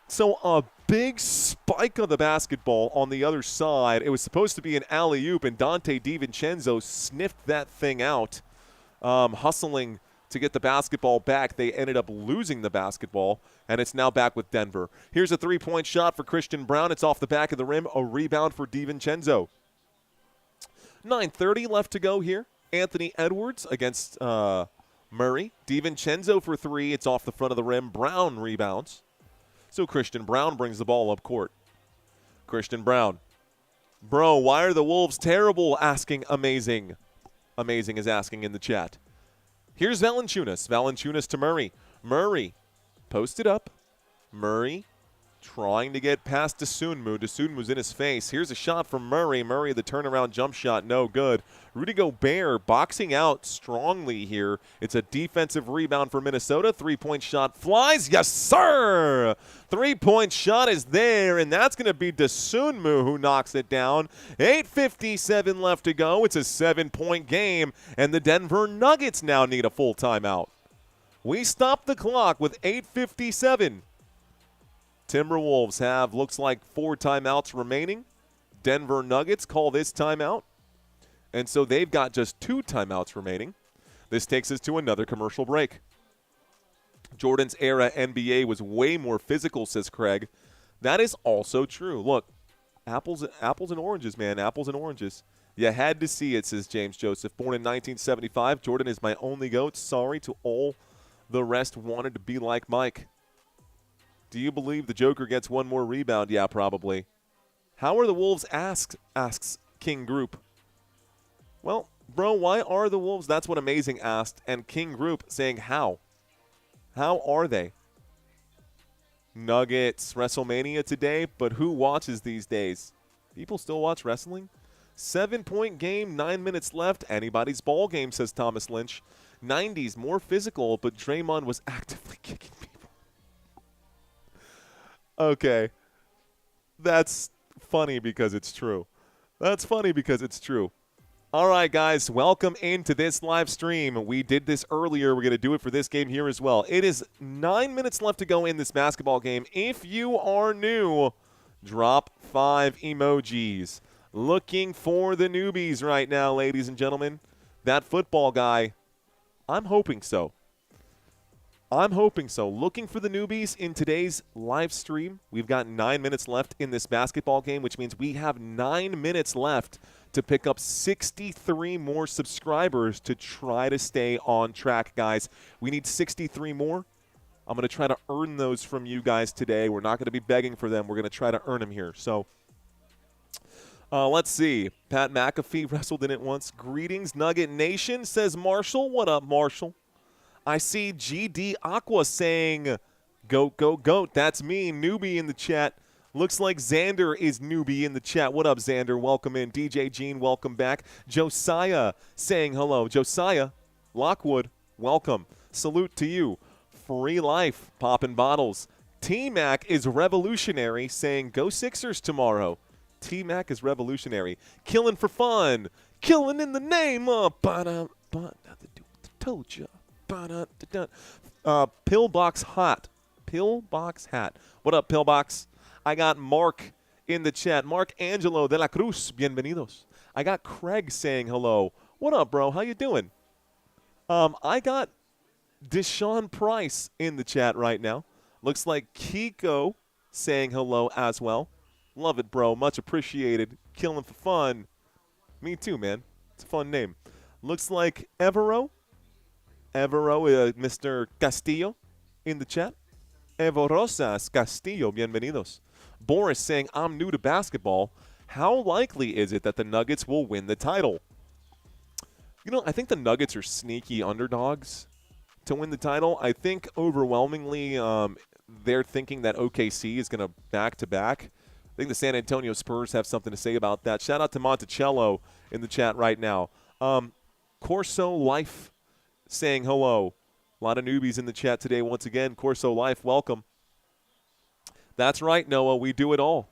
So a big spike of the basketball on the other side. It was supposed to be an alley-oop, and Dante DiVincenzo sniffed that thing out, hustling to get the basketball back. They ended up losing the basketball, and it's now back with Denver. Here's a three-point shot for Christian Brown. It's off the back of the rim. A rebound for DiVincenzo. 9:30 left to go here. Anthony Edwards against Murray. DiVincenzo for three. It's off the front of the rim. Brown rebounds. So Christian Brown brings the ball up court. Christian Brown. Bro, why are the Wolves terrible? Asking Amazing. Amazing is asking in the chat. Here's Valanciunas. Valanciunas to Murray. Murray posted up. Murray trying to get past Dasunmu. Dasunmu's in his face. Here's a shot from Murray. Murray, the turnaround jump shot, no good. Rudy Gobert boxing out strongly here. It's a defensive rebound for Minnesota. Three-point shot flies. Yes, sir! Three-point shot is there, and that's going to be Dasunmu who knocks it down. 8:57 left to go. It's a 7-point game, and the Denver Nuggets now need a full timeout. We stop the clock with 8:57. Timberwolves have, looks like, 4 timeouts remaining. Denver Nuggets call this timeout. And so they've got just 2 timeouts remaining. This takes us to another commercial break. Jordan's era NBA was way more physical, says Craig. That is also true. Look, apples and oranges, man. Apples and oranges. You had to see it, says James Joseph. Born in 1975, Jordan is my only GOAT. Sorry to all the rest wanted to be like Mike. Do you believe the Joker gets one more rebound? Yeah, probably. How are the Wolves asks King Group. Well, bro, why are the Wolves? That's what Amazing asked. And King Group saying how. How are they? Nuggets, WrestleMania today, but who watches these days? People still watch wrestling? 7-point game, 9 minutes left. Anybody's ball game, says Thomas Lynch. 90s, more physical, but Draymond was actively kicking people. Okay. That's funny because it's true. That's funny because it's true. All right, guys, welcome into this live stream. We did this earlier. We're going to do it for this game here as well. It is 9 minutes left to go in this basketball game. If you are new, drop 5 emojis. Looking for the newbies right now, ladies and gentlemen. That football guy, I'm hoping so. I'm hoping so. Looking for the newbies in today's live stream. We've got 9 minutes left in this basketball game, which means we have 9 minutes left to pick up 63 more subscribers to try to stay on track, guys. We need 63 more. I'm going to try to earn those from you guys today. We're not going to be begging for them. We're going to try to earn them here. So let's see. Pat McAfee wrestled in it once. Greetings, Nugget Nation, says Marshall. What up, Marshall? I see GD Aqua saying, goat, goat, goat. That's me, newbie in the chat. Looks like Xander is newbie in the chat. What up, Xander? Welcome in. DJ Gene, welcome back. Josiah saying hello. Josiah Lockwood, welcome. Salute to you. Free life, popping bottles. T-Mac is revolutionary, saying go Sixers tomorrow. T-Mac is revolutionary. Killing for fun. Killing in the name of told ya. Pillbox Hot. Pillbox Hat. What up, Pillbox? I got Mark in the chat. Mark Angelo de la Cruz. Bienvenidos. I got Craig saying hello. What up, bro? How you doing? I got Deshaun Price in the chat right now. Looks like Kiko saying hello as well. Love it, bro. Much appreciated. Killing for fun. Me too, man. It's a fun name. Looks like Evero, Mr. Castillo in the chat. Evo Rosas Castillo, bienvenidos. Boris saying, I'm new to basketball. How likely is it that the Nuggets will win the title? You know, I think the Nuggets are sneaky underdogs to win the title. I think overwhelmingly they're thinking that OKC is going to back-to-back. I think the San Antonio Spurs have something to say about that. Shout out to Monticello in the chat right now. Corso Life saying hello. A lot of newbies in the chat today once again. Corso Life, welcome. That's right, Noah. We do it all.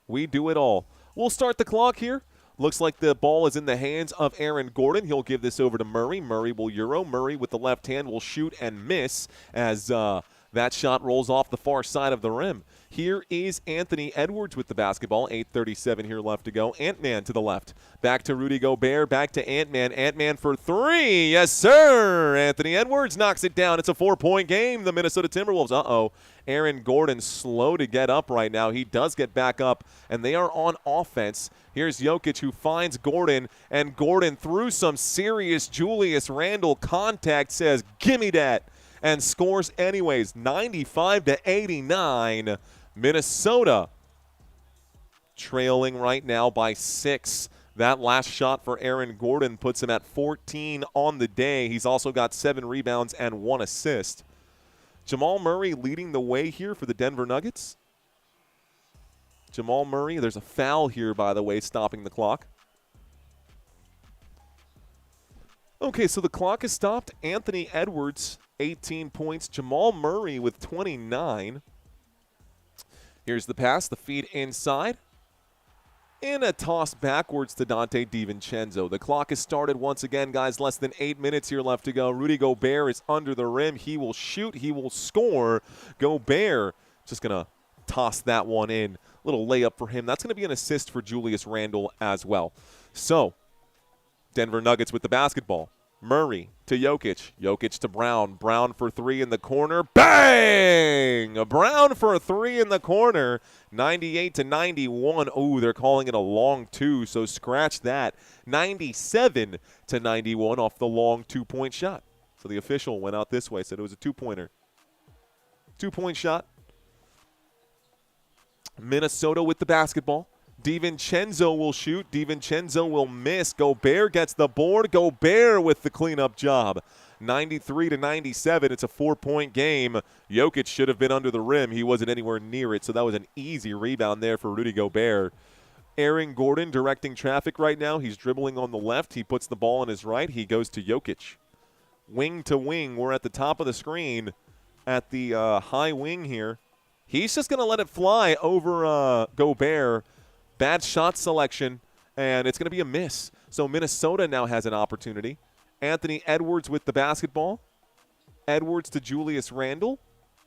We do it all. We'll start the clock here. Looks like the ball is in the hands of Aaron Gordon. He'll give this over to Murray. Murray will Euro. Murray with the left hand will shoot and miss as that shot rolls off the far side of the rim. Here is Anthony Edwards with the basketball. 8:37 here left to go. Ant-Man to the left. Back to Rudy Gobert. Back to Ant-Man. Ant-Man for three. Yes, sir. Anthony Edwards knocks it down. It's a 4-point game. The Minnesota Timberwolves. Uh-oh. Aaron Gordon slow to get up right now. He does get back up, and they are on offense. Here's Jokic who finds Gordon, and Gordon through some serious Julius Randle contact says, gimme that, and scores anyways. 95-89. Minnesota trailing right now by 6. That last shot for Aaron Gordon puts him at 14 on the day. He's also got 7 rebounds and 1 assist. Jamal Murray leading the way here for the Denver Nuggets. Jamal Murray, there's a foul here, by the way, stopping the clock. Okay, so the clock is stopped. Anthony Edwards, 18 points. Jamal Murray with 29. Here's the pass, the feed inside. And a toss backwards to Dante DiVincenzo. The clock has started once again, guys. Less than 8 minutes here left to go. Rudy Gobert is under the rim. He will shoot. He will score. Gobert just going to toss that one in. Little layup for him. That's going to be an assist for Julius Randle as well. So, Denver Nuggets with the basketball. Murray to Jokic. Jokic to Brown. Brown for three in the corner. Bang! Brown for a three in the corner. 98-91. Oh, they're calling it a long two, so scratch that. 97-91 off the long two-point shot. So the official went out this way, said it was a two-pointer. Two-point shot. Minnesota with the basketball. DiVincenzo will shoot. DiVincenzo will miss. Gobert gets the board. Gobert with the cleanup job. 93-97. It's a 4-point game. Jokic should have been under the rim. He wasn't anywhere near it, so that was an easy rebound there for Rudy Gobert. Aaron Gordon directing traffic right now. He's dribbling on the left. He puts the ball on his right. He goes to Jokic. Wing to wing. We're at the top of the screen at the high wing here. He's just going to let it fly over Gobert. Bad shot selection, and it's going to be a miss. So Minnesota now has an opportunity. Anthony Edwards with the basketball. Edwards to Julius Randle.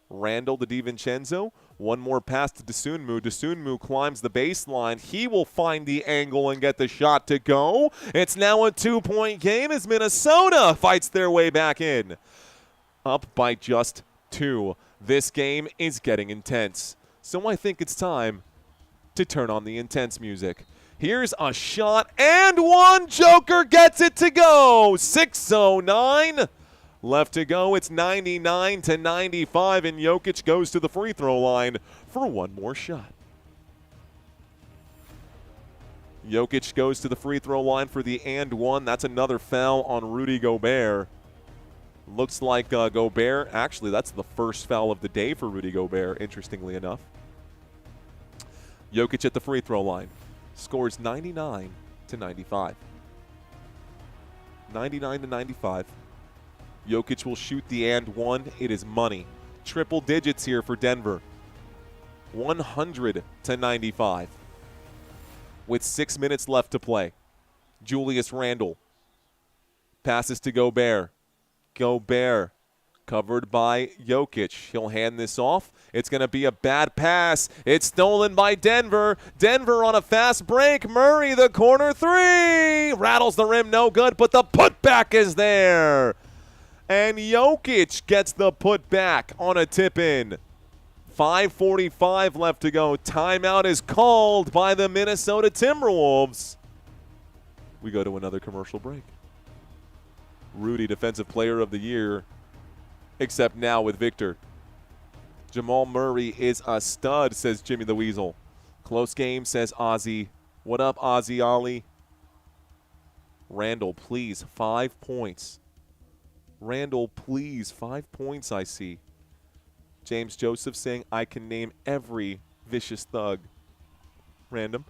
Randle to DiVincenzo. One more pass to Dosunmu. Dosunmu climbs the baseline. He will find the angle and get the shot to go. It's now a 2-point game as Minnesota fights their way back in. Up by just 2. This game is getting intense. So I think it's time to turn on the intense music. Here's a shot and one. Joker gets it to go. 6:09 left to go. It's 99-95, and Jokic goes to the free throw line for one more shot. Jokic goes to the free throw line for the and one. That's another foul on Rudy Gobert. Looks like Gobert, actually that's the first foul of the day for Rudy Gobert, interestingly enough. Jokic at the free throw line. Scores 99-95. 99-95. Jokic will shoot the and one. It is money. Triple digits here for Denver. 100-95. With 6 minutes left to play. Julius Randle. Passes to Gobert. Gobert covered by Jokic. He'll hand this off. It's going to be a bad pass. It's stolen by Denver. Denver on a fast break. Murray, the corner three. Rattles the rim, no good, but the putback is there. And Jokic gets the putback on a tip-in. 5:45 left to go. Timeout is called by the Minnesota Timberwolves. We go to another commercial break. Rudy, Defensive Player of the Year, except now with Victor. Jamal Murray is a stud, says Jimmy the Weasel. Close game, says Ozzy. What up, Ozzy Ollie? Randle, please, 5 points. Randle, please, 5 points, I see. James Joseph saying, I can name every vicious thug. Random.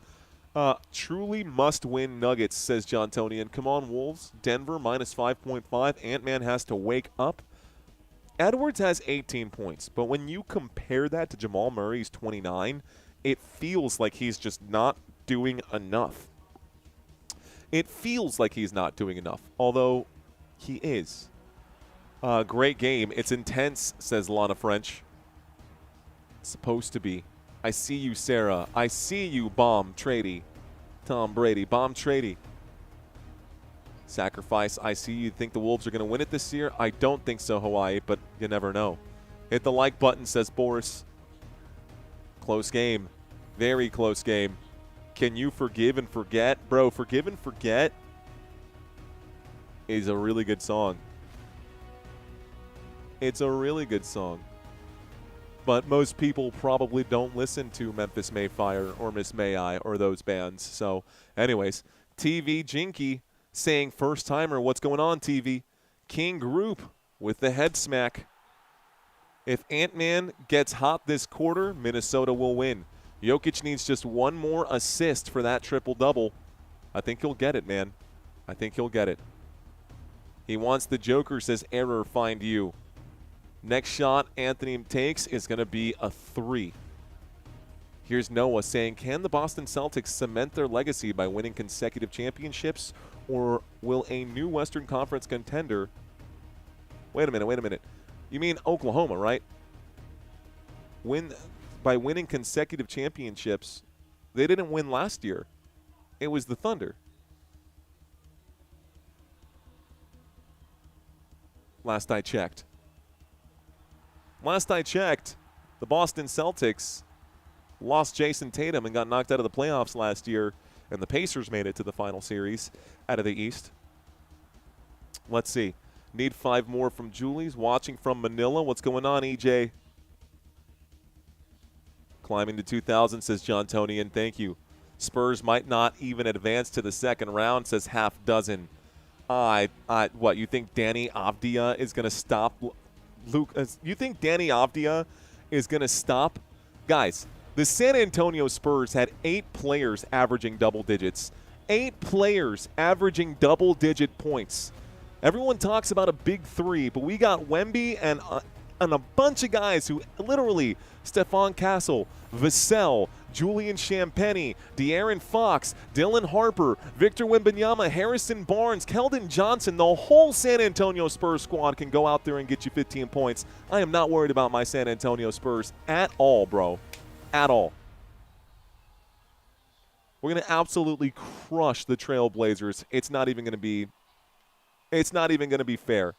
Truly must-win Nuggets, says John Tonian. Come on, Wolves. Denver, minus 5.5. Ant-Man has to wake up. Edwards has 18 points, but when you compare that to Jamal Murray's 29, it feels like he's just not doing enough. It feels like he's not doing enough, although he is. Great game. It's intense, says Lana French. Supposed to be. I see you, Sarah. I see you, Bomb Trady. Tom Brady. Bomb Trady. Sacrifice. I see you think the Wolves are going to win it this year. I don't think so, Hawaii, but you never know. Hit the like button, says Boris. Close game. Very close game. Can you forgive and forget? Bro, Forgive and Forget is a really good song. It's a really good song. But most people probably don't listen to Memphis Mayfire or Miss May I or those bands. So, anyways, TV Jinky saying first-timer, what's going on, TV? King Group with the head smack. If Ant-Man gets hot this quarter, Minnesota will win. Jokic needs just one more assist for that triple-double. I think he'll get it, man. I think he'll get it. He wants the Joker, says error, find you. Next shot Anthony takes is going to be a 3. Here's Noah saying, can the Boston Celtics cement their legacy by winning consecutive championships, or will a new Western Conference contender – wait a minute. You mean Oklahoma, right? By winning consecutive championships, they didn't win last year. It was the Thunder. last I checked. Last I checked, the Boston Celtics lost Jason Tatum and got knocked out of the playoffs last year, and the Pacers made it to the final series out of the East. Let's see. Need 5 more from Julie's. Watching from Manila. What's going on, EJ? Climbing to 2,000, says John Tonian. Thank you. Spurs might not even advance to the second round, says half dozen. What, you think Danny Avdia is going to stop Luke? You think Danny Avdia is going to stop? Guys, the San Antonio Spurs had 8 players averaging double digits. 8 players averaging double-digit points. Everyone talks about a big 3, but we got Wemby and a bunch of guys who literally, Stephon Castle, Vassell, Julian Champagny, De'Aaron Fox, Dylan Harper, Victor Wembanyama, Harrison Barnes, Keldon Johnson, the whole San Antonio Spurs squad can go out there and get you 15 points. I am not worried about my San Antonio Spurs at all, bro. At all. We're going to absolutely crush the Trailblazers. It's not even going to be fair.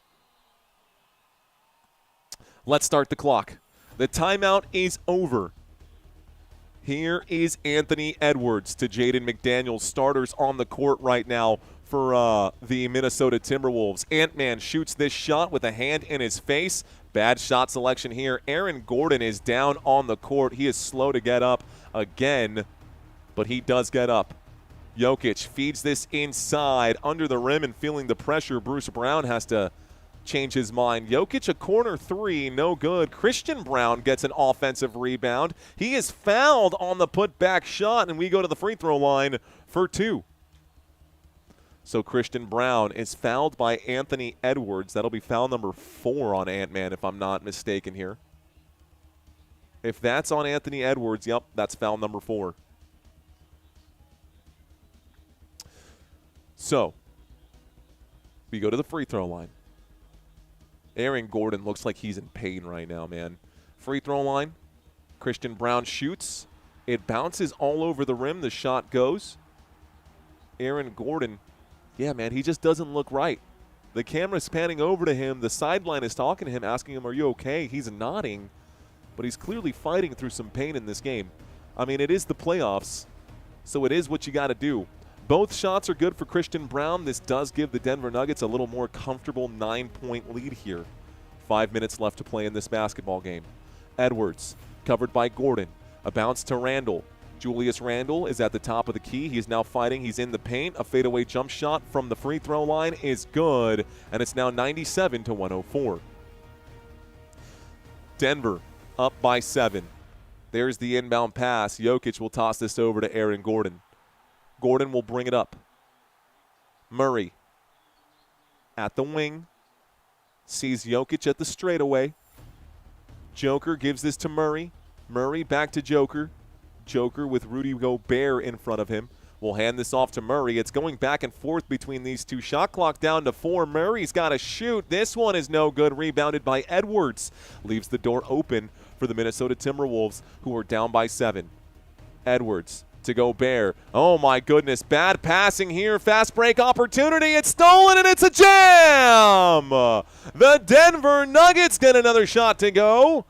Let's start the clock. The timeout is over. Here is Anthony Edwards to Jaden McDaniels, starters on the court right now for the Minnesota Timberwolves. Ant-Man shoots this shot with a hand in his face. Bad shot selection here. Aaron Gordon is down on the court. He is slow to get up again, but he does get up. Jokic feeds this inside under the rim and feeling the pressure. Bruce Brown has to change his mind. Jokic, a corner 3, no good. Christian Brown gets an offensive rebound. He is fouled on the putback shot, and we go to the free throw line for 2. So Christian Brown is fouled by Anthony Edwards. That'll be foul number 4 on Ant-Man, if I'm not mistaken here. If that's on Anthony Edwards, yep, that's foul number 4. So, we go to the free throw line. Aaron Gordon looks like he's in pain right now, man. Free throw line. Christian Brown shoots. It bounces all over the rim. The shot goes. Aaron Gordon, yeah, man, he just doesn't look right. The camera's panning over to him. The sideline is talking to him, asking him, are you okay? He's nodding, but he's clearly fighting through some pain in this game. I mean, it is the playoffs, so it is what you got to do. Both shots are good for Christian Brown. This does give the Denver Nuggets a little more comfortable 9-point lead here. 5 minutes left to play in this basketball game. Edwards, covered by Gordon. A bounce to Randle. Julius Randle is at the top of the key. He's now fighting. He's in the paint. A fadeaway jump shot from the free throw line is good, and it's now 97-104. Denver up by 7. There's the inbound pass. Jokic will toss this over to Aaron Gordon. Gordon will bring it up. Murray at the wing. Sees Jokic at the straightaway. Joker gives this to Murray. Murray back to Joker. Joker with Rudy Gobert in front of him. Will hand this off to Murray. It's going back and forth between these two. Shot clock down to 4. Murray's got to shoot. This one is no good. Rebounded by Edwards. Leaves the door open for the Minnesota Timberwolves, who are down by 7. Edwards to Gobert. Oh, my goodness. Bad passing here. Fast break opportunity. It's stolen, and it's a jam! The Denver Nuggets get another shot to go.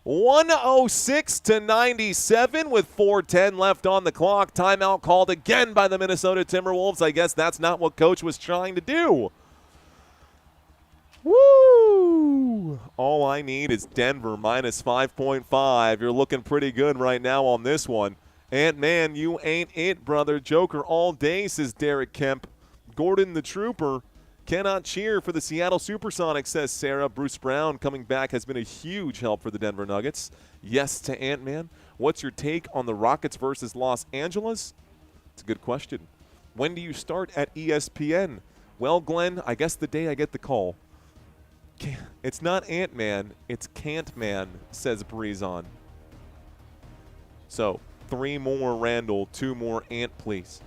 106-97 with 4:10 left on the clock. Timeout called again by the Minnesota Timberwolves. I guess that's not what Coach was trying to do. Woo! All I need is Denver minus 5.5. You're looking pretty good right now on this one. Ant-Man, you ain't it, brother. Joker all day, says Derek Kemp. Gordon the Trooper cannot cheer for the Seattle Supersonics, says Sarah. Bruce Brown coming back has been a huge help for the Denver Nuggets. Yes to Ant-Man. What's your take on the Rockets versus Los Angeles? It's a good question. When do you start at ESPN? Well, Glenn, I guess the day I get the call. It's not Ant-Man, it's Can't-Man, says Breezon. So, 3 more Randall, 2 more Ant, please.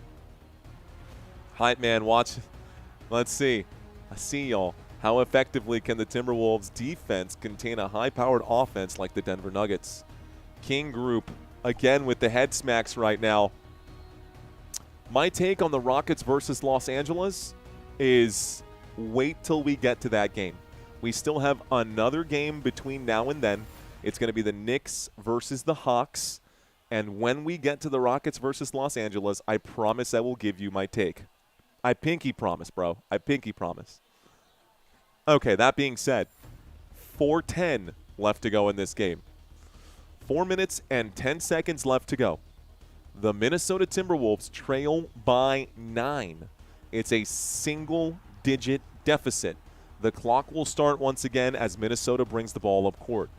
Hype man, watch. Let's see. I see y'all. How effectively can the Timberwolves defense contain a high-powered offense like the Denver Nuggets? King Group, again with the head smacks right now. My take on the Rockets versus Los Angeles is wait till we get to that game. We still have another game between now and then. It's going to be the Knicks versus the Hawks. And when we get to the Rockets versus Los Angeles, I promise I will give you my take. I pinky promise, bro. I pinky promise. Okay, that being said, 4:10 left to go in this game. 4 minutes and 10 seconds left to go. The Minnesota Timberwolves trail by 9. It's a single-digit deficit. The clock will start once again as Minnesota brings the ball up court.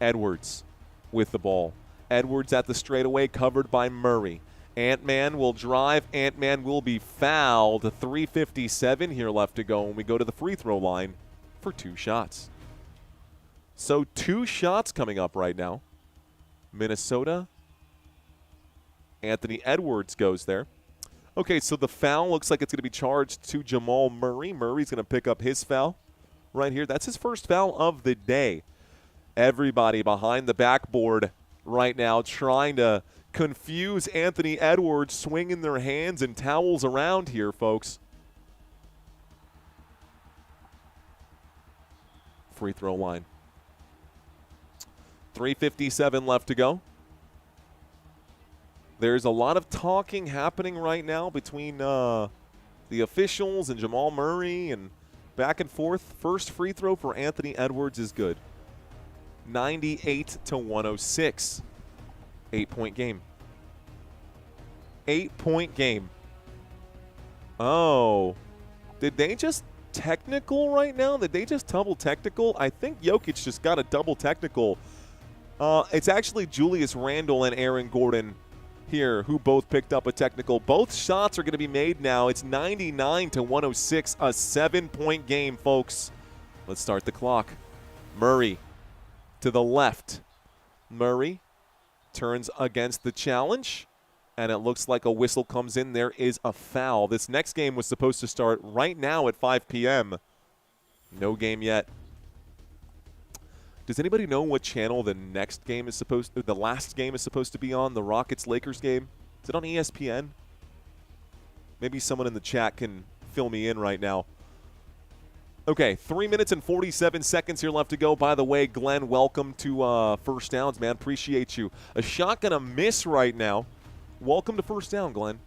Edwards with the ball. Edwards at the straightaway, covered by Murray. Ant-Man will drive. Ant-Man will be fouled. 3:57 here left to go when we go to the free throw line for 2 shots. So 2 shots coming up right now. Minnesota. Anthony Edwards goes there. Okay, so the foul looks like it's going to be charged to Jamal Murray. Murray's going to pick up his foul right here. That's his first foul of the day. Everybody behind the backboard right now trying to confuse Anthony Edwards, swinging their hands and towels around here, folks. Free throw line. 3:57 left to go. There's a lot of talking happening right now between the officials and Jamal Murray and back and forth. First free throw for Anthony Edwards is good. 98-106. 8-point game. 8-point game. Oh. Did they just technical right now? Did they just double technical? I think Jokic just got a double technical. It's actually Julius Randle and Aaron Gordon here who both picked up a technical. Both shots are going to be made now. It's 99-106, a 7-point game, folks. Let's start the clock. Murray to the left. Murray turns against the challenge, and it looks like a whistle comes in. There is a foul. This next game was supposed to start right now at 5 p.m. No game yet. Does anybody know what channel the last game is supposed to be on? The Rockets-Lakers game? Is it on ESPN? Maybe someone in the chat can fill me in right now. Okay, 3 minutes and 47 seconds here left to go. By the way, Glenn, welcome to First Downs, man. Appreciate you. A shot gonna miss right now. Welcome to First Down, Glenn.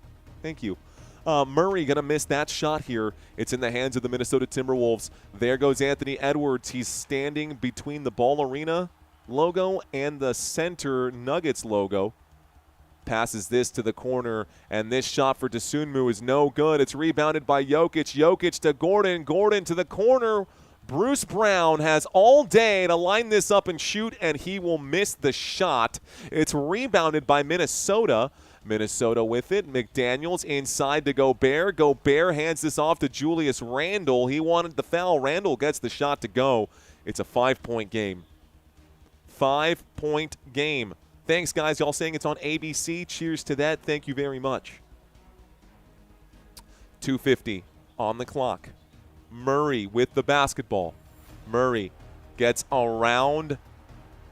Thank you. Murray going to miss that shot here. It's in the hands of the Minnesota Timberwolves. There goes Anthony Edwards. He's standing between the Ball Arena logo and the center Nuggets logo. Passes this to the corner, and this shot for Dosunmu is no good. It's rebounded by Jokic. Jokic to Gordon. Gordon to the corner. Bruce Brown has all day to line this up and shoot, and he will miss the shot. It's rebounded by Minnesota. Minnesota with it. McDaniels inside to Gobert. Gobert hands this off to Julius Randle. He wanted the foul. Randle gets the shot to go. It's a 5-point game. 5-point game. Thanks, guys. Y'all saying it's on ABC. Cheers to that. Thank you very much. 2:50 on the clock. Murray with the basketball. Murray gets around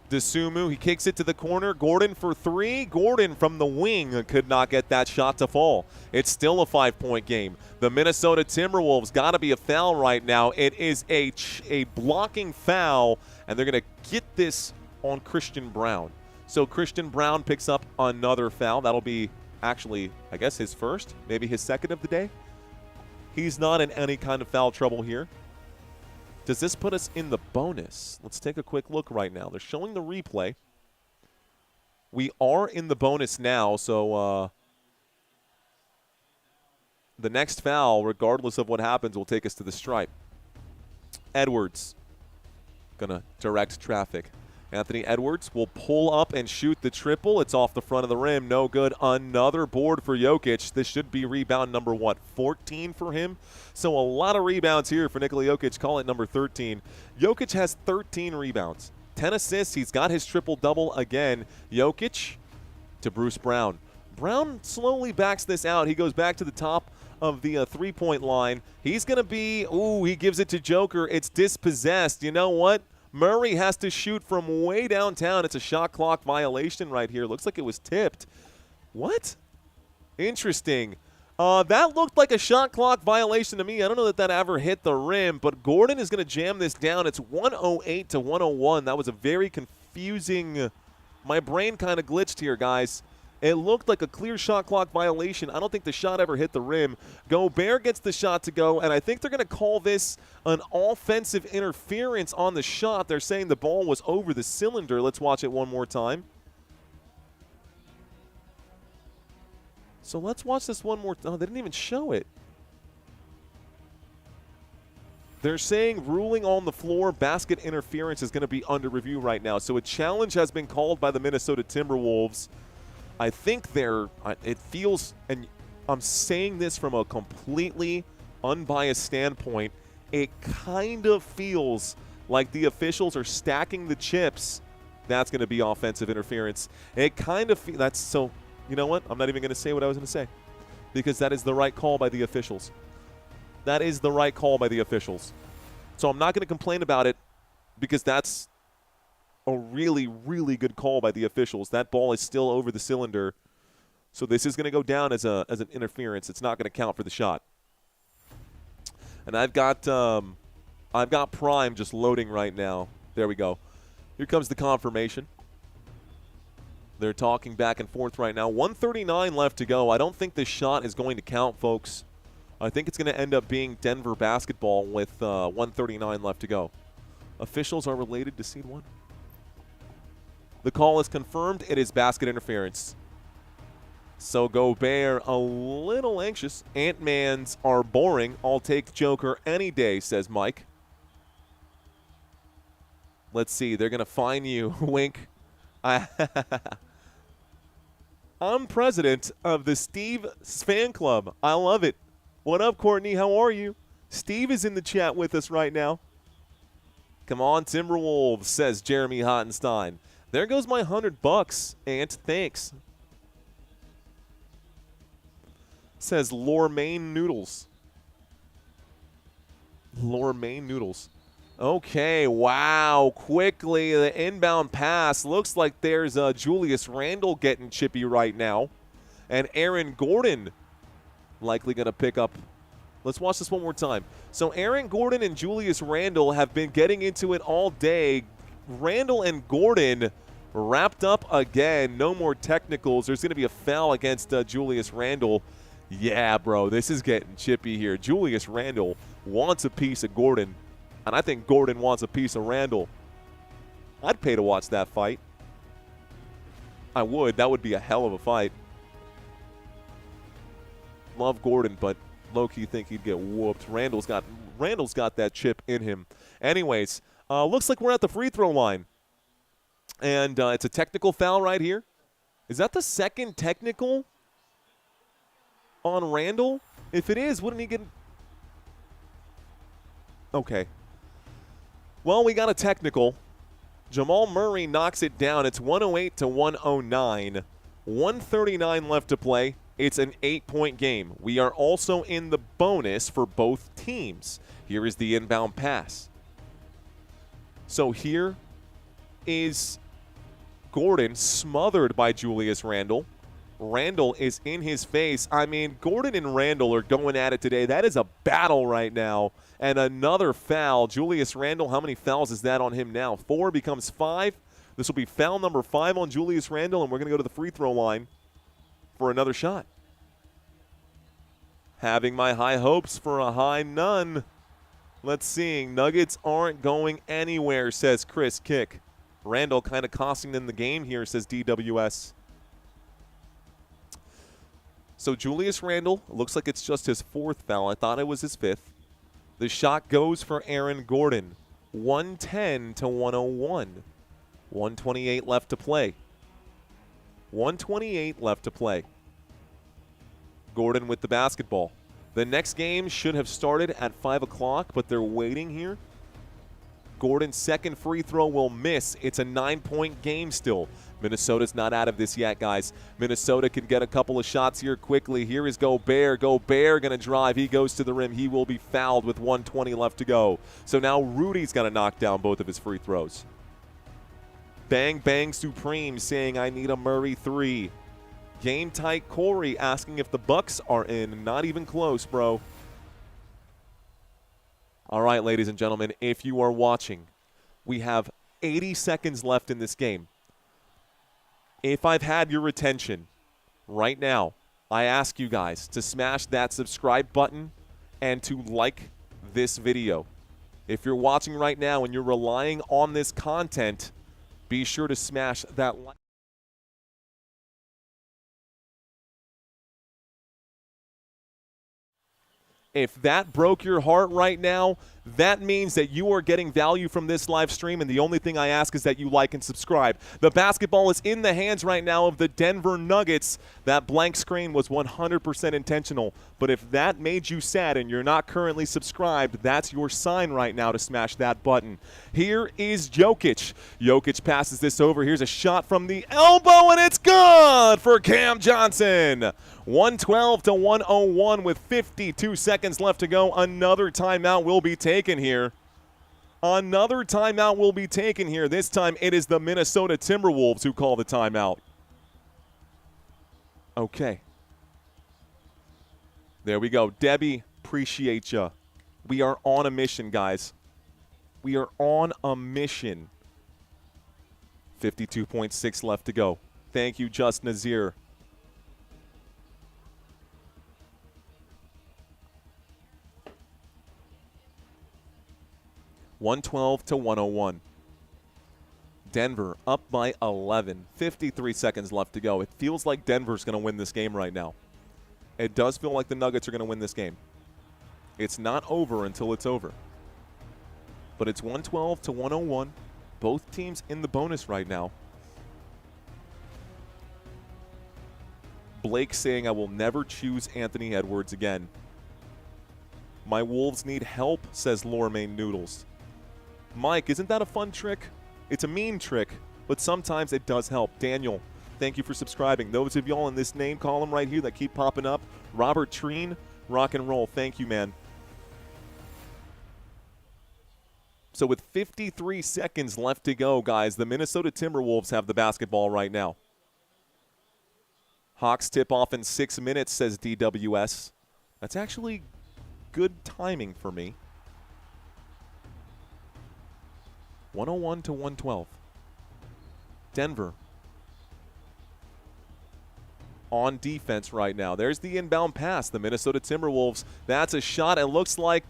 Dosunmu. He kicks it to the corner. Gordon for 3. Gordon from the wing could not get that shot to fall. It's still a 5-point game. The Minnesota Timberwolves got to be a foul right now. It is a blocking foul, and they're going to get this on Christian Brown. So Christian Brown picks up another foul. That'll be actually, I guess, his first, maybe his second of the day. He's not in any kind of foul trouble here. Does this put us in the bonus? Let's take a quick look right now. They're showing the replay. We are in the bonus now, so the next foul, regardless of what happens, will take us to the stripe. Edwards going to direct traffic. Anthony Edwards will pull up and shoot the triple. It's off the front of the rim. No good. Another board for Jokic. This should be rebound number, 14 for him? So a lot of rebounds here for Nikola Jokic. Call it number 13. Jokic has 13 rebounds, 10 assists. He's got his triple-double again. Jokic to Bruce Brown. Brown slowly backs this out. He goes back to the top of the three-point line. He's going to be, he gives it to Joker. It's dispossessed. You know what? Murray has to shoot from way downtown. It's a shot clock violation right here. Looks like it was tipped. What? Interesting. That looked like a shot clock violation to me. I don't know that that ever hit the rim, but Gordon is going to jam this down. It's 108 to 101. That was a very confusing – my brain kind of glitched here, guys. It looked like a clear shot clock violation. I don't think the shot ever hit the rim. Gobert gets the shot to go, and I think they're going to call this an offensive interference on the shot. They're saying the ball was over the cylinder. Let's watch it one more time. So let's watch this one more time. Oh, they didn't even show it. They're saying ruling on the floor, basket interference is going to be under review right now. So a challenge has been called by the Minnesota Timberwolves. I think it feels, and I'm saying this from a completely unbiased standpoint, it kind of feels like the officials are stacking the chips. That's going to be offensive interference. It kind of feels, that's so, you know what? I'm not even going to say what I was going to say because that is the right call by the officials. That is the right call by the officials. So I'm not going to complain about it because that's a really, really good call by the officials. That ball is still over the cylinder. So this is going to go down as an interference. It's not going to count for the shot. And I've got Prime just loading right now. There we go. Here comes the confirmation. They're talking back and forth right now. 1:39 left to go. I don't think this shot is going to count, folks. I think it's going to end up being Denver basketball with 1:39 left to go. Officials are related to seed 1. The call is confirmed. It is basket interference. So Gobert a little anxious. Ant-Mans are boring. I'll take Joker any day, says Mike. Let's see. They're going to fine you. Wink. I'm president of the Steve fan club. I love it. What up, Courtney? How are you? Steve is in the chat with us right now. Come on, Timberwolves, says Jeremy Hottenstein. There goes my $100, Ant. Thanks. Says Lormaine Noodles. Lormaine Noodles. Okay, wow. Quickly, the inbound pass. Looks like there's Julius Randle getting chippy right now. And Aaron Gordon likely going to pick up. Let's watch this one more time. So Aaron Gordon and Julius Randle have been getting into it all day. Randle and Gordon wrapped up again. No more technicals. There's going to be a foul against Julius Randle. Yeah, bro, this is getting chippy here. Julius Randle wants a piece of Gordon, and I think Gordon wants a piece of Randle. I'd pay to watch that fight. I would. That would be a hell of a fight. Love Gordon, but low-key think he'd get whooped. Randle's got that chip in him. Anyways, looks like we're at the free throw line. And it's a technical foul right here. Is that the second technical on Randle? If it is, wouldn't he get... Okay. Well, we got a technical. Jamal Murray knocks it down. It's 108 to 109. 1:39 left to play. It's an 8-point game. We are also in the bonus for both teams. Here is the inbound pass. So here is Gordon smothered by Julius Randle. Randle is in his face. I mean, Gordon and Randle are going at it today. That is a battle right now. And another foul. Julius Randle, how many fouls is that on him now? 4 becomes 5. This will be foul number 5 on Julius Randle, and we're going to go to the free throw line for another shot. Having my high hopes for a high none. Let's see. Nuggets aren't going anywhere, says Chris Kick. Randle kind of costing them the game here, says DWS. So Julius Randle, looks like it's just his 4th foul. I thought it was his 5th. The shot goes for Aaron Gordon. 110 to 101. 128 left to play. 128 left to play. Gordon with the basketball. The next game should have started at 5 o'clock, but they're waiting here. Gordon's second free throw will miss. It's a 9-point game still. Minnesota's not out of this yet, guys. Minnesota can get a couple of shots here quickly. Here is Gobert. Gobert going to drive. He goes to the rim. He will be fouled with 1:20 left to go. So now Rudy's going to knock down both of his free throws. Bang Bang Supreme saying, I need a Murray 3. Game tight Corey asking if the Bucks are in. Not even close, bro. All right, ladies and gentlemen, if you are watching, we have 80 seconds left in this game. If I've had your attention right now, I ask you guys to smash that subscribe button and to like this video. If you're watching right now and you're relying on this content, be sure to smash that like. If that broke your heart right now, that means that you are getting value from this live stream, and the only thing I ask is that you like and subscribe. The basketball is in the hands right now of the Denver Nuggets. That blank screen was 100% intentional, but if that made you sad and you're not currently subscribed, that's your sign right now to smash that button. Here is Jokic. Jokic passes this over. Here's a shot from the elbow, and it's good for Cam Johnson. 112 to 101 with 52 seconds left to go. Another timeout will be taken here. Another timeout will be taken here. This time it is the Minnesota Timberwolves who call the timeout. Okay. There we go. Debbie, appreciate ya. We are on a mission, guys. We are on a mission. 52.6 left to go. Thank you, Just Nazir. .112 to 101. Denver up by 11. 53 seconds left to go. It feels like Denver's going to win this game right now. It does feel like the Nuggets are going to win this game. It's not over until it's over. But it's 112 to 101. Both teams in the bonus right now. Blake saying, I will never choose Anthony Edwards again. My Wolves need help, says Lormaine Noodles. Mike, isn't that a fun trick? It's a mean trick, but sometimes it does help. Daniel, thank you for subscribing. Those of y'all in this name column right here that keep popping up, Robert Treen, rock and roll. Thank you, man. So with 53 seconds left to go, guys, the Minnesota Timberwolves have the basketball right now. Hawks tip off in 6 minutes, says DWS. That's actually good timing for me. 101 to 112. Denver on defense right now. There's the inbound pass. The Minnesota Timberwolves. That's a shot. It looks like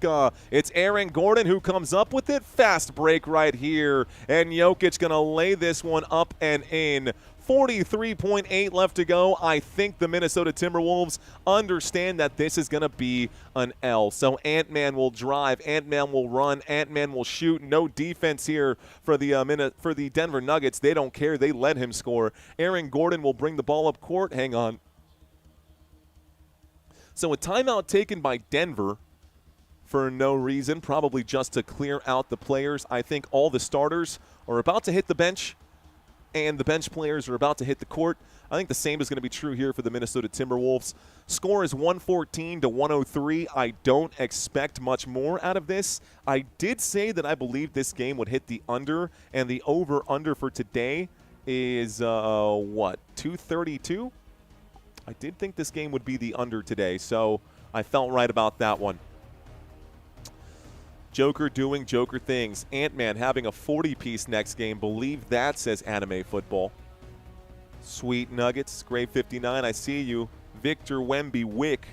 it's Aaron Gordon who comes up with it. Fast break right here. And Jokic going to lay this one up and in. 43.8 left to go. I think the Minnesota Timberwolves understand that this is going to be an L. So Ant-Man will drive, Ant-Man will run, Ant-Man will shoot. No defense here for the Denver Nuggets. They don't care. They let him score. Aaron Gordon will bring the ball up court. Hang on. So a timeout taken by Denver for no reason, probably just to clear out the players. I think all the starters are about to hit the bench, and the bench players are about to hit the court. I think the same is going to be true here for the Minnesota Timberwolves. Score is 114 to 103. I don't expect much more out of this. I did say that I believe this game would hit the under, and the over-under for today is, 232? I did think this game would be the under today, so I felt right about that one. Joker doing Joker things. Ant-Man having a 40-piece next game. Believe that, says Anime Football. Sweet Nuggets. Grave 59, I see you. Victor Wemby Wick.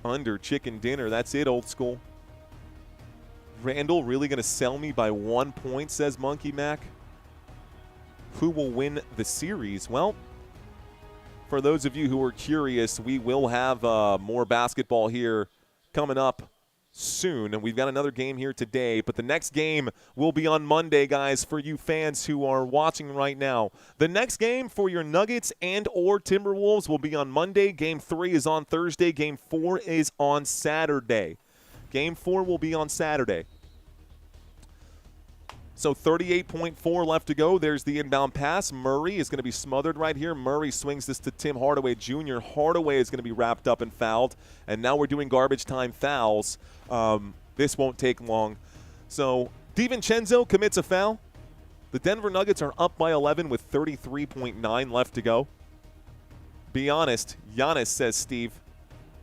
Under chicken dinner. That's it, old school. Randall really going to sell me by 1 point, says Monkey Mac. Who will win the series? Well, for those of you who are curious, we will have more basketball here coming up soon, and we've got another game here today, but the next game will be on Monday, guys, for you fans who are watching right now. The next game for your Nuggets and or Timberwolves will be on Monday. Game 3 is on Thursday. Game 4 is on Saturday. Game 4 will be on Saturday. So 38.4 left to go. There's the inbound pass. Murray is going to be smothered right here. Murray swings this to Tim Hardaway Jr. Hardaway is going to be wrapped up and fouled. And now we're doing garbage time fouls. This won't take long. So DiVincenzo commits a foul. The Denver Nuggets are up by 11 with 33.9 left to go. Be honest. Giannis, says Steve.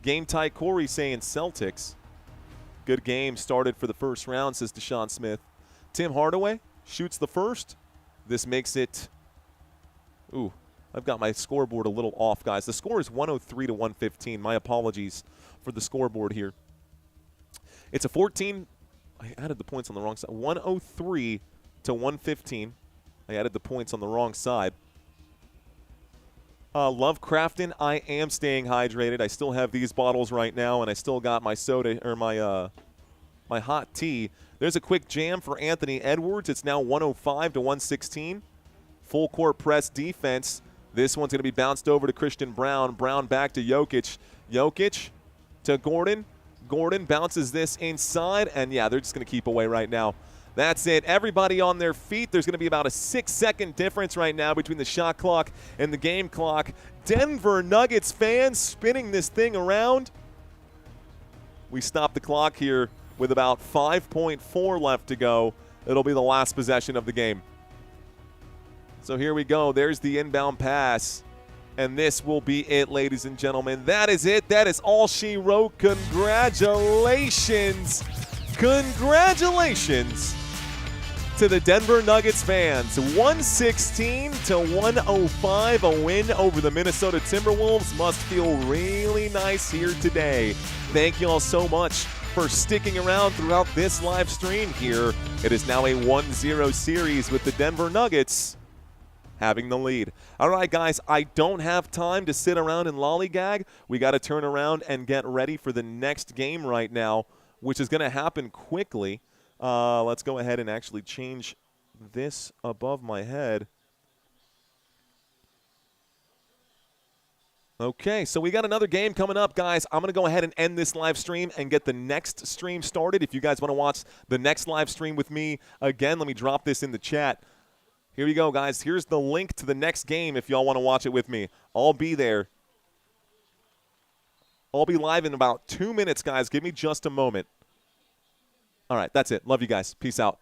Game tight. Corey saying Celtics. Good game started for the first round, says Deshaun Smith. Tim Hardaway shoots the first. This makes it, ooh, I've got my scoreboard a little off, guys. The score is 103 to 115. My apologies for the scoreboard here. It's a 14. I added the points on the wrong side. 103 to 115. I added the points on the wrong side. Lovecrafton, I am staying hydrated. I still have these bottles right now, and I still got my soda or my hot tea. There's a quick jam for Anthony Edwards. It's now 105 to 116. Full court press defense. This one's going to be bounced over to Christian Brown. Brown back to Jokic. Jokic to Gordon. Gordon bounces this inside, and yeah, they're just going to keep away right now. That's it. Everybody on their feet. There's going to be about a 6-second difference right now between the shot clock and the game clock. Denver Nuggets fans spinning this thing around. We stop the clock here with about 5.4 left to go. It'll be the last possession of the game. So here we go. There's the inbound pass. And this will be it, ladies and gentlemen. That is it. That is all she wrote. Congratulations. Congratulations to the Denver Nuggets fans. 116 to 105, a win over the Minnesota Timberwolves. Must feel really nice here today. Thank you all so much for sticking around throughout this live stream here. It is now a 1-0 series with the Denver Nuggets having the lead. All right, guys, I don't have time to sit around and lollygag. We got to turn around and get ready for the next game right now, which is going to happen quickly. Let's go ahead and actually change this above my head. Okay, so we got another game coming up, guys. I'm going to go ahead and end this live stream and get the next stream started. If you guys want to watch the next live stream with me, again, let me drop this in the chat. Here we go, guys. Here's the link to the next game if y'all want to watch it with me. I'll be there. I'll be live in about 2 minutes, guys. Give me just a moment. All right, that's it. Love you guys. Peace out.